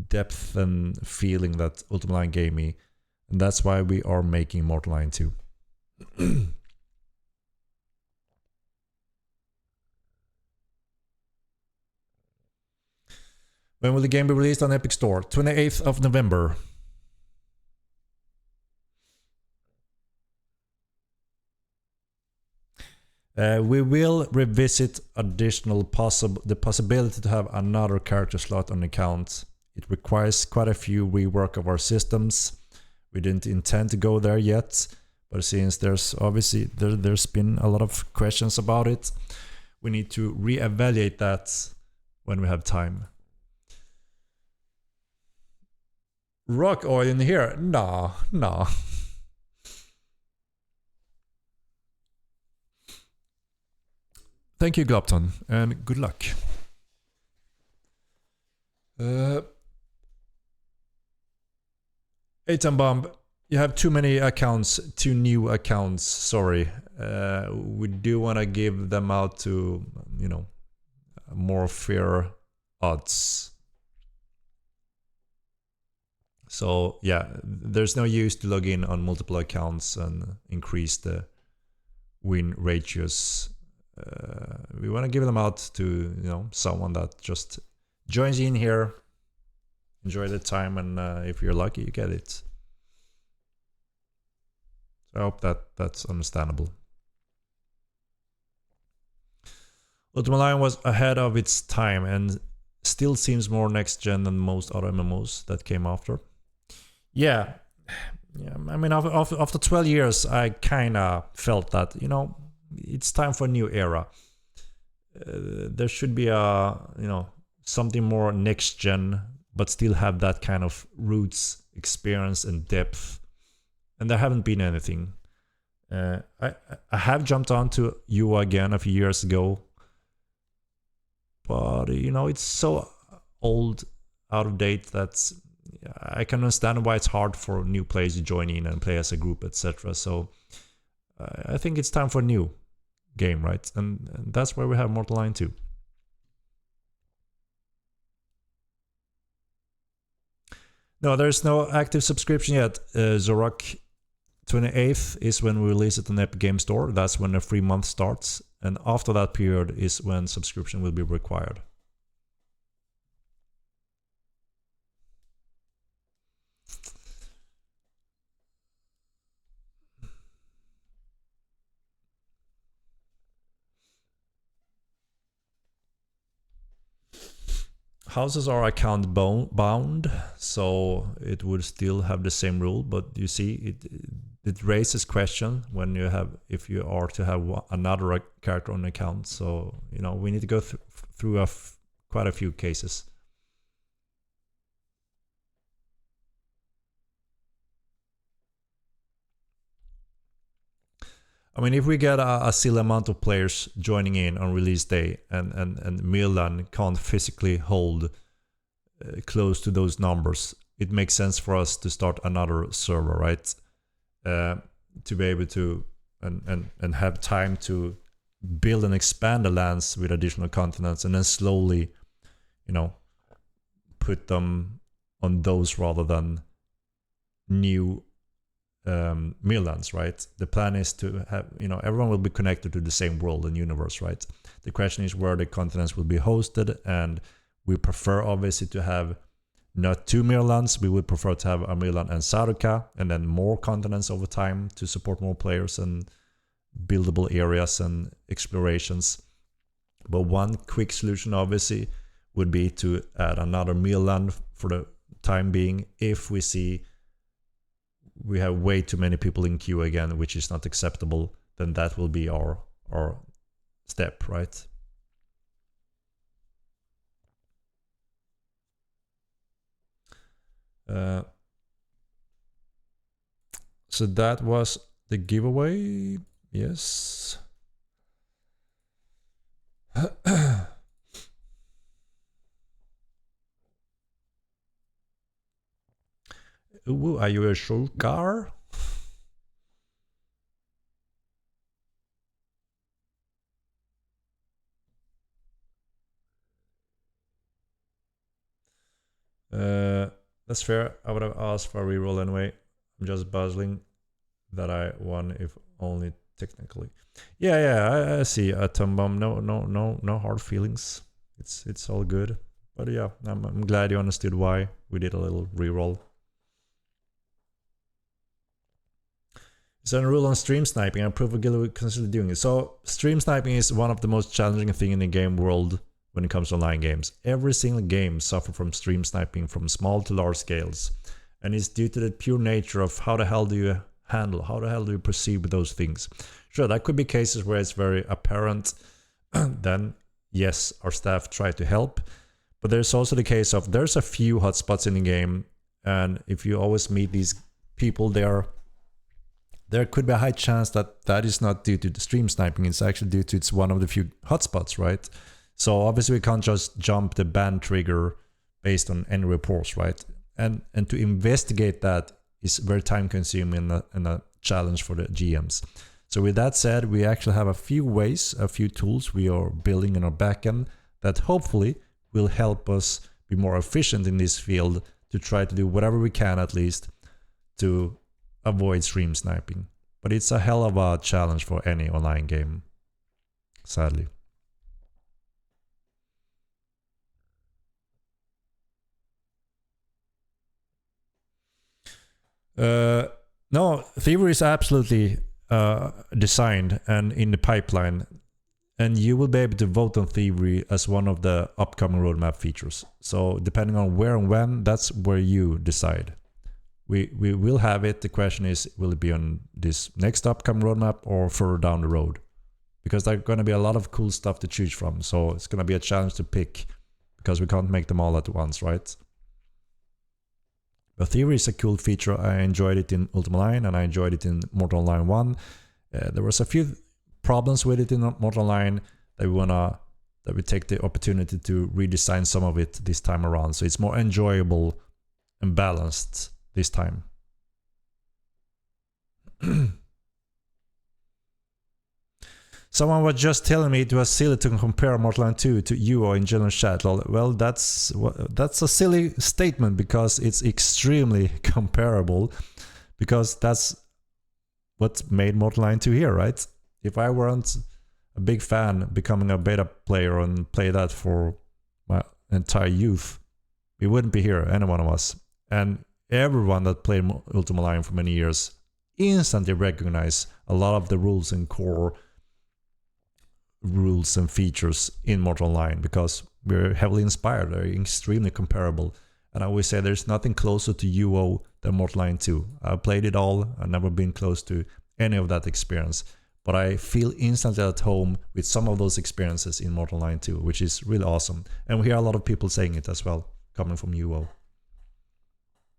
depth and feeling that Ultima Online gave me, and that's why we are making Mortal Line 2. When will the game be released on Epic Store? 28th of November. We will revisit the possibility to have another character slot on the account. It requires quite a few rework of our systems. We didn't intend to go there yet, but since there's obviously there's been a lot of questions about it, we need to reevaluate that when we have time. Rock oil in here? No. Thank you, Glopton, and good luck. Bomb, you have too many accounts, too new accounts, sorry. We do want to give them out to, more fair odds. So yeah, there's no use to log in on multiple accounts and increase the win ratios. We want to give them out to someone that just joins in here, enjoy the time, and if you're lucky, you get it. So I hope that's understandable. Ultima Online was ahead of its time and still seems more next gen than most other MMOs that came after. Yeah. I mean, after 12 years, I kind of felt that it's time for a new era. There should be something more next gen, but still have that kind of roots, experience, and depth. And there haven't been anything. I have jumped onto UA again a few years ago, but it's so old, out of date that I can understand why it's hard for new players to join in and play as a group, etc. So I think it's time for a new game, right? And that's why we have Mortal Line 2. No, there's no active subscription yet. Zorak, 28th is when we release it on the Epic Game Store. That's when the free month starts. And after that period is when subscription will be required. Houses are account bound, so it would still have the same rule. But you see, it raises question when if you are to have another character on the account. So we need to go through quite a few cases. I mean, if we get a silly amount of players joining in on release day and Milan can't physically hold close to those numbers, it makes sense for us to start another server, right? To be able to and have time to build and expand the lands with additional continents, and then slowly, put them on those rather than new Milans, right? The plan is to have, everyone will be connected to the same world and universe, right? The question is where the continents will be hosted, and we prefer obviously to have not 2 Mirlands. We would prefer to have a Mirland and Saruka, and then more continents over time to support more players and buildable areas and explorations. But one quick solution obviously would be to add another meal land for the time being if we see we have way too many people in queue again, which is not acceptable. Then that will be our step, right? So that was the giveaway. Yes. Ooh, are you a shulkar? That's fair. I would have asked for a reroll anyway. I'm just puzzling that I won, if only technically. Yeah, I see a Tumbum. No hard feelings. It's all good. But yeah, I'm glad you understood why we did a little reroll. Is there a rule on stream sniping? I probably would consider doing it. So stream sniping is one of the most challenging thing in the game world when it comes to online games. Every single game suffers from stream sniping from small to large scales. And it's due to the pure nature of how the hell do you handle, how the hell do you proceed with those things. Sure, that could be cases where it's very apparent. Then yes, our staff try to help. But there's also the case of there's a few hotspots in the game. And if you always meet these people there could be a high chance that that is not due to the stream sniping. It's actually due to it's one of the few hotspots, right? So obviously we can't just jump the ban trigger based on any reports, right? And to investigate that is very time consuming and a challenge for the GMs. So with that said, we actually have a few ways, a few tools we are building in our backend that hopefully will help us be more efficient in this field to try to do whatever we can at least to avoid stream sniping. But it's a hell of a challenge for any online game, sadly. No, Thievery is absolutely designed and in the pipeline, and you will be able to vote on Thievery as one of the upcoming roadmap features. So depending on where and when, that's where you decide. We will have it. The question is, will it be on this next upcoming roadmap or further down the road? Because there's going to be a lot of cool stuff to choose from. So it's going to be a challenge to pick because we can't make them all at once, right? But Theory is a cool feature. I enjoyed it in Ultima Online and I enjoyed it in Mortal Online 1. There was a few problems with it in Mortal Online that we take the opportunity to redesign some of it this time around. So it's more enjoyable and balanced this time. Someone was just telling me it was silly to compare Mortal Kombat 2 to UO in general chat. Well, that's a silly statement because it's extremely comparable, because that's what made Mortal Kombat 2 here, right? If I weren't a big fan, becoming a beta player and play that for my entire youth, we wouldn't be here, any one of us. And everyone that played Ultima Online for many years instantly recognize a lot of the rules and core rules and features in Mortal Online because we're heavily inspired. They're extremely comparable. And I always say there's nothing closer to UO than Mortal Kombat 2. I've played it all. I've never been close to any of that experience. But I feel instantly at home with some of those experiences in Mortal Kombat 2, which is really awesome. And we hear a lot of people saying it as well, coming from UO.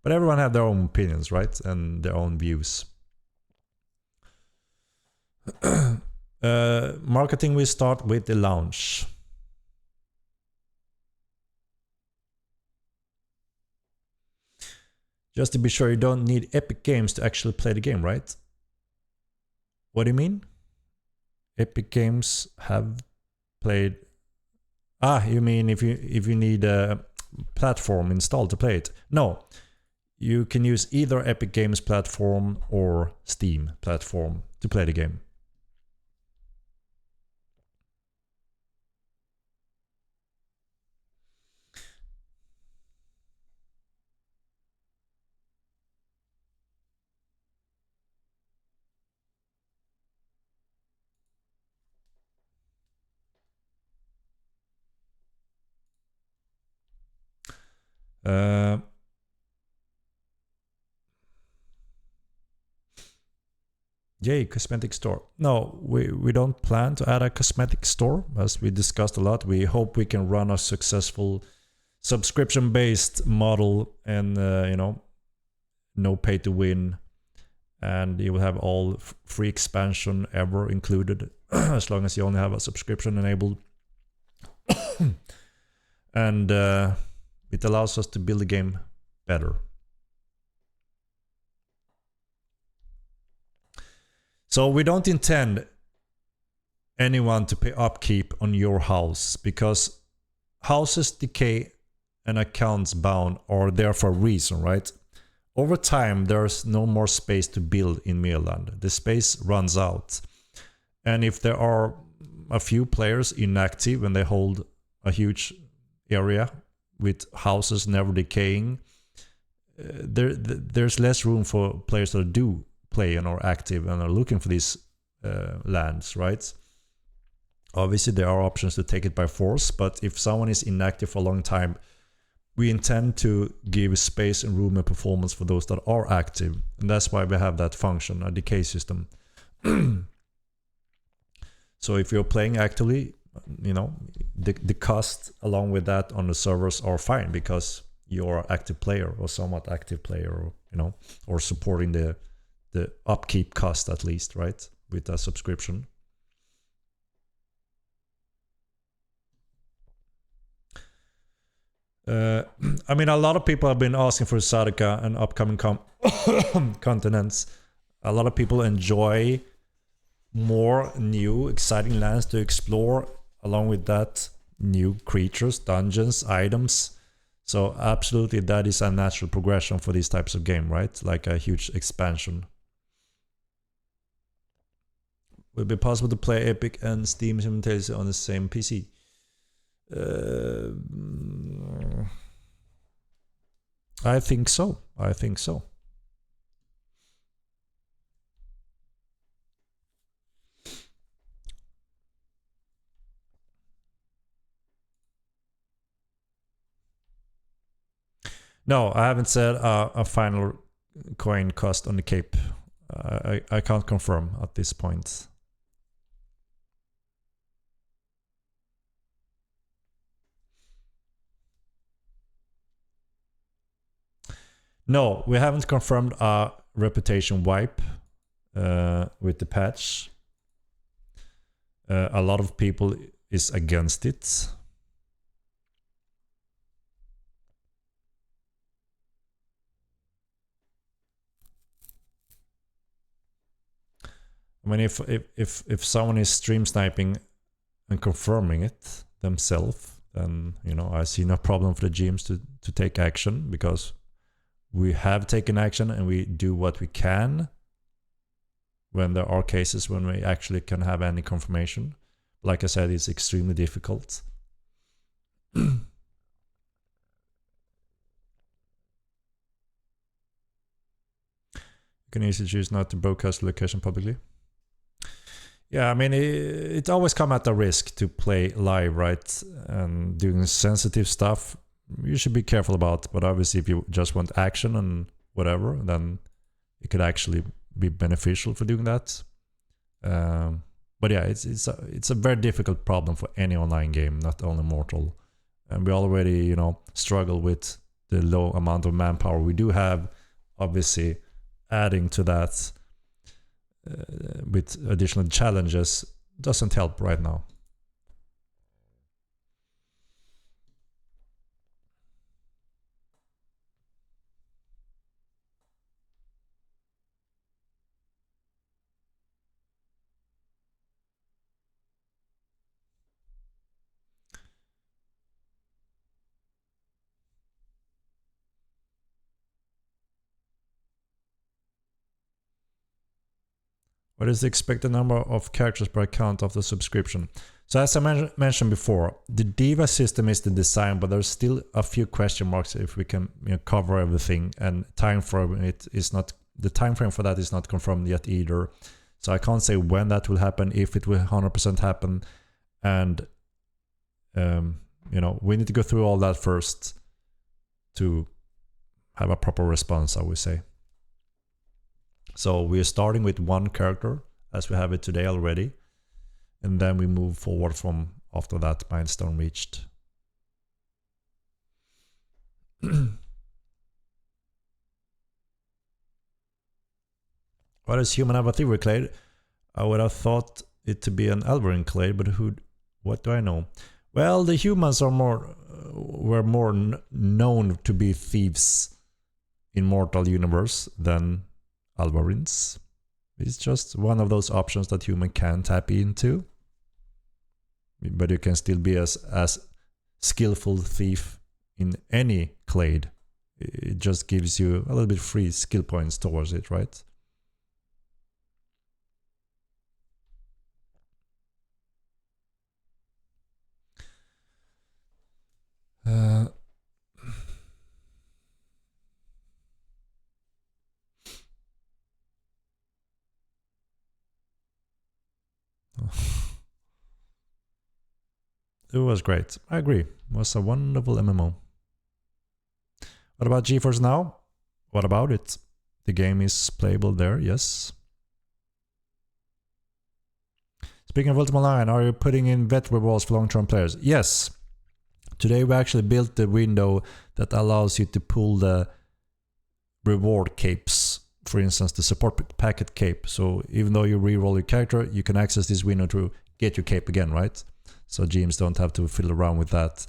But everyone have their own opinions, right? And their own views. Marketing, we start with the launch. Just to be sure, you don't need Epic Games to actually play the game, right? What do you mean? Epic Games have played... you mean if you need a platform installed to play it? No. You can use either Epic Games platform or Steam platform to play the game. Yay, cosmetic store. No, we don't plan to add a cosmetic store, as we discussed a lot. We hope we can run a successful subscription-based model and, you know, no pay to win. And you will have all free expansion ever included, as long as you only have a subscription enabled. And it allows us to build the game better. So we don't intend anyone to pay upkeep on your house, because houses decay and accounts bound are there for a reason, right? Over time, there's no more space to build in Mirland. The space runs out. And if there are a few players inactive and they hold a huge area with houses never decaying, there's less room for players that do play and are active and are looking for these lands, right? Obviously, there are options to take it by force, but if someone is inactive for a long time, we intend to give space and room and performance for those that are active. And that's why we have that function, a decay system. So if you're playing actively, you know, the cost along with that on the servers are fine, because you're an active player or somewhat active player, or, you know, or supporting the upkeep cost at least, right? With a subscription. I mean, a lot of people have been asking for Sarika and upcoming continents. A lot of people enjoy more new, exciting lands to explore. Along with that, new creatures, dungeons, items. So absolutely, that is a natural progression for these types of game, right? Like a huge expansion. Will it be possible to play Epic and Steam simultaneously on the same PC? I think so. I think so. No, I haven't said a final coin cost on the Cape. I can't confirm at this point. No, we haven't confirmed a reputation wipe with the patch. A lot of people is against it. I mean, if someone is stream sniping and confirming it themselves, then, you know, I see no problem for the GMs to take action, because we have taken action and we do what we can when there are cases when we actually can have any confirmation. Like I said, it's extremely difficult. You can easily choose not to broadcast the location publicly. Yeah, I mean, it always comes at a risk to play live, right? And doing sensitive stuff, you should be careful about. But obviously, if you just want action and whatever, then it could actually be beneficial for doing that. But yeah, it's a very difficult problem for any online game, not only Mortal. And we already, you know, struggle with the low amount of manpower we do have. Obviously, adding to that with additional challenges doesn't help right now. What is the expected number of characters per account of the subscription? So as I mentioned before, the Diva system is the design, but there's still a few question marks if we can, you know, cover everything. And time frame, the time frame for that is not confirmed yet either. So I can't say when that will happen, if it will 100% happen. And you know, we need to go through all that first. to have a proper response, I would say. So we're starting with one character as we have it today already, and then we move forward from after that milestone reached. What is human apathy clade? I would have thought it to be an Elverin clade, but what do I know? Well, the humans are were more known to be thieves in Mortal Universe than Alvarins. It's just one of those options that human can tap into. But you can still be as skillful thief in any clade. It just gives you a little bit free skill points towards it, right? It was great. I agree. It was a wonderful MMO. What about GeForce Now? What about it? The game is playable there, yes. Speaking of Ultima Online, are you putting in vet rewards for long-term players? Yes. Today we actually built the window that allows you to pull the reward capes. For instance, the support packet cape. So even though you reroll your character, you can access this window to get your cape again, right? So GMs don't have to fiddle around with that.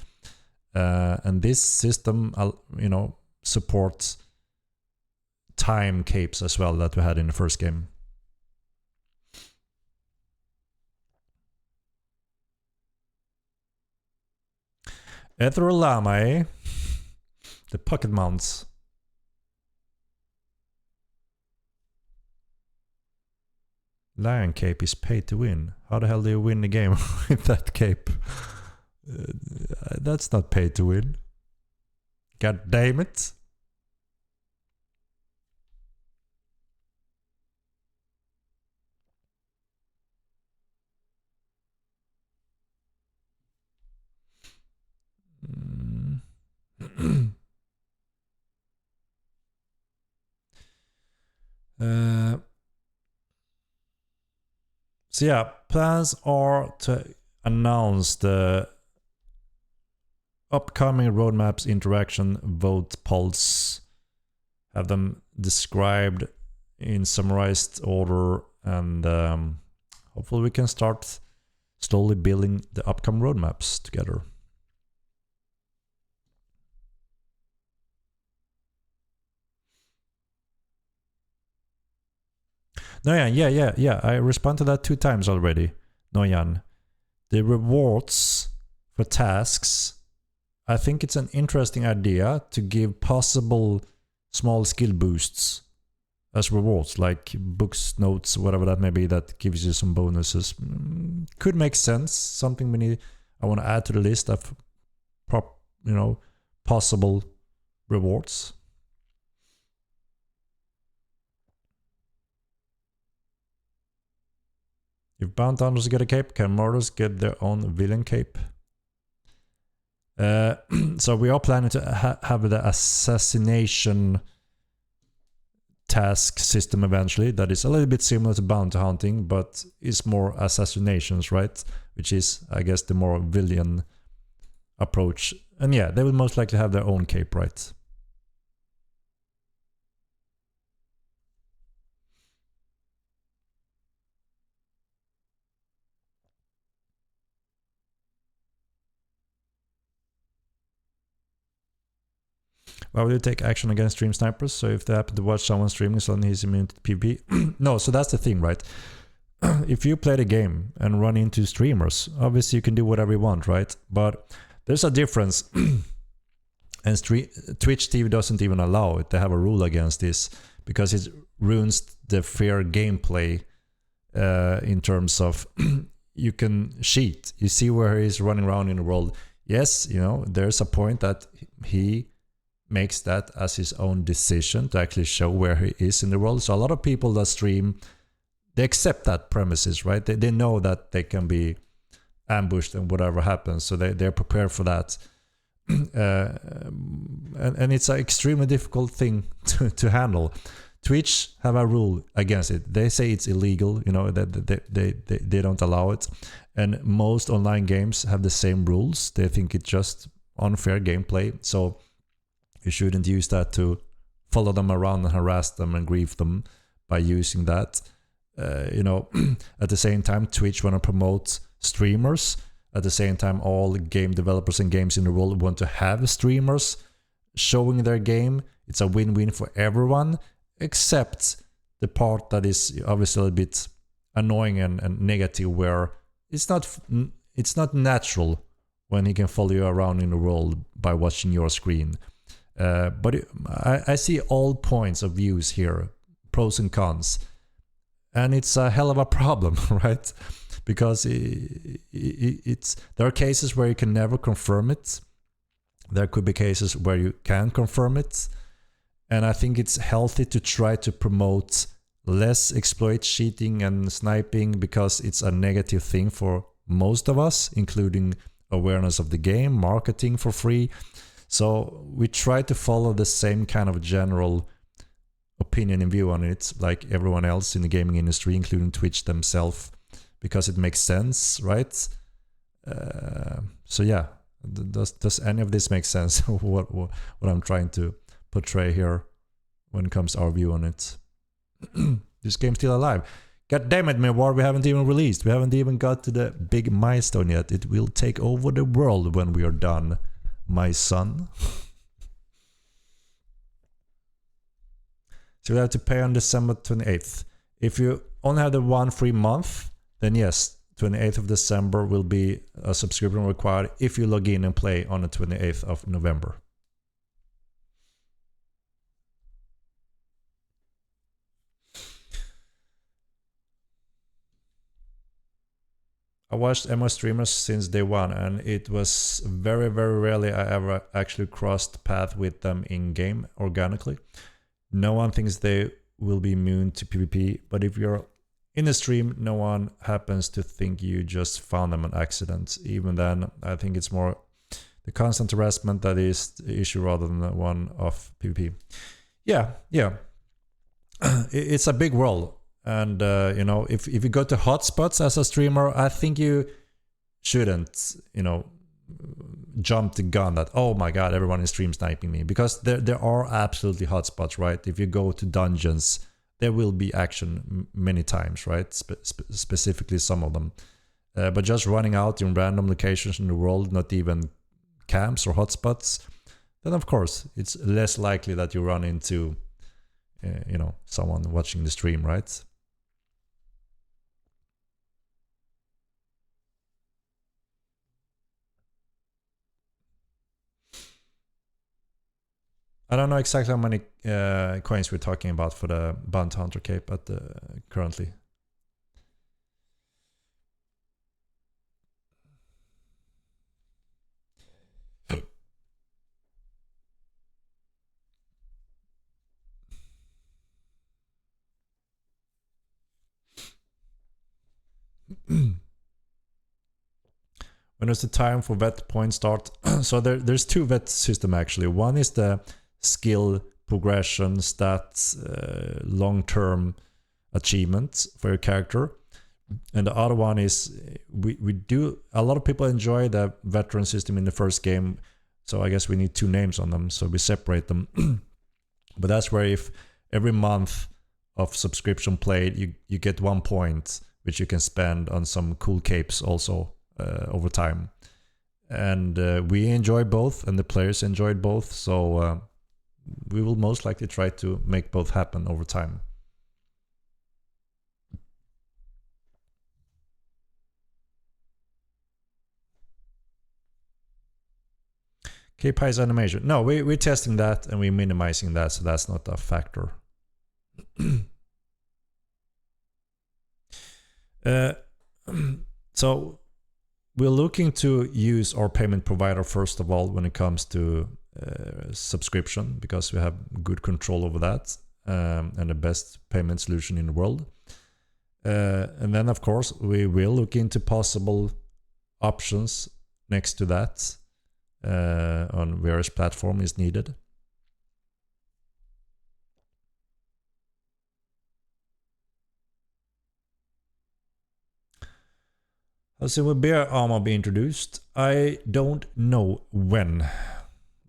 And this system, supports time capes as well that we had in the first game. Ethereal Llama, eh? The pocket mounts. Lion cape is paid to win. How the hell do you win the game with that cape? That's not paid to win. God damn it. So yeah, plans are to announce the upcoming roadmaps, interaction, vote, pulse, have them described in summarized order, and hopefully we can start slowly building the upcoming roadmaps together. Noyan, yeah. I responded to that 2 times already. Noyan. The rewards for tasks. I think it's an interesting idea to give possible small skill boosts as rewards, like books, notes, whatever that may be, that gives you some bonuses. Could make sense. Something I want to add to the list of possible rewards. If bounty hunters get a cape, can murderers get their own villain cape? So we are planning to have the assassination task system eventually. That is a little bit similar to bounty hunting, but is more assassinations, right? Which is, I guess, the more villain approach. And yeah, they will most likely have their own cape, right? Why would you take action against stream snipers? So if they happen to watch someone streaming, suddenly he's immune to PvP? No, so that's the thing, right? If you play the game and run into streamers, obviously you can do whatever you want, right? But there's a difference. And Twitch TV doesn't even allow it. They have a rule against this because it ruins the fair gameplay in terms of you can cheat. You see where he's running around in the world. Yes, there's a point that he makes that as his own decision to actually show where he is in the world. So a lot of people that stream, they accept that premises, right? They know that they can be ambushed and whatever happens, so they're prepared for that. And and it's an extremely difficult thing to handle. Twitch have a rule against it. They say it's illegal, you know, that they don't allow it. And most online games have the same rules. They think it's just unfair gameplay. So you shouldn't use that to follow them around and harass them and grieve them by using that. You know, at the same time, Twitch want to promote streamers. At the same time, all game developers and games in the world want to have streamers showing their game. It's a win-win for everyone, except the part that is obviously a bit annoying and negative, where it's not natural when he can follow you around in the world by watching your screen. But I see all points of views here, pros and cons, and it's a hell of a problem, right? Because there are cases where you can never confirm it. There could be cases where you can confirm it. And I think it's healthy to try to promote less exploit cheating and sniping, because it's a negative thing for most of us, including awareness of the game, marketing for free. So we try to follow the same kind of general opinion and view on it, like everyone else in the gaming industry, including Twitch themselves, because it makes sense, right? So yeah, does any of this make sense? what I'm trying to portray here when it comes to our view on it? This game's still alive. God damn it, War, we haven't even released. We haven't even got to the big milestone yet. It will take over the world when we are done, my son. So we have to pay on December 28th. If you only have the one free month, then yes, 28th of December will be a subscription required if you log in and play on the 28th of November. I watched MO streamers since day one, and it was very, very rarely I ever actually crossed path with them in game organically. No one thinks they will be immune to PvP, but if you're in the stream, no one happens to think you just found them on accident. Even then, I think it's more the constant harassment that is the issue rather than the one of PvP. Yeah. It's a big world. And, you know, if you go to hotspots as a streamer, I think you shouldn't, you know, jump the gun that, oh my god, everyone is stream sniping me. Because there are absolutely hotspots, right? If you go to dungeons, there will be action many times, right? Specifically some of them. But just running out in random locations in the world, not even camps or hotspots, then of course, it's less likely that you run into, you know, someone watching the stream, right? I don't know exactly how many coins we're talking about for the Bounty Hunter cape at currently. When is the time for vet point start? So there's two vet system actually. One is the skill progression, stats, long-term achievements for your character, and the other one is we do, a lot of people enjoy the veteran system in the first game, so I guess we need two names on them, so we separate them. But that's where if every month of subscription played, you get 1 point which you can spend on some cool capes also over time. And we enjoy both, and the players enjoyed both, so we will most likely try to make both happen over time. Cape High's animation. No, we're testing that and we're minimizing that, so that's not a factor. So we're looking to use our payment provider first of all when it comes to subscription, because we have good control over that, and the best payment solution in the world. And then of course we will look into possible options next to that on various platforms is needed. So will bear armor be introduced? I don't know when.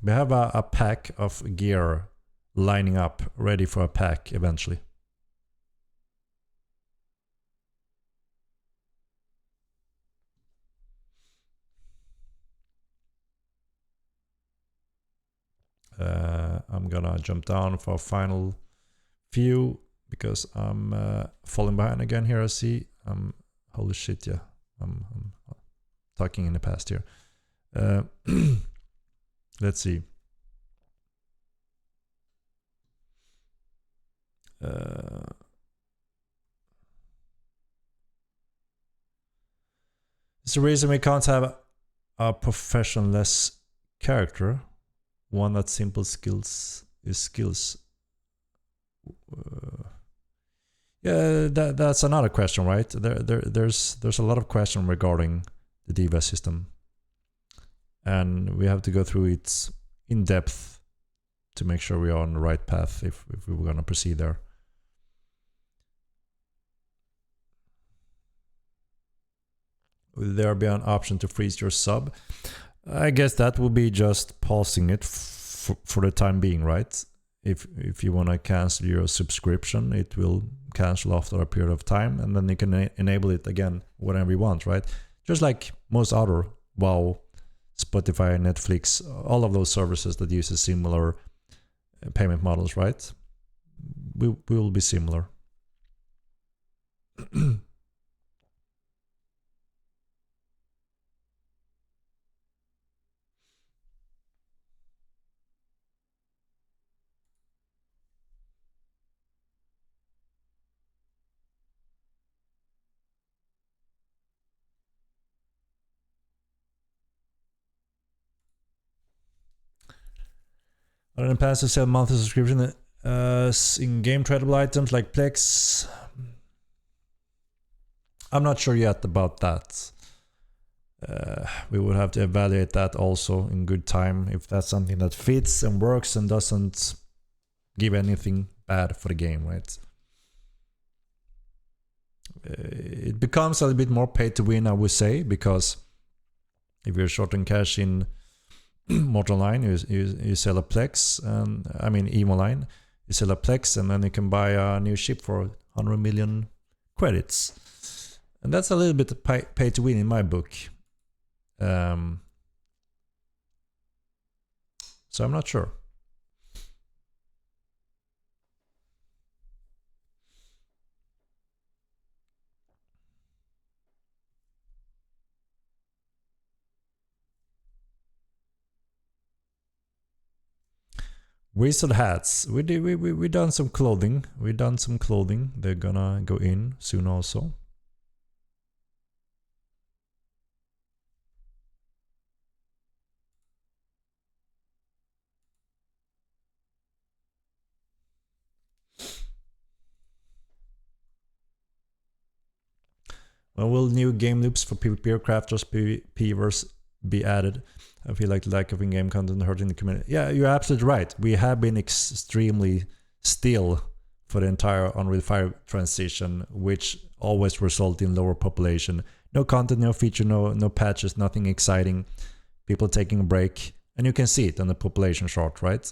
We have a pack of gear lining up, ready for a pack eventually. I'm gonna jump down for a final few because I'm falling behind again here. I see. Holy shit, yeah. I'm talking in the past here. Let's see. It's the reason we can't have a professionless character. One that simple skills is skills. Yeah, that's another question, right? There's a lot of question regarding the Diva system, and we have to go through it in depth to make sure we are on the right path if we were gonna proceed there. Will there be an option to freeze your sub? I guess that will be just pausing it for the time being, right? If you want to cancel your subscription, it will cancel after a period of time, and then you can enable it again whenever you want, right? Just like most other WoW, Spotify, Netflix, all of those services that use similar payment models, right? We will be similar. Other than plans to sell monthly subscription in-game tradable items like Plex, I'm not sure yet about that. We would have to evaluate that also in good time, if that's something that fits and works and doesn't give anything bad for the game, right? It becomes a little bit more pay to win, I would say, because if you're short on cash in Mortal Line, you sell a Plex, and I mean Emo Line, you sell a Plex, and then you can buy a new ship for 100 million credits, and that's a little bit pay to win in my book. So I'm not sure. Wizard hats. We done some clothing. We done some clothing. They're gonna go in soon also. When will new game loops for PvP crafters, PvPers be added? I feel like the lack of in-game content hurting the community. Yeah, you're absolutely right. We have been extremely still for the entire Unreal 5 transition, which always result in lower population. No content, no feature, no patches, nothing exciting. People taking a break, and you can see it on the population chart, right?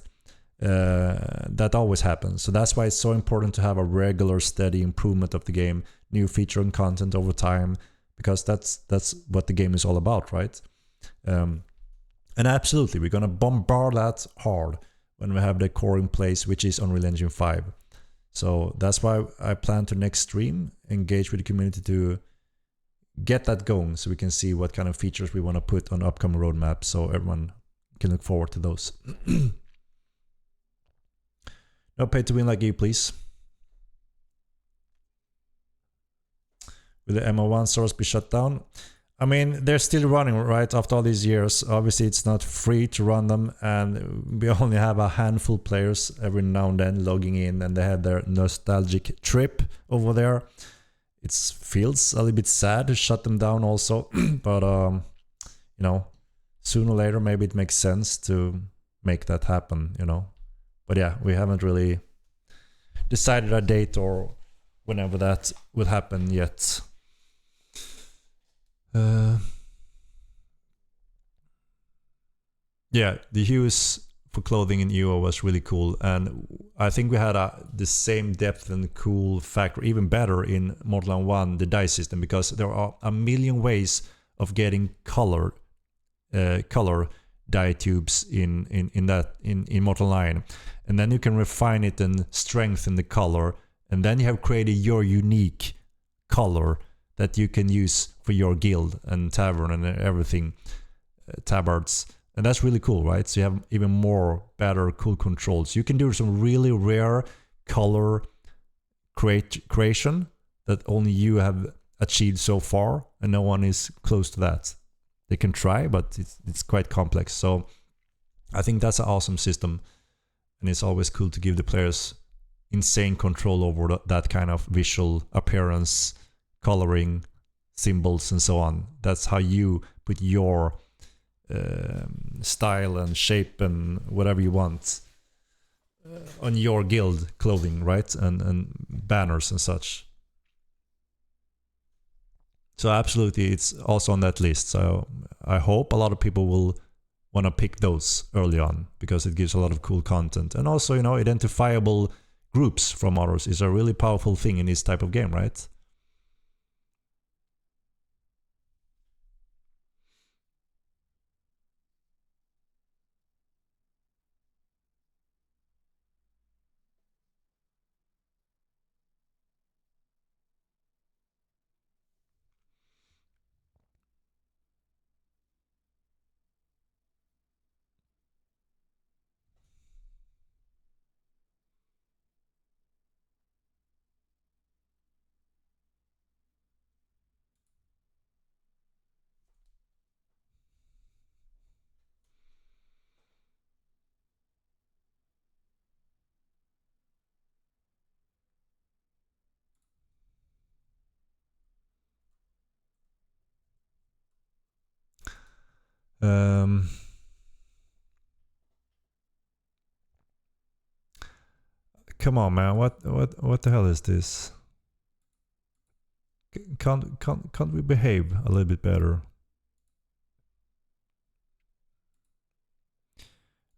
That always happens. So that's why it's so important to have a regular, steady improvement of the game, new feature and content over time, because that's what the game is all about, right? And absolutely, we're gonna bombard that hard when we have the core in place, which is Unreal Engine 5. So that's why I plan to next stream engage with the community to get that going, so we can see what kind of features we want to put on the upcoming roadmap, so everyone can look forward to those. No pay to win like you, please. Will the MO1 servers be shut down? I mean, they're still running, right, after all these years. Obviously, it's not free to run them, and we only have a handful of players every now and then logging in, and they have their nostalgic trip over there. It feels a little bit sad to shut them down also, but, you know, sooner or later, maybe it makes sense to make that happen, you know. But yeah, we haven't really decided a date or whenever that will happen yet. Uh, yeah, the hues for clothing in EO was really cool, and I think we had the same depth and cool factor, even better in Mortal Kombat 1, the dye system, because there are a million ways of getting color dye tubes in Mortal 9, and then you can refine it and strengthen the color, and then you have created your unique color that you can use for your guild and tavern and everything, tabards. And that's really cool, right? So you have even more better, cool controls. You can do some really rare color creation that only you have achieved so far, and no one is close to that. They can try, but it's quite complex. So I think that's an awesome system, and it's always cool to give the players insane control over that kind of visual appearance, coloring, symbols, and so on. That's how you put your style and shape and whatever you want on your guild clothing, right? And banners and such. So absolutely, it's also on that list. So I hope a lot of people will want to pick those early on, because it gives a lot of cool content. And also, you know, identifiable groups from others is a really powerful thing in this type of game, right? Come on, man. What the hell is this? Can't we behave a little bit better?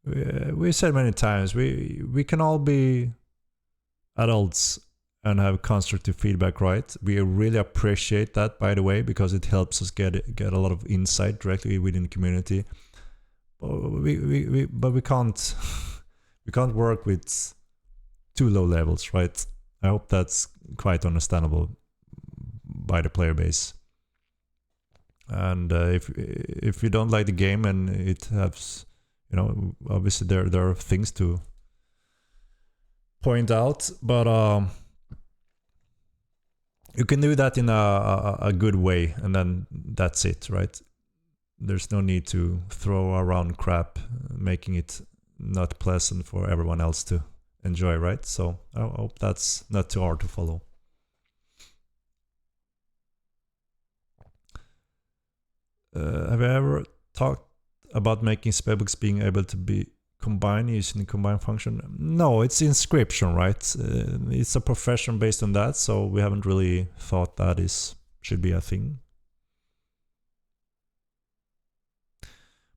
We said many times we can all be adults and have constructive feedback, right? We really appreciate that, by the way, because it helps us get a lot of insight directly within the community. But we can't we can't work with too low levels, right? I hope that's quite understandable by the player base. And if you don't like the game and it has, you know, obviously there are things to point out, but you can do that in a good way, and then that's it, right? There's no need to throw around crap, making it not pleasant for everyone else to enjoy, right? So I hope that's not too hard to follow. Have you ever talked about making spellbooks being able to be combined using the combine function? No, it's inscription, right? It's a profession based on that, so we haven't really thought that should be a thing.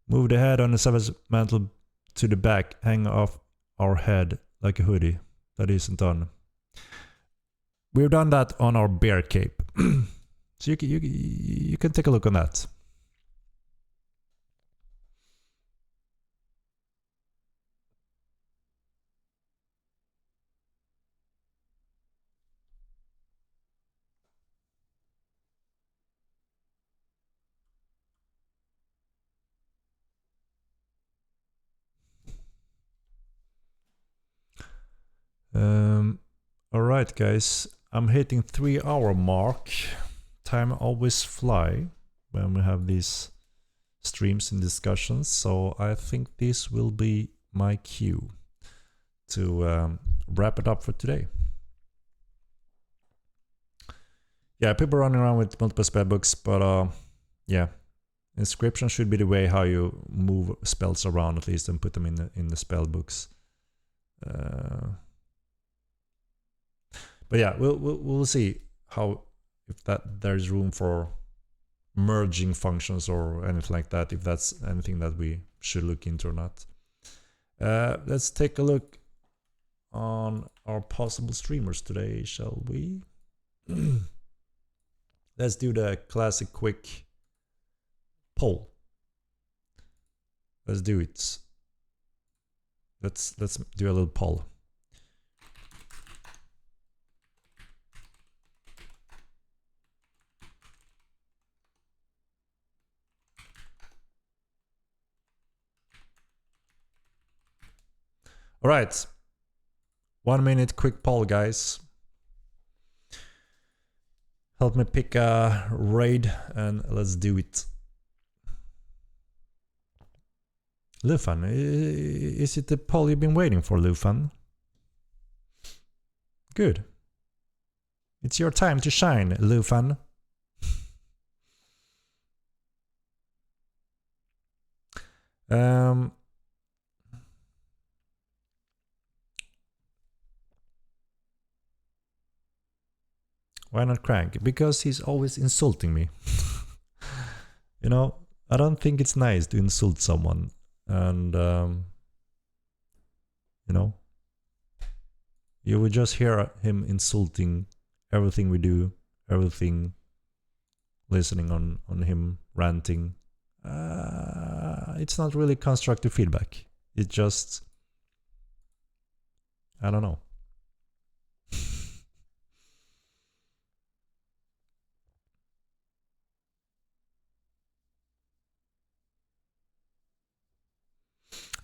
Move the head on the savage mantle to the back, hang off our head like a hoodie. That isn't done. We've done that on our bear cape. So you can take a look on that. Alright guys, I'm hitting 3-hour mark. Time always fly when we have these streams and discussions, so I think this will be my cue to wrap it up for today. Yeah, people running around with multiple spellbooks, but yeah, inscription should be the way how you move spells around, at least, and put them in the spellbooks. But yeah, we'll see how, if that there's room for merging functions or anything like that, if that's anything that we should look into or not. Let's take a look on our possible streamers today, shall we? Let's do the classic quick poll. Let's do it. Let's do a little poll. All right. 1 minute quick poll, guys. Help me pick a raid and let's do it. Lufan, is it the poll you've been waiting for, Lufan? Good. It's your time to shine, Lufan. Why not Crank? Because he's always insulting me. You know, I don't think it's nice to insult someone. And, you know, you would just hear him insulting everything we do, everything, listening on him ranting. It's not really constructive feedback. It's just, I don't know.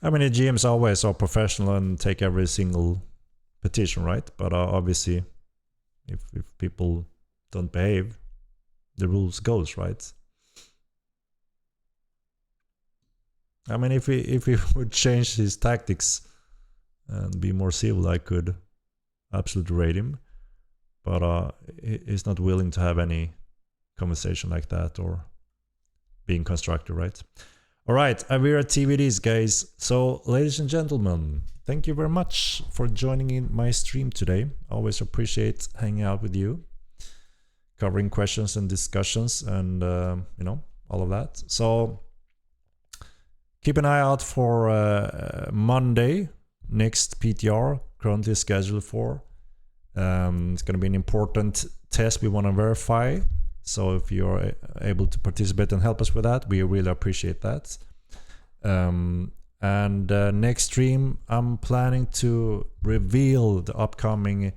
I mean, the GMs always are professional and take every single petition, right? But obviously, if people don't behave, the rules goes, right? I mean, if we would change his tactics and be more civil, I could absolutely rate him. But he's not willing to have any conversation like that or being constructive, right? All right, Avira TVDs, guys. So, ladies and gentlemen, thank you very much for joining in my stream today. Always appreciate hanging out with you, covering questions and discussions and, you know, all of that. So, keep an eye out for Monday, next PTR, currently scheduled for. It's going to be an important test we want to verify. So if you're able to participate and help us with that, we really appreciate that. And next stream, I'm planning to reveal the upcoming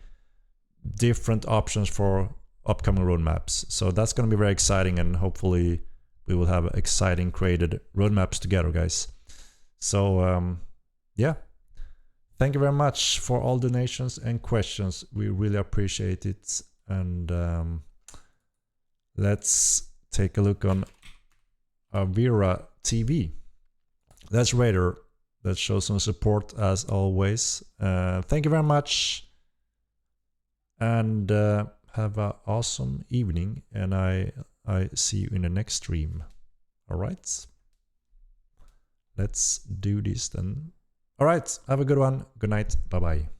different options for upcoming roadmaps. So that's going to be very exciting, and hopefully we will have exciting created roadmaps together, guys. So yeah, thank you very much for all donations and questions. We really appreciate it. And let's take a look on Avira TV. That's Raider. That shows some support as always. Thank you very much. And have an awesome evening. And I see you in the next stream. All right. Let's do this then. All right. Have a good one. Good night. Bye-bye.